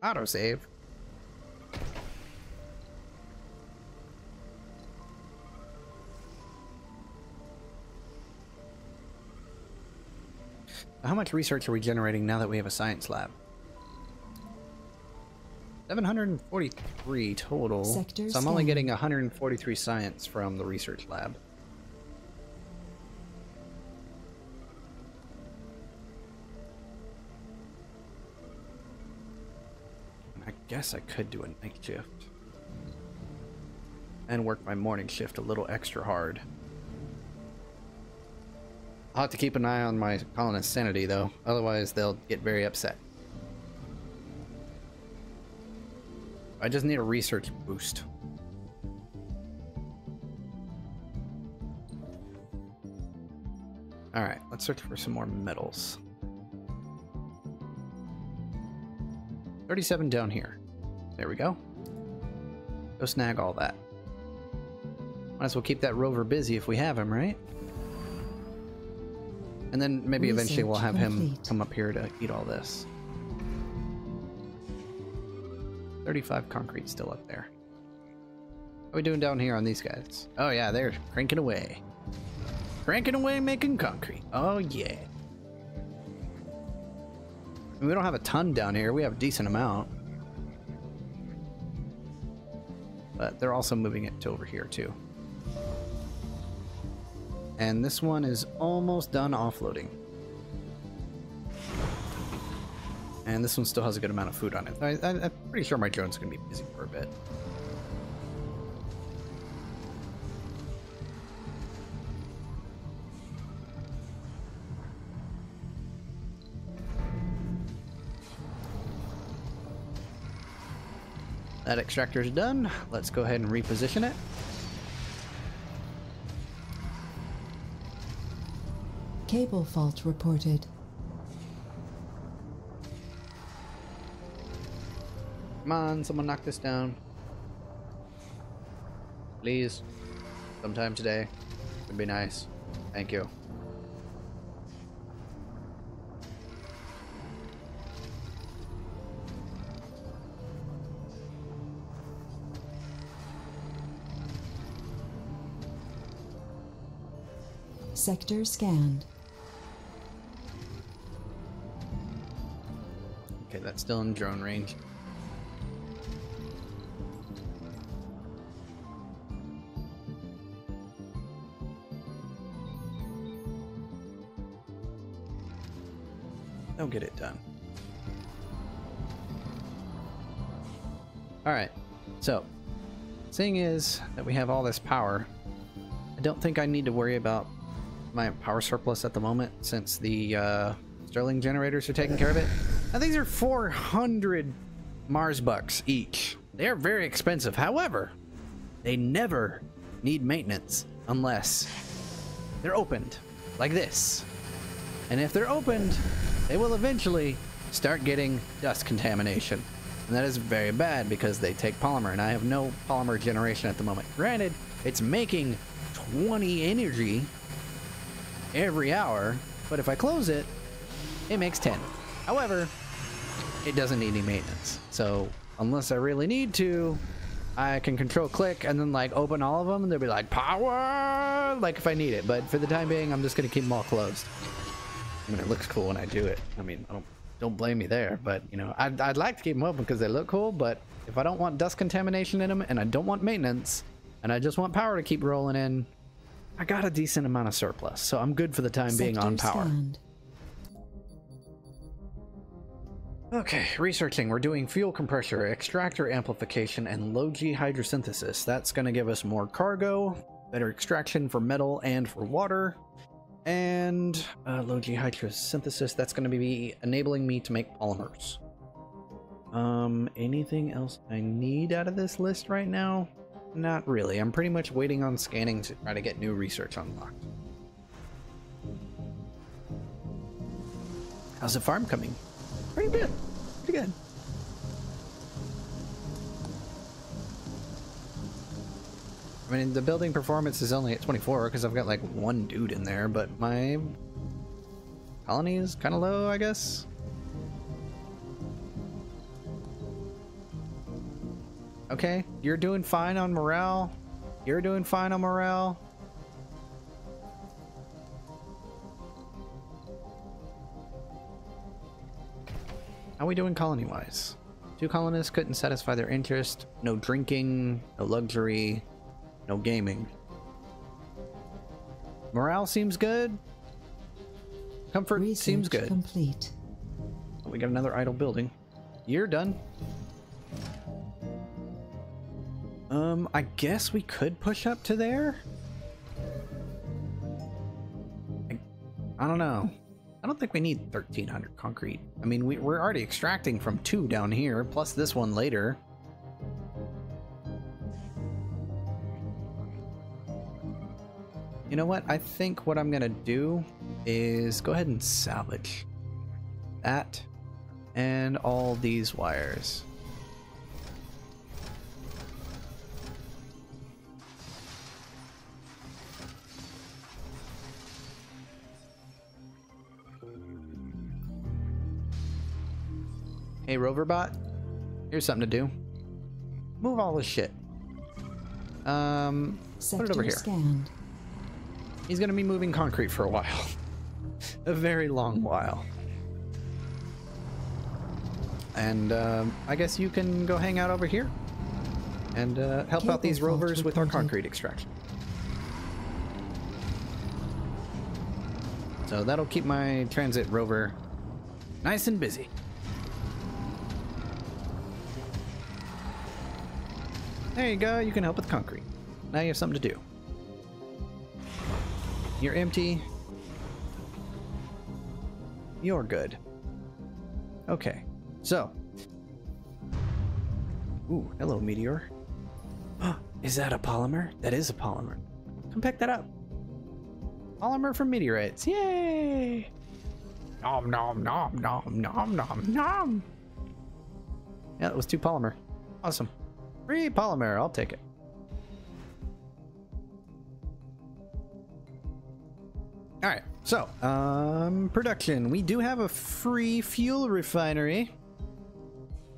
Autosave. How much research are we generating now that we have a science lab? 743 total. Sector So I'm only scan. getting 143 science from the research lab. I guess I could do a night shift. And work my morning shift a little extra hard. I'll have to keep an eye on my colonist's sanity, though. Otherwise, they'll get very upset. I just need a research boost. Alright, let's search for some more metals. 37 down here. There we go. Go snag all that. Might as well keep that rover busy if we have him, right? And then maybe eventually we'll have him come up here to eat all this. 35 concrete still up there. What are we doing down here on these guys? Oh yeah, they're cranking away. Cranking away making concrete. Oh yeah. I mean, we don't have a ton down here. We have a decent amount. But they're also moving it to over here too. And this one is almost done offloading. And this one still has a good amount of food on it. I'm pretty sure my drone's going to be busy for a bit. That extractor's done. Let's go ahead and reposition it. Cable fault reported. Come on, someone knock this down. Please. Sometime today. Would be nice. Thank you. Sector scanned. Okay, that's still in drone range. They'll get it done. Alright, so seeing is that we have all this power, I don't think I need to worry about my power surplus at the moment since the Sterling generators are taking care of it. Now these are 400 Mars bucks each. They are very expensive. However, they never need maintenance unless they're opened like this. And if they're opened, they will eventually start getting dust contamination. And that is very bad because they take polymer, and I have no polymer generation at the moment. Granted, it's making 20 energy every hour, but if I close it, it makes 10. However, it doesn't need any maintenance. So unless I really need to, I can control click and then like open all of them and they'll be like power, like if I need it. But for the time being, I'm just gonna keep them all closed. I mean, it looks cool when I do it. I mean, don't blame me there, but you know, I'd like to keep them open because they look cool. But if I don't want dust contamination in them and I don't want maintenance and I just want power to keep rolling in, I got a decent amount of surplus, so I'm good for the time being on power. Scanned. Okay, researching. We're doing fuel compressor, extractor amplification, and low-G hydrosynthesis. That's going to give us more cargo, better extraction for metal and for water, and low-G hydrosynthesis. That's going to be enabling me to make polymers. Anything else I need out of this list right now? Not really. I'm pretty much waiting on scanning to try to get new research unlocked. How's the farm coming? Pretty good. Pretty good. I mean, the building performance is only at 24 because I've got like one dude in there, but my colony is kind of low, I guess. Okay, you're doing fine on morale. You're doing fine on morale. How are we doing colony-wise? 2 colonists couldn't satisfy their interest. No drinking, no luxury, no gaming. Morale seems good. Comfort Research seems good. Complete. Oh, we got another idle building. You're done. I guess we could push up to there? I don't know. I don't think we need 1,300 concrete. I mean, we're already extracting from 2 down here, plus this one later. You know what? I think what I'm gonna do is go ahead and salvage that and all these wires. Hey, Roverbot, here's something to do. Move all this shit. Put it over here. Scanned. He's gonna be moving concrete for a while. A very long while. And I guess you can go hang out over here and help out these rovers with our concrete extraction. So that'll keep my transit rover nice and busy. There you go, you can help with concrete. Now you have something to do. You're empty. You're good. Okay, so. Ooh, hello, meteor. Is that a polymer? That is a polymer. Come pick that up. Polymer from meteorites. Yay! Nom nom nom nom nom nom nom. Yeah, that was 2 polymer. Awesome. Free polymer, I'll take it. Alright, so, production. We do have a free fuel refinery.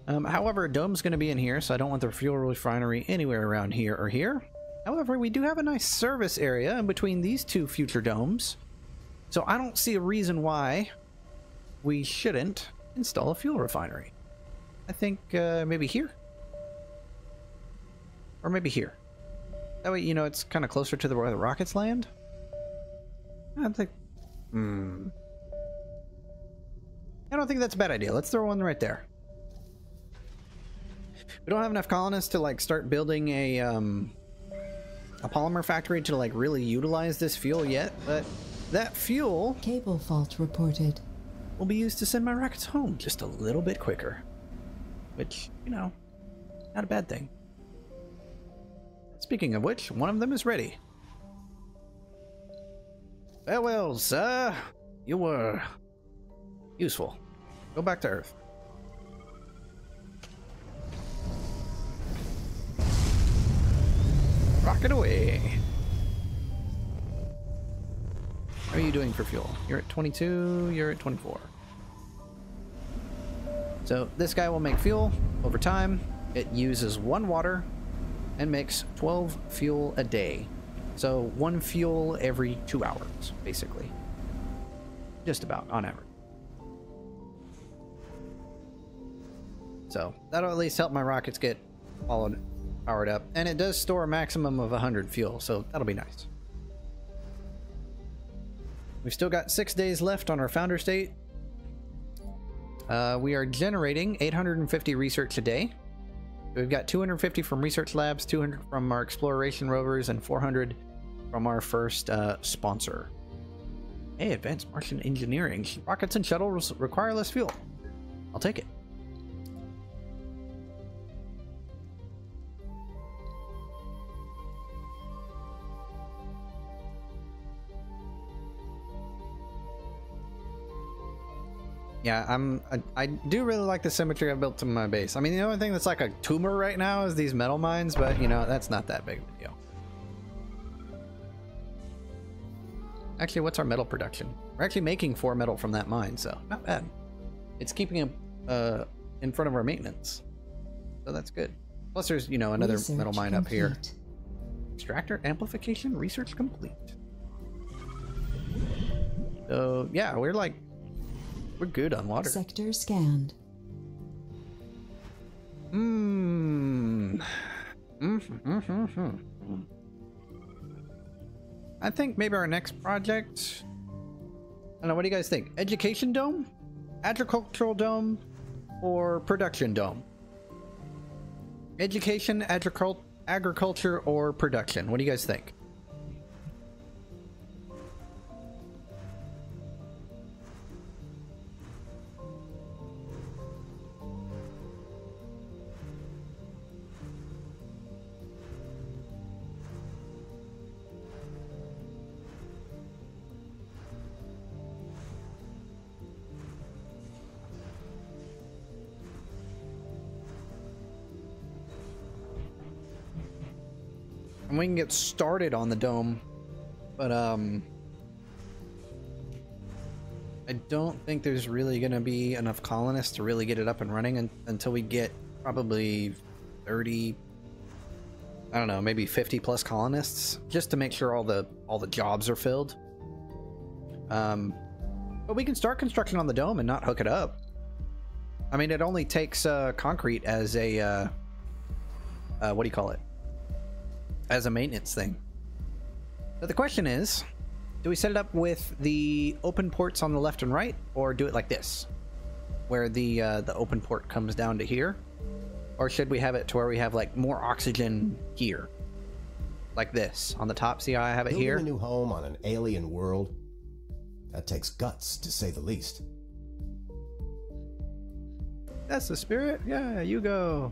However, a dome's going to be in here, so I don't want the fuel refinery anywhere around here or here. However, we do have a nice service area in between these two future domes, so I don't see a reason why we shouldn't install a fuel refinery. I think maybe here, or maybe here. That way, you know, it's kind of closer to where the rockets land. I think. I don't think that's a bad idea. Let's throw one right there. We don't have enough colonists to like start building a polymer factory to like really utilize this fuel yet, but that fuel Cable fault reported. will be used to send my rockets home just a little bit quicker, which, you know, not a bad thing. Speaking of which, one of them is ready. Farewell, sir. You were useful. Go back to Earth. Rocket away. How are you doing for fuel? You're at 22, you're at 24. So this guy will make fuel over time. It uses 1 water and makes 12 fuel a day. So 1 fuel every 2 hours, basically. Just about, on average. So that'll at least help my rockets get powered up. And it does store a maximum of 100 fuel, so that'll be nice. We've still got 6 days left on our founder state. We are generating 850 research a day. We've got 250 from research labs, 200 from our exploration rovers, and 400 from our first sponsor. Hey, advanced Martian engineering. Rockets and shuttles require less fuel. I'll take it. Yeah, I do really like the symmetry I've built to my base. I mean, the only thing that's like a tumor right now is these metal mines, but you know, that's not that big of a deal. Actually, what's our metal production? We're actually making 4 metal from that mine, so not bad. It's keeping it in front of our maintenance, so that's good. Plus there's, you know, another Research metal mine up here. complete. Extractor amplification research complete. So yeah, we're good on water. Sector scanned. I think maybe our next project, I don't know, what do you guys think? Education dome? Agricultural dome? Or production dome? Education, agriculture, or production? What do you guys think? And we can get started on the dome, but I don't think there's really going to be enough colonists to really get it up and running until we get probably 30, I don't know, maybe 50 plus colonists, just to make sure all the jobs are filled. But we can start construction on the dome and not hook it up. I mean, it only takes concrete as a what do you call it? As a maintenance thing. But the question is, do we set it up with the open ports on the left and right, or do it like this, where the open port comes down to here? Or should we have it to where we have like more oxygen here, like this on the top? See how I have it here? Building a new home on an alien world, that takes guts, to say the least. That's the spirit. Yeah, you go.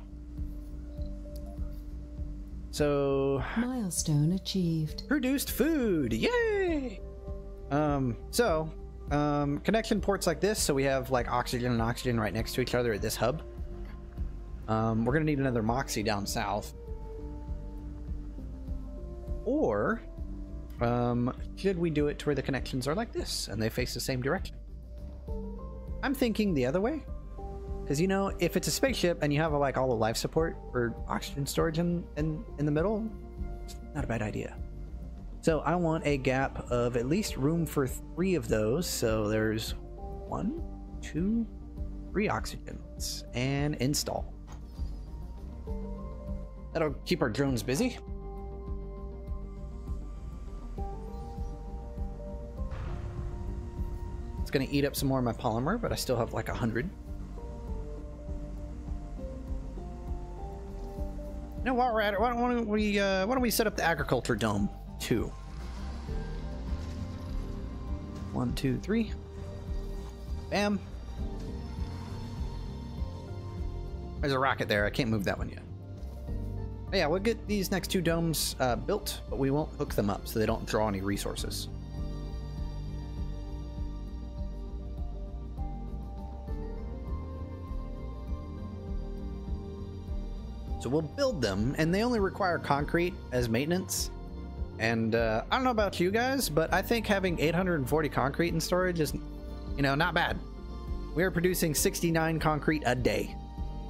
So Milestone achieved. Produced food, yay! Connection ports like this, so we have like oxygen and oxygen right next to each other at this hub. We're gonna need another Moxie down south. Or should we do it to where the connections are like this and they face the same direction? I'm thinking the other way. Because, you know, if it's a spaceship and you have like all the life support for oxygen storage in the middle, Not a bad idea. So I want a gap of at least room for 3 of those. So there's 1, 2, 3 oxygens and install. That'll keep our drones busy. It's gonna eat up some more of my polymer, but I still have like 100. Now, while we're at it, why don't we set up the agriculture dome too? 1, 2, 3. Bam. There's a rocket there. I can't move that one yet. But yeah, we'll get these next 2 domes built, but we won't hook them up so they don't draw any resources. So we'll build them, and they only require concrete as maintenance. And I don't know about you guys, but I think having 840 concrete in storage is, you know, not bad. We are producing 69 concrete a day,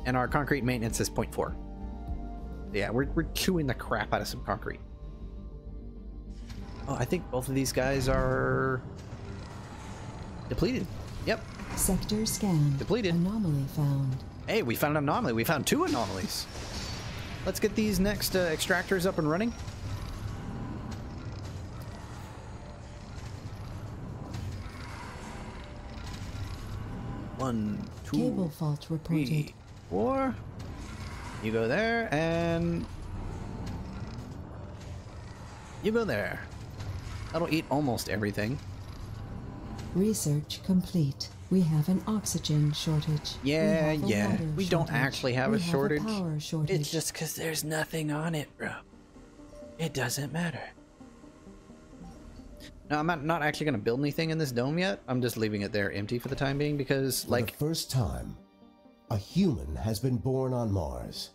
and our concrete maintenance is 0.4. Yeah, we're chewing the crap out of some concrete. Oh, I think both of these guys are depleted. Yep. Sector scanned. Depleted. Anomaly found. Hey, we found an anomaly. We found 2 anomalies. Let's get these next extractors up and running. One, 2, Cable fault reported. 3, 4. You go there, and you go there. That'll eat almost everything. Research complete. We have an oxygen shortage. Yeah, we have a yeah. water We don't shortage. actually have we a shortage. Have a power shortage. It's just because there's nothing on it, bro. It doesn't matter. No, I'm not actually going to build anything in this dome yet. I'm just leaving it there empty for the time being because, For the first time, a human has been born on Mars.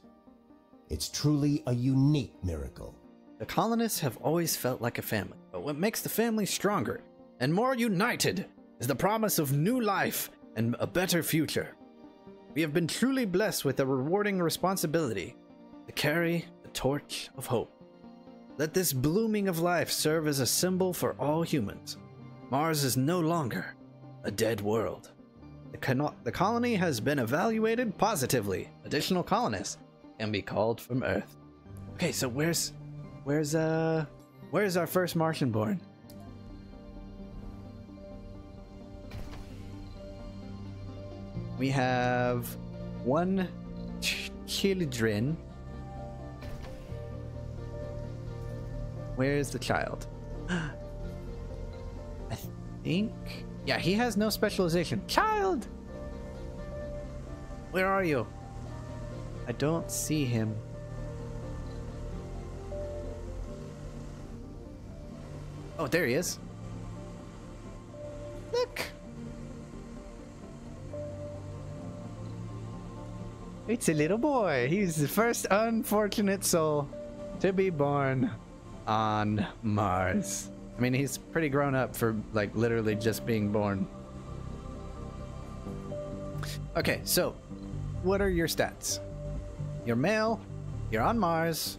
It's truly a unique miracle. The colonists have always felt like a family, but what makes the family stronger and more united is the promise of new life and a better future. We have been truly blessed with a rewarding responsibility to carry the torch of hope. Let this blooming of life serve as a symbol for all humans. Mars is no longer a dead world. The colony has been evaluated positively. Additional colonists can be called from Earth. Okay, so where's our first Martian born? We have 1 children. Where's the child? I think, yeah, he has no specialization. Child, where are you? I don't see him. Oh, there he is. Look. It's a little boy. He's the first unfortunate soul to be born on Mars. I mean, he's pretty grown up for, like, literally just being born. Okay, so what are your stats? You're male, you're on Mars,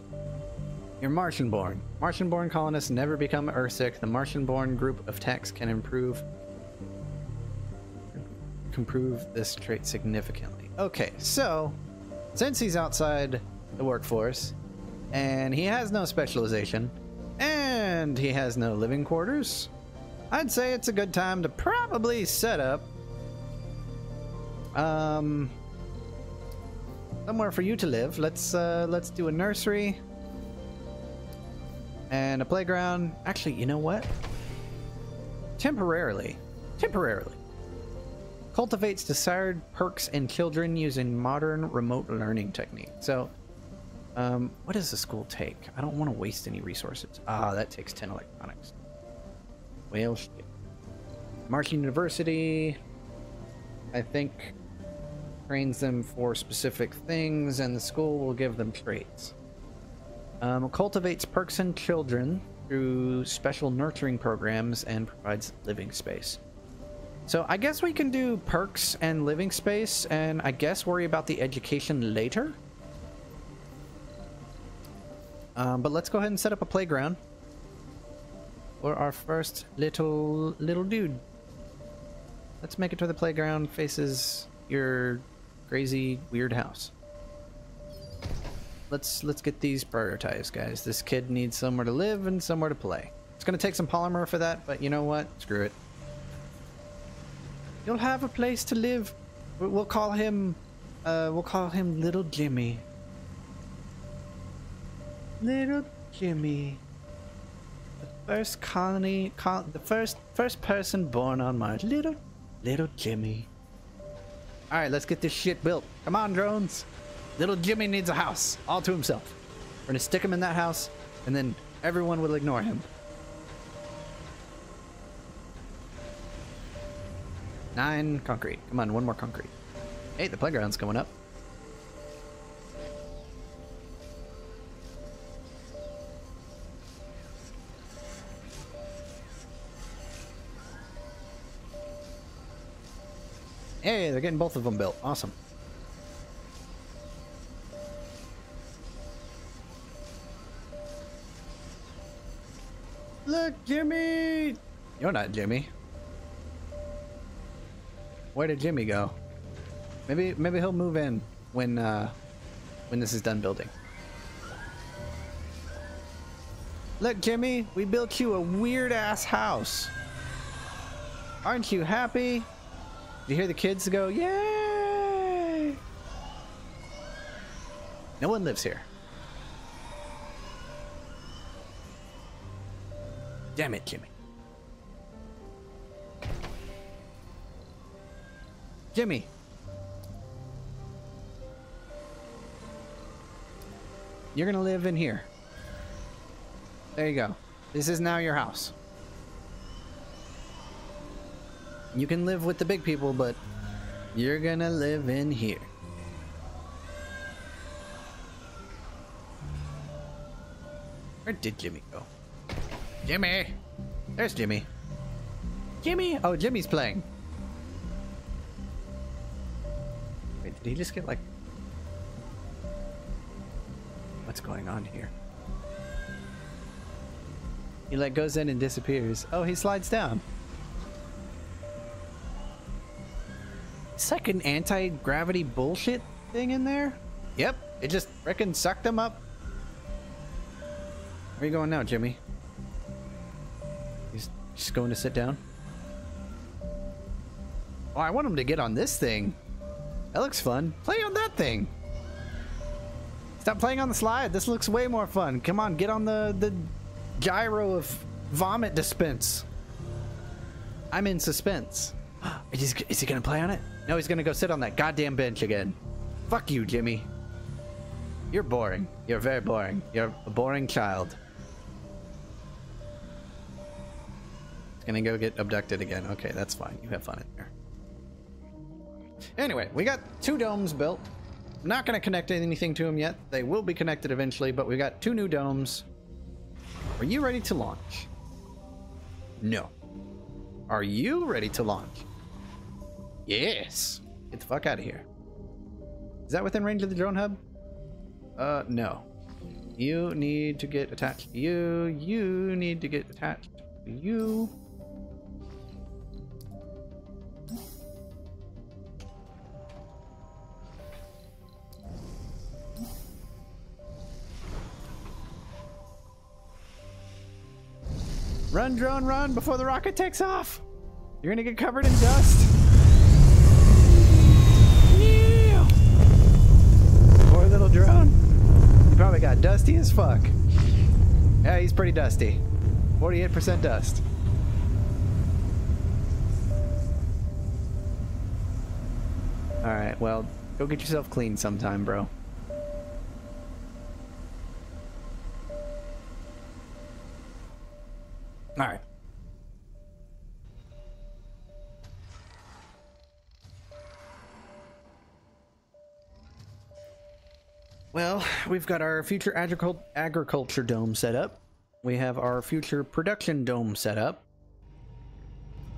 you're Martian-born. Martian-born colonists never become Earthsick. The Martian-born group of techs can improve this trait significantly. Okay, so since he's outside the workforce and he has no specialization and he has no living quarters, I'd say it's a good time to probably set up somewhere for you to live. Let's do a nursery and a playground. Actually, you know what? Temporarily. Cultivates desired perks in children using modern remote learning technique. So, what does the school take? I don't want to waste any resources. That takes 10 electronics. Well, shit. Martian University, I think, trains them for specific things, and the school will give them traits. Cultivates perks in children through special nurturing programs and provides living space. So I guess we can do perks and living space, and I guess worry about the education later. But let's go ahead and set up a playground for our first little dude. Let's make it to the playground faces your crazy weird house. Let's get these prioritized, guys. This kid needs somewhere to live and somewhere to play. It's gonna take some polymer for that, but you know what? Screw it. You'll have a place to live. We'll call him Little Jimmy. Little Jimmy. The first the first person born on Mars. Little Jimmy. Alright, let's get this shit built. Come on, drones. Little Jimmy needs a house all to himself. We're gonna stick him in that house, and then everyone will ignore him. 9 concrete. Come on, 1 more concrete. Hey, the playground's coming up. Hey, they're getting both of them built. Awesome. Look, Jimmy! You're not Jimmy. Where did Jimmy go? Maybe he'll move in when this is done building. Look, Jimmy, we built you a weird ass house. Aren't you happy? You hear the kids go, yay! No one lives here. Damn it, Jimmy. Jimmy. You're gonna live in here. There you go. This is now your house. You can live with the big people, but you're gonna live in here. Where did Jimmy go? Jimmy! There's Jimmy. Jimmy! Oh, Jimmy's playing. Wait, did he just get like... What's going on here? He like goes in and disappears. Oh, he slides down. It's like an anti-gravity bullshit thing in there. Yep, it just frickin' sucked him up. Where are you going now, Jimmy? He's just going to sit down. Oh, I want him to get on this thing. That looks fun. Play on that thing. Stop playing on the slide. This looks way more fun. Come on, get on the gyro of vomit dispense. I'm in suspense. Is he gonna play on it? No, he's gonna go sit on that goddamn bench again. Fuck you, Jimmy. You're boring. You're very boring. You're a boring child. He's gonna go get abducted again. Okay, that's fine. You have fun in there. Anyway, we got 2 domes built. I'm not gonna connect anything to them yet. They will be connected eventually, but we got 2 new domes. Are you ready to launch? No. Are you ready to launch? Yes. Get the fuck out of here. Is that within range of the drone hub? No. You need to get attached to you. You need to get attached to you. Run, drone, run before the rocket takes off. You're gonna get covered in dust. Yeah. Poor little drone. He probably got dusty as fuck. Yeah, he's pretty dusty. 48% dust. Alright, well, go get yourself clean sometime, bro. All right. Well, we've got our future agriculture dome set up. We have our future production dome set up.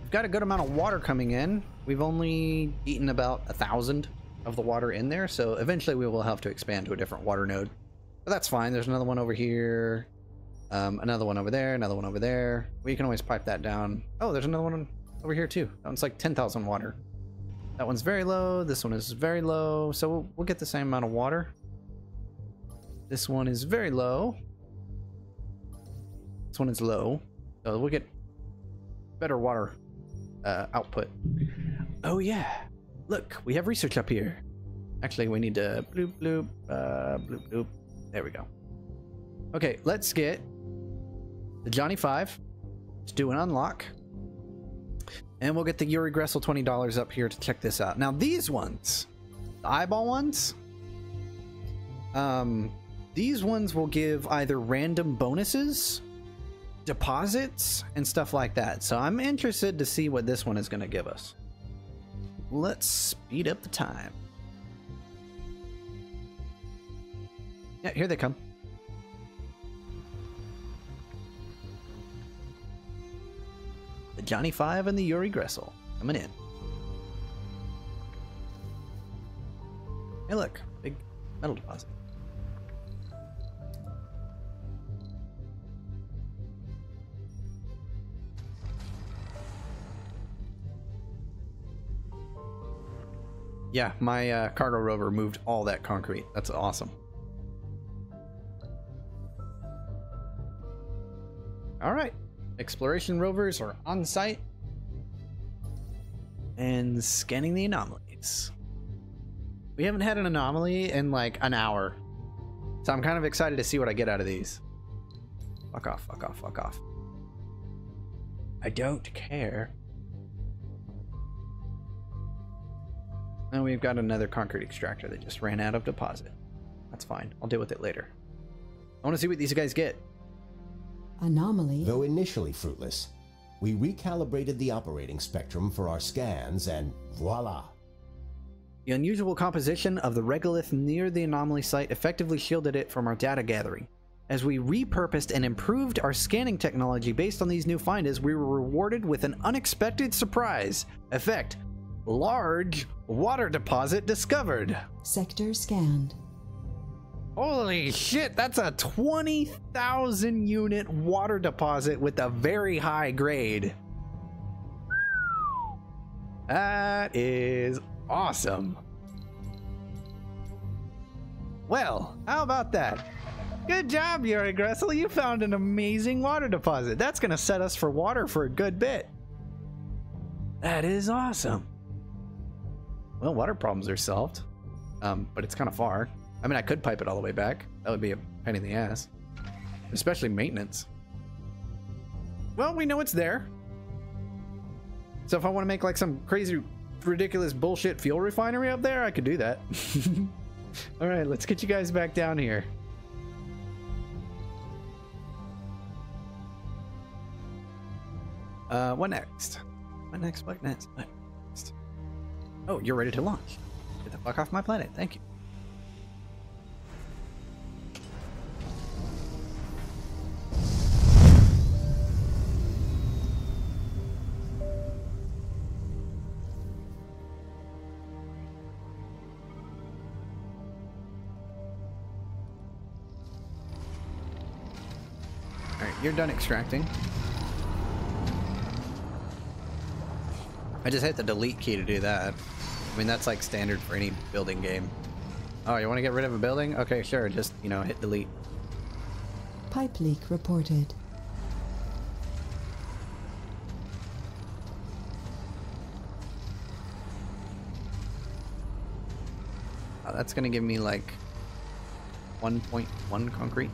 We've got a good amount of water coming in. We've only eaten about 1,000 of the water in there, so eventually we will have to expand to a different water node. But that's fine. There's another one over here. Another one over there. Another one over there. We can always pipe that down. Oh, there's another one over here too. That one's like 10,000 water. That one's very low. This one is very low. So we'll get the same amount of water. This one is very low. This one is low. So we'll get better water output. Oh yeah. Look, we have research up here. Actually, we need to bloop, bloop, bloop, bloop. There we go. Okay, let's get the Johnny 5. Let's do an unlock. And we'll get the Yuri Gressel $20 up here to check this out. Now, these ones, the eyeball ones, these ones will give either random bonuses, deposits, and stuff like that. So I'm interested to see what this one is going to give us. Let's speed up the time. Yeah, here they come. The Johnny 5 and the Yuri Gressel coming in. Hey look, big metal deposit. Yeah, my cargo rover moved all that concrete. That's awesome. All right, exploration rovers are on site and scanning the anomalies. We haven't had an anomaly in like an hour, so I'm kind of excited to see what I get out of these. Fuck off, fuck off, fuck off. I don't care. And we've got another concrete extractor that just ran out of deposit. That's fine, I'll deal with it later. I want to see what these guys get. Anomaly. Though initially fruitless, we recalibrated the operating spectrum for our scans and voila! The unusual composition of the regolith near the anomaly site effectively shielded it from our data gathering. As we repurposed and improved our scanning technology based on these new findings, we were rewarded with an unexpected surprise. Effect: large water deposit discovered. Sector scanned. Holy shit, that's a 20,000 unit water deposit with a very high grade. That is awesome. Well, how about that? Good job, Yuri Gressel. You found an amazing water deposit. That's going to set us for water for a good bit. That is awesome. Well, water problems are solved, but it's kind of far. I mean, I could pipe it all the way back. That would be a pain in the ass, especially maintenance. Well, we know it's there. So if I want to make like some crazy, ridiculous bullshit fuel refinery up there, I could do that. All right, let's get you guys back down here. What next? What next? What next? What next? Oh, you're ready to launch. Get the fuck off my planet. Thank you. Alright, you're done extracting. I just hit the delete key to do that. I mean, that's like standard for any building game. Oh, you want to get rid of a building? Okay, sure. Just, you know, hit delete. Pipe leak reported. Oh, that's going to give me like 1.1 concrete.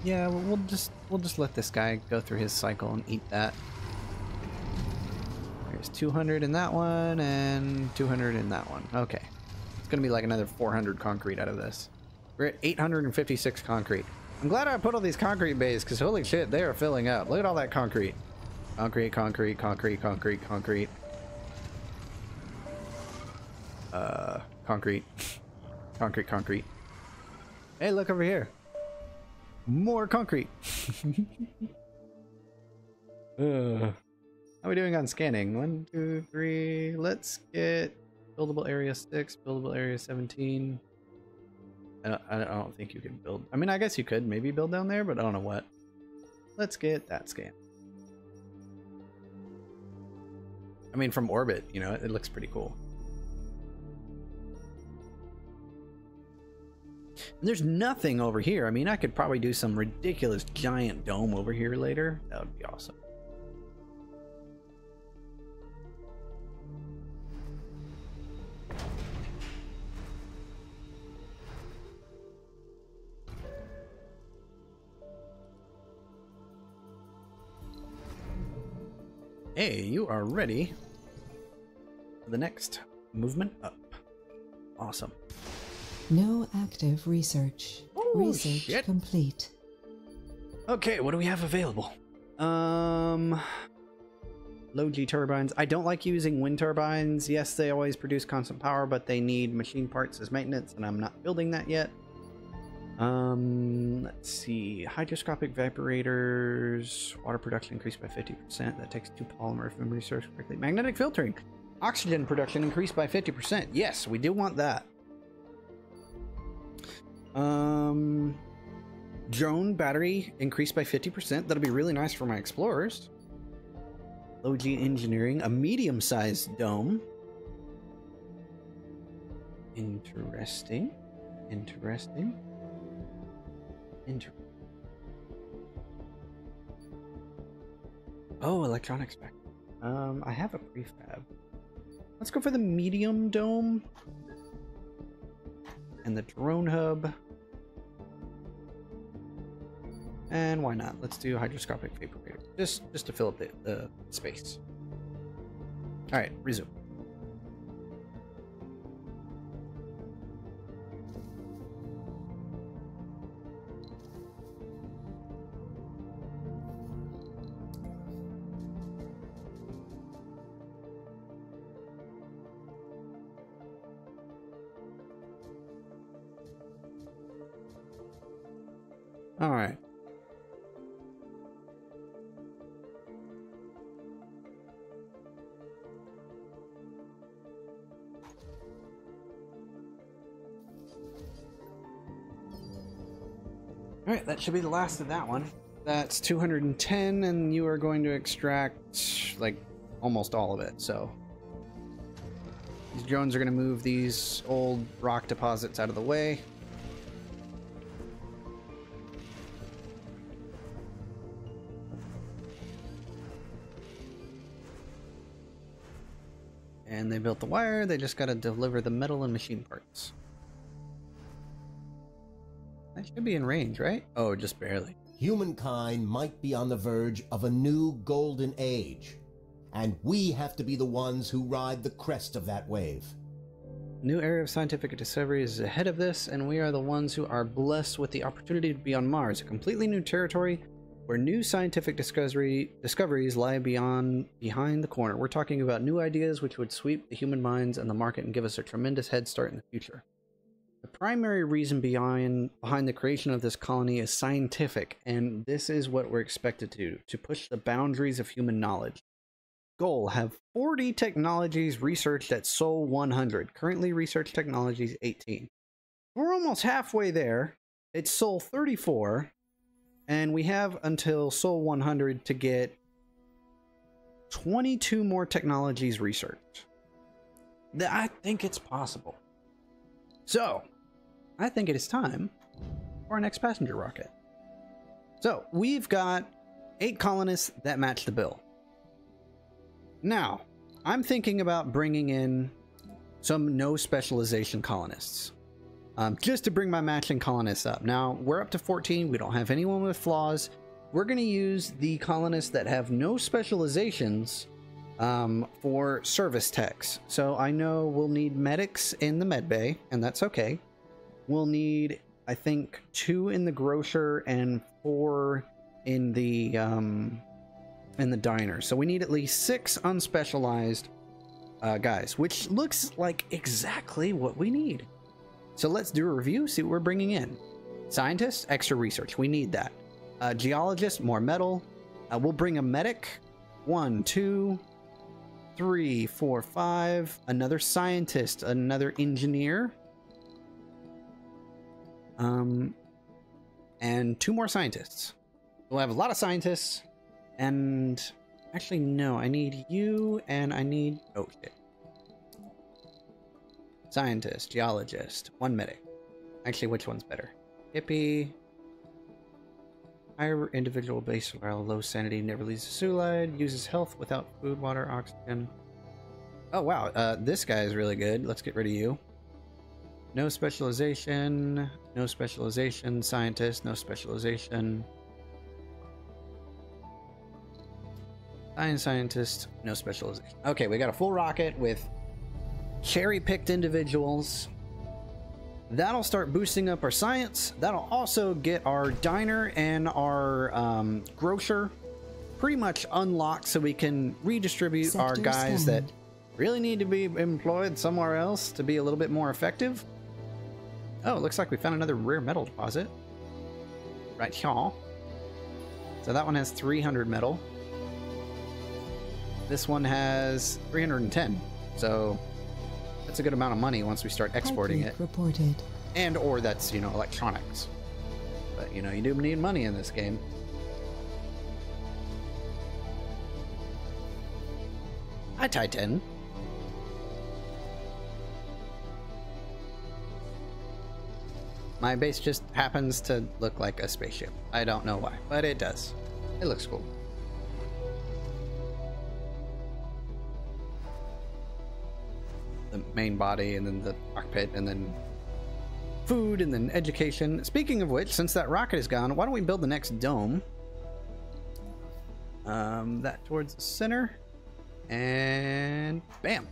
Yeah, we'll just let this guy go through his cycle and eat that. There's 200 in that one and 200 in that one. Okay. It's gonna be like another 400 concrete out of this. We're at 856 concrete. I'm glad I put all these concrete bays because holy shit, they are filling up. Look at all that concrete. Concrete, concrete, concrete, concrete, concrete. Concrete. Concrete, concrete. Hey, look over here. More concrete. How are we doing on scanning? 1, 2, 3. Let's get buildable area 6, buildable area 17. I don't think you can build. I mean, I guess you could maybe build down there, but I don't know what. Let's get that scan. I mean, from orbit, you know, it looks pretty cool. And there's nothing over here. I mean, I could probably do some ridiculous giant dome over here later. That would be awesome. Hey, you are ready for the next movement up. Awesome. No active research. Oh, Research shit. complete. Okay, what do we have available? Low G turbines. I don't like using wind turbines. Yes, they always produce constant power, but they need machine parts as maintenance, and I'm not building that yet. Let's see. Hydroscopic evaporators. Water production increased by 50%. That takes 2 polymer if memory serves correctly. Magnetic filtering. Oxygen production increased by 50%. Yes, we do want that. Drone battery increased by 50%. That'll be really nice for my explorers. Low G engineering. A medium-sized dome. Interesting. Interesting. Oh, electronics back. I have a prefab. Let's go for the medium dome and the drone hub. And why not? Let's do hydroscopic evaporator. Just to fill up the space. All right, resume. All right. All right, that should be the last of that one. That's 210, and you are going to extract like almost all of it. So these drones are going to move these old rock deposits out of the way. And they built the wire, they just gotta deliver the metal and machine parts. That should be in range, right? Oh, just barely. Humankind might be on the verge of a new golden age, and we have to be the ones who ride the crest of that wave. New area of scientific discovery is ahead of this, and we are the ones who are blessed with the opportunity to be on Mars, a completely new territory where new scientific discoveries lie behind the corner. We're talking about new ideas which would sweep the human minds and the market and give us a tremendous head start in the future. The primary reason behind the creation of this colony is scientific, and this is what we're expected to do, to push the boundaries of human knowledge. Goal, have 40 technologies researched at Sol 100. Currently research technologies 18. We're almost halfway there. It's Sol 34. And we have until Sol 100 to get 22 more technologies researched. I think it's possible. So, I think it is time for our next passenger rocket. So, we've got 8 colonists that match the bill. Now, I'm thinking about bringing in some no specialization colonists. Just to bring my matching colonists up. Now, we're up to 14. We don't have anyone with flaws. We're going to use the colonists that have no specializations for service techs. So I know we'll need medics in the med bay, and that's okay. We'll need, I think, 2 in the grocer and 4 in the diner. So we need at least 6 unspecialized guys, which looks like exactly what we need. So let's do a review, see what we're bringing in. Scientists, extra research. We need that. Geologists, more metal. We'll bring a medic 1, 2, 3, 4, 5. Another scientist, another engineer. And 2 more scientists. We'll have a lot of scientists. And actually, no, I need you and I need... Oh, shit. Scientist, geologist, 1 medic. Actually, which one's better? Hippie. Higher individual base morale, low sanity, never leaves the Sulide, uses health without food, water, oxygen. Oh, wow. This guy is really good. Let's get rid of you. No specialization. No specialization. Scientist. No specialization. Scientist. No specialization. Okay, we got a full rocket with cherry-picked individuals. That'll start boosting up our science. That'll also get our diner and our grocer pretty much unlocked so we can redistribute Sector our guys scanned. that really need to be employed somewhere else to be a little bit more effective. Oh, it looks like we found another rare metal deposit. Right here. So that one has 300 metal. This one has 310. So that's a good amount of money once we start exporting it. Reported. And or that's, you know, electronics. But, you know, you do need money in this game. Hi, Titan. My base just happens to look like a spaceship. I don't know why, but it does. It looks cool. The main body, and then the cockpit, and then food, and then education. Speaking of which, since that rocket is gone, why don't we build the next dome? That towards the center. And bam.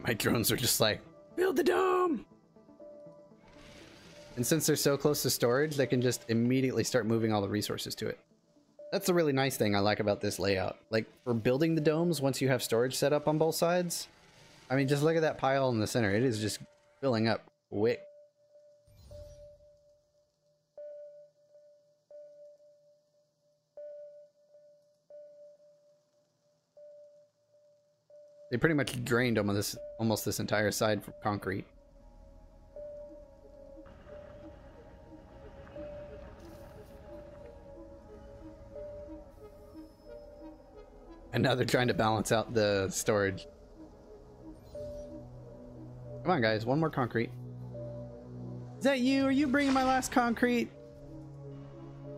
My drones are just like, build the dome! And since they're so close to storage, they can just immediately start moving all the resources to it. That's the really nice thing I like about this layout. Like, for building the domes, once you have storage set up on both sides, I mean, just look at that pile in the center. It is just filling up quick. They pretty much drained almost this entire side from concrete. And now they're trying to balance out the storage. Come on, guys, 1 more concrete. Is that you? Are you bringing my last concrete?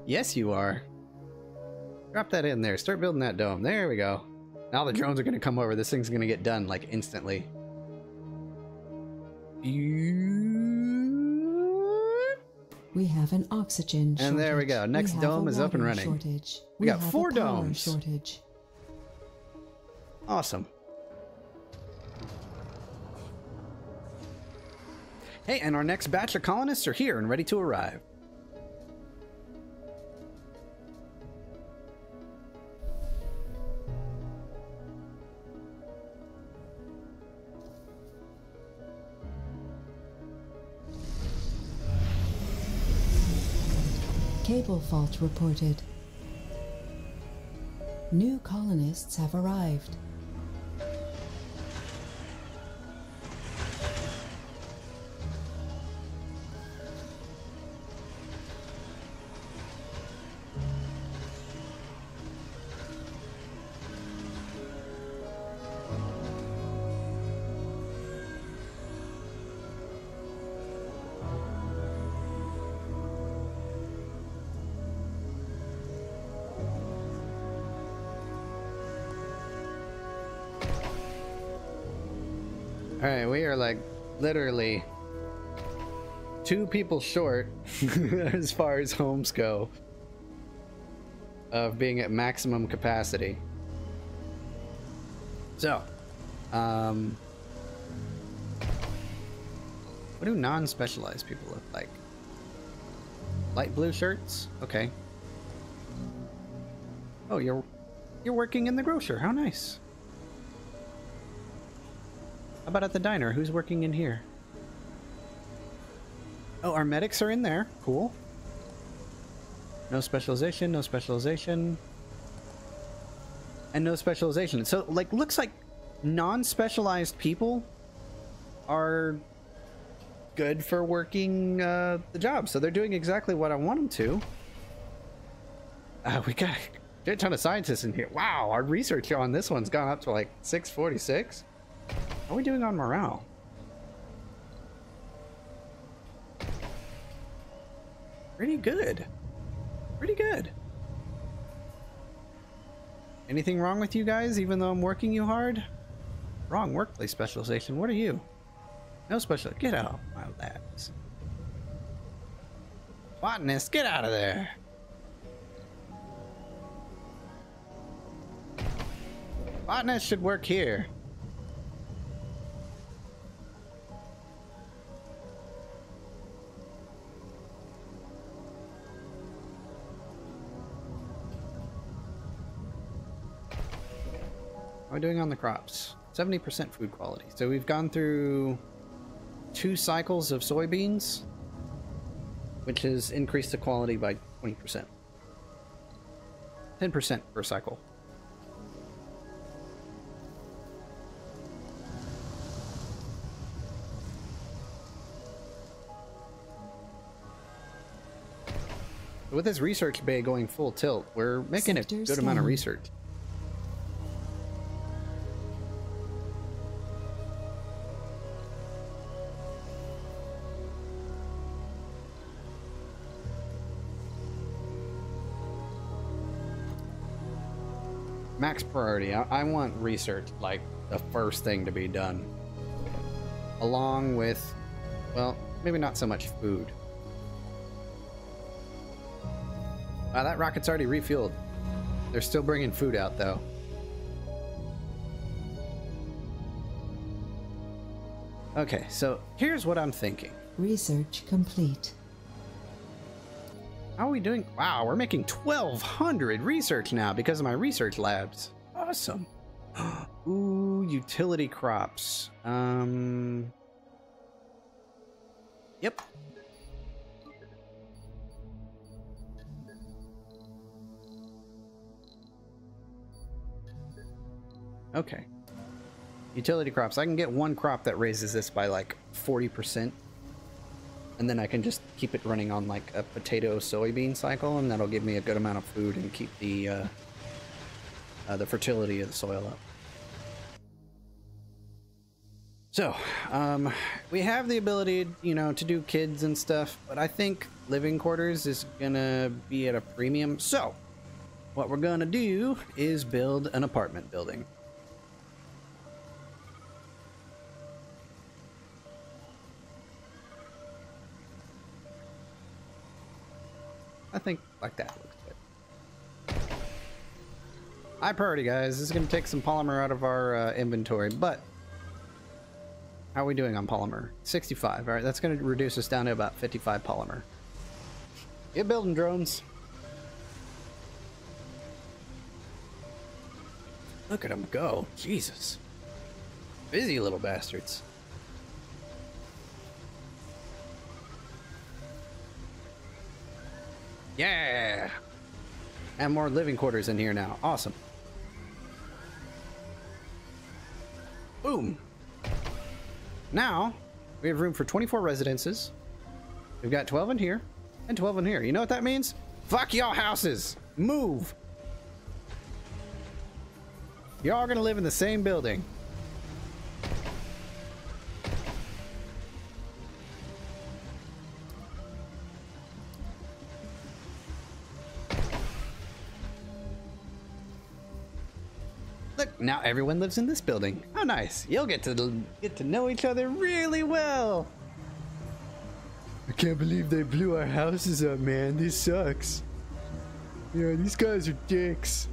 Yes, you are. Drop that in there. Start building that dome. There we go. Now the drones are going to come over. This thing's going to get done, like, instantly. We have an oxygen shortage. And there we go. Next dome is up and running. Shortage. We got have 4 a power domes. Shortage. Awesome. Hey, and our next batch of colonists are here and ready to arrive. Cable fault reported. New colonists have arrived. Alright, we are like literally 2 people short as far as homes go of being at maximum capacity. So, what do non-specialized people look like? Light blue shirts? Okay. Oh, you're working in the grocer. How nice. How about at the diner? Who's working in here? Oh, our medics are in there. Cool. No specialization, no specialization. And no specialization. So, like, looks like non-specialized people are good for working the job. So they're doing exactly what I want them to. We got a ton of scientists in here. Wow, our research on this one's gone up to like 646. How are we doing on morale? Pretty good. Pretty good. Anything wrong with you guys, even though I'm working you hard? Wrong workplace specialization. What are you? No special. Get out, my labs. Botanist, get out of there. Botanist should work here. How are we doing on the crops? 70% food quality. So we've gone through 2 cycles of soybeans, which has increased the quality by 20%. 10% per cycle. With this research bay going full tilt, we're making a good amount of research. Max priority. I want research like the first thing to be done. Along with, well, maybe not so much food. Wow, that rocket's already refueled. They're still bringing food out though. Okay, so here's what I'm thinking. Research complete. How are we doing? Wow, we're making 1,200 research now because of my research labs. Awesome. Ooh, utility crops. Yep. Okay. Utility crops. I can get 1 crop that raises this by like 40%. And then I can just keep it running on like a potato soybean cycle, and that'll give me a good amount of food and keep the fertility of the soil up. So, we have the ability, you know, to do kids and stuff, but I think living quarters is gonna be at a premium. So, what we're gonna do is build an apartment building. I think like that looks good. High priority, guys. This is going to take some polymer out of our inventory, but how are we doing on polymer? 65. All right, that's going to reduce us down to about 55 polymer. Get building, drones. Look at them go. Jesus. Busy little bastards. Yeah! And more living quarters in here now. Awesome. Boom. Now, we have room for 24 residences. We've got 12 in here and 12 in here. You know what that means? Fuck y'all houses. Move. Y'all gonna live in the same building. Look, now everyone lives in this building. How nice. You'll get to know each other really well. I can't believe they blew our houses up, man. This sucks. Yeah, these guys are dicks.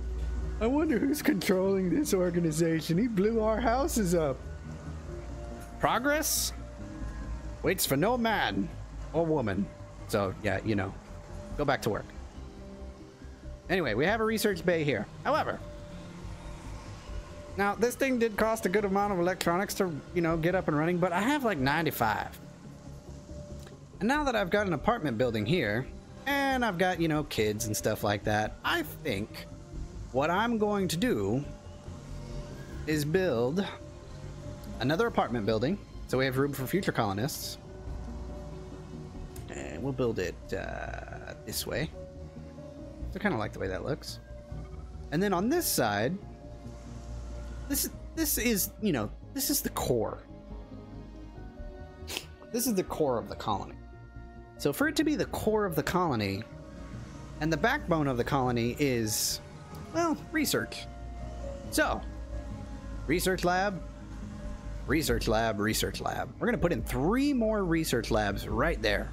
I wonder who's controlling this organization. He blew our houses up. Progress waits for no man or woman. So, yeah, you know, go back to work. Anyway, we have a research bay here. However, now this thing did cost a good amount of electronics to, you know, get up and running, but I have like 95. And now that I've got an apartment building here, And I've got, you know, kids and stuff like that. I think what I'm going to do is build another apartment building so we have room for future colonists. And we'll build it this way. I kind of like the way that looks. And then on this side, this is, you know, this is the core. This is the core of the colony. So for it to be the core of the colony, and the backbone of the colony is, well, research. So, research lab, research lab, research lab. We're gonna put in 3 more research labs right there.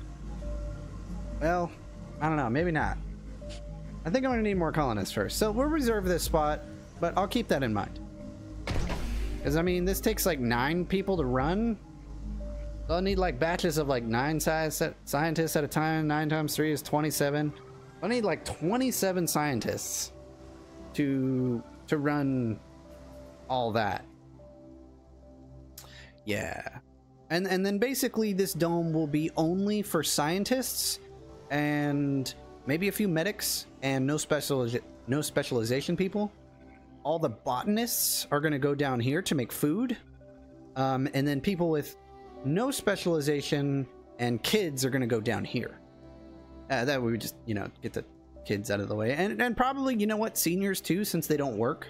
Well, I don't know, maybe not. I think I'm gonna need more colonists first. So we'll reserve this spot, but I'll keep that in mind. Because, I mean, this takes like 9 people to run. So I'll need like batches of like 9 scientists at a time. 9 times 3 is 27. I'll need like 27 scientists to run all that. Yeah. And then basically this dome will be only for scientists and maybe a few medics and no specialization people. All the botanists are going to go down here to make food. And then people with no specialization and kids are going to go down here. That way we just, you know, get the kids out of the way. And probably, you know what, seniors too, since they don't work.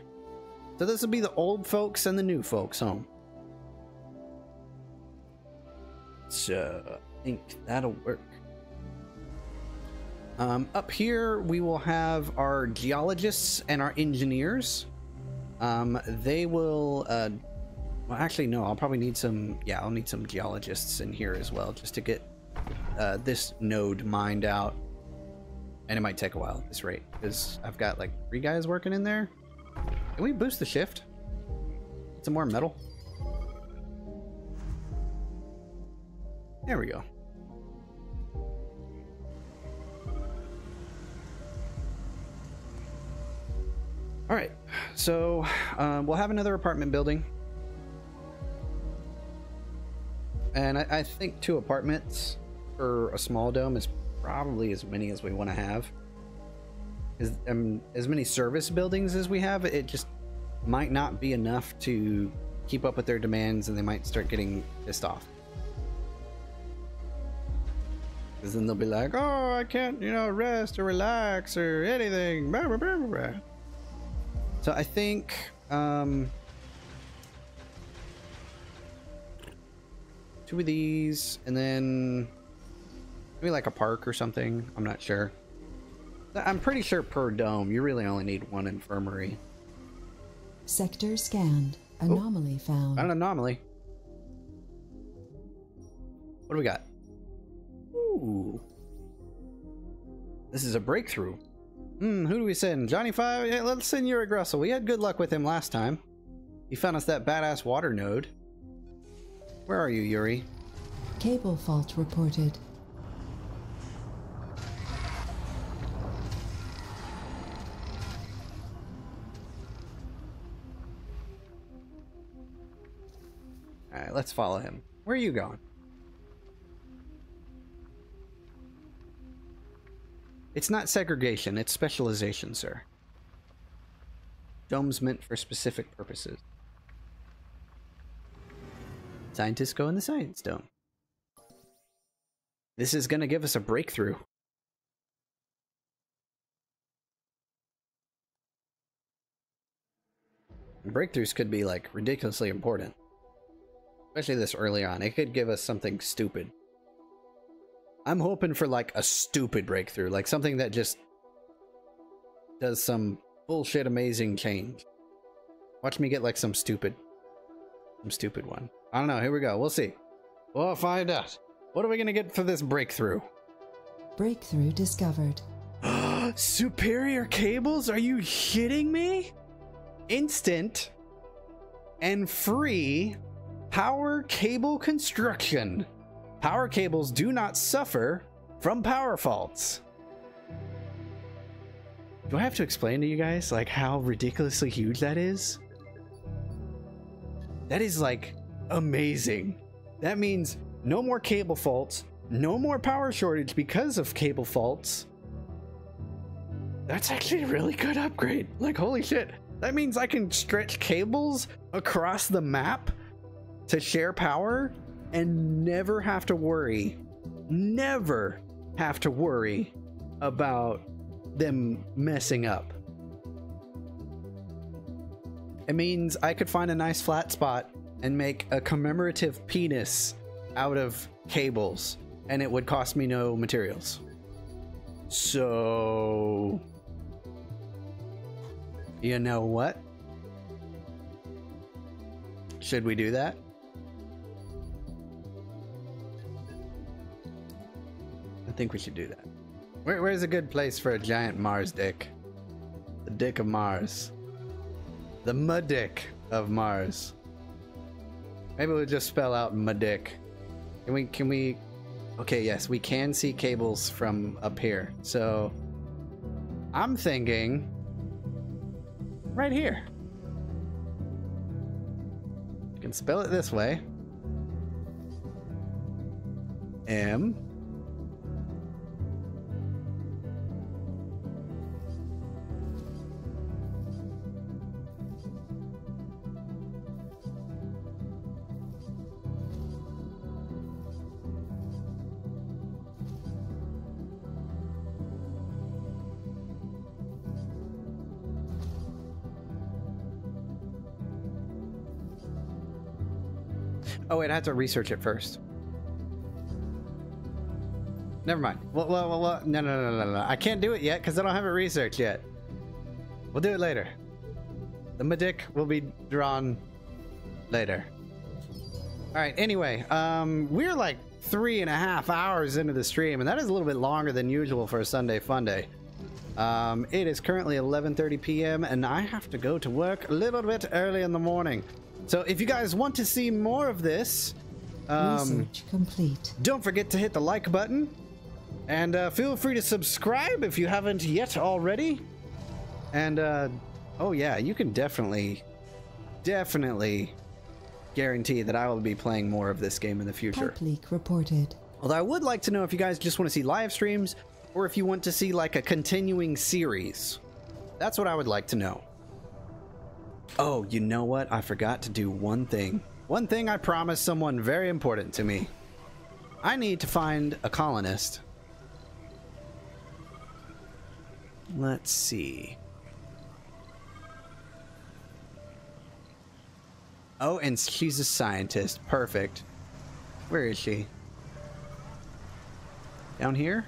So this will be the old folks and the new folks home. So I think that'll work. Up here we will have our geologists and our engineers. They will well, actually no, I'll probably need some, yeah, I'll need some geologists in here as well, just to get this node mined out. And it might take a while at this rate, because I've got like 3 guys working in there. Can we boost the shift? Some more metal. There we go. All right, so we'll have another apartment building. And I think 2 apartments for a small dome is probably as many as we want to have. As many service buildings as we have, it just might not be enough to keep up with their demands, and they might start getting pissed off. Because then they'll be like, oh, I can't, you know, rest or relax or anything. Blah, blah, blah, blah. So I think... 2 of these, and then maybe like a park or something. I'm not sure. I'm pretty sure per dome you really only need 1 infirmary. Sector scanned. Anomaly found. An anomaly. What do we got? Ooh. This is a breakthrough. Who do we send? Johnny 5? Yeah, let's send Uric Russell. We had good luck with him last time. He found us that badass water node. Where are you, Yuri? Cable fault reported. Alright, let's follow him. Where are you going? It's not segregation, it's specialization, sir. Dome's meant for specific purposes. Scientists go in the science dome. This is going to give us a breakthrough. Breakthroughs could be like ridiculously important. Especially this early on. It could give us something stupid. I'm hoping for like a stupid breakthrough. Like something that just does some bullshit amazing change. Watch me get like some stupid one. I don't know. Here we go. We'll see. We'll find out. What are we going to get for this breakthrough? Breakthrough discovered. Superior cables? Are you shitting me? Instant and free power cable construction. Power cables do not suffer from power faults. Do I have to explain to you guys like how ridiculously huge that is? That is like amazing. That means no more cable faults, no more power shortage because of cable faults, That's actually a really good upgrade. Like, holy shit. That means I can stretch cables across the map to share power and never have to worry about them messing up. It means I could find a nice flat spot and make a commemorative penis out of cables, and it would cost me no materials. So, you know what? Should we do that? I think we should do that. Where's a good place for a giant Mars dick? The dick of Mars. The mud-dick of Mars. Maybe we'll just spell out mud-dick. Can we... Okay, yes, we can see cables from up here. So, I'm thinking... right here. You can spell it this way. M... Oh, wait, I have to research it first. Never mind. Well, no. I can't do it yet because I don't have it researched yet. We'll do it later. The Madic will be drawn later. Alright, anyway, we're like 3.5 hours into the stream, and that is a little bit longer than usual for a Sunday Funday. It is currently 11:30 p.m. and I have to go to work a little bit early in the morning. So if you guys want to see more of this, Research complete. don't forget to hit the like button, and feel free to subscribe if you haven't yet already. And oh yeah, you can definitely guarantee that I will be playing more of this game in the future. Pipe leak reported. Although I would like to know if you guys just want to see live streams or if you want to see like a continuing series. That's what I would like to know. Oh, you know what? I forgot to do one thing. One thing I promised someone very important to me. I need to find a colonist. Let's see. Oh, and she's a scientist. Perfect. Where is she? Down here?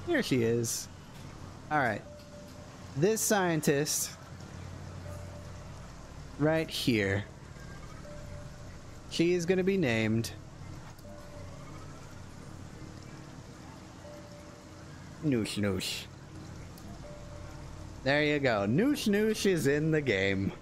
Here she is. Alright. This scientist... right here. She is going to be named... Noosh Noosh. There you go. Noosh Noosh is in the game.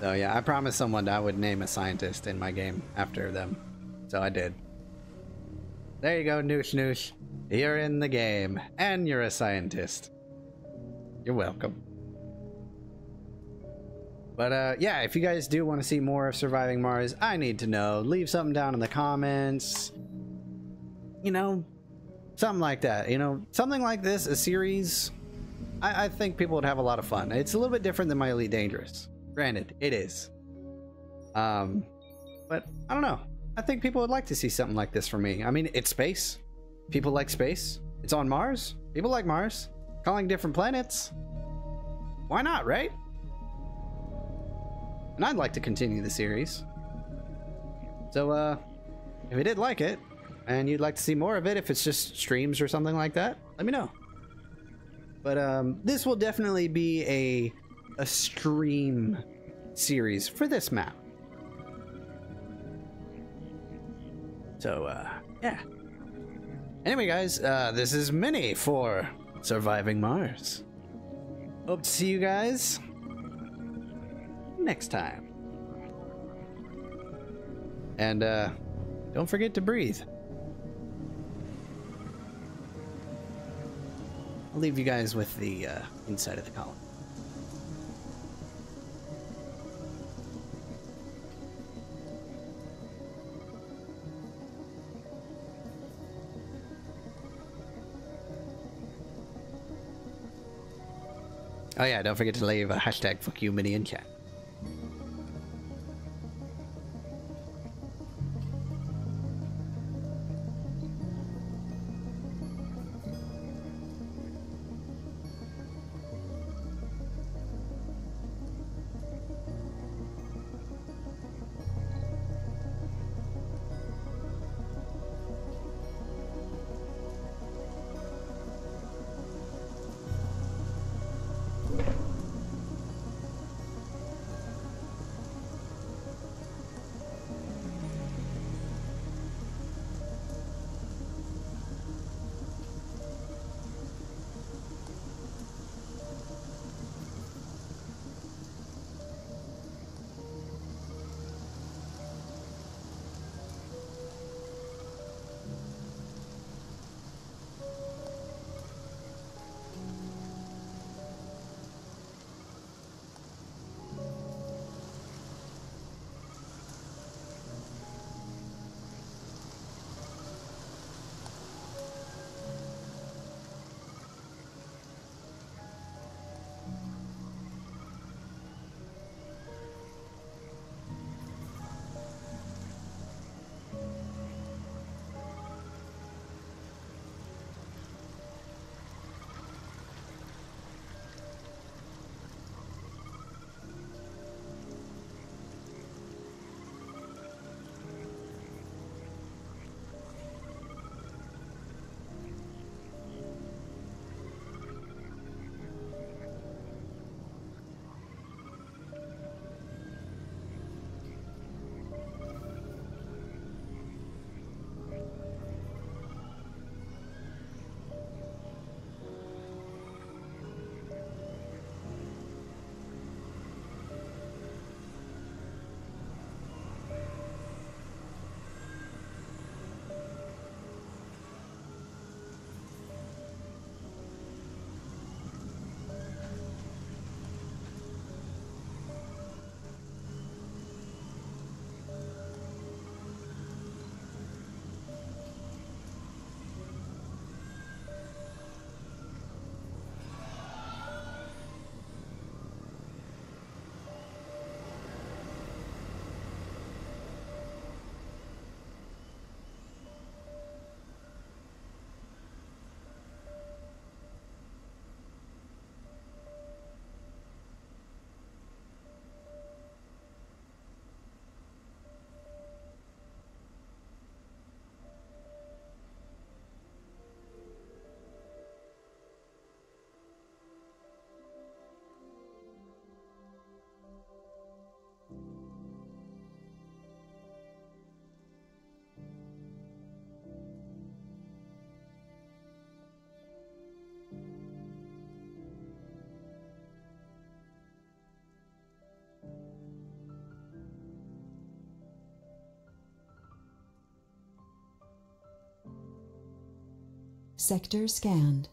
So yeah, I promised someone I would name a scientist in my game after them. So I did. There you go, Noosh Noosh. You're in the game, and you're a scientist. You're welcome. But yeah, if you guys do want to see more of Surviving Mars, I need to know. Leave something down in the comments. You know, something like that. You know, something like this, a series. I think people would have a lot of fun. It's a little bit different than my Elite Dangerous. Granted, it is. But I don't know. I think people would like to see something like this from me. I mean, it's space. People like space. It's on Mars. People like Mars. Calling different planets. Why not, right? And I'd like to continue the series. So, if you did like it, and you'd like to see more of it, if it's just streams or something like that, let me know. But, this will definitely be a stream series for this map. So, yeah. Anyway, guys, this is Minnie for Surviving Mars. Hope to see you guys next time. And, don't forget to breathe. I'll leave you guys with the, inside of the column. Oh yeah, don't forget to leave a hashtag fuck you mini in chat. Sector scanned.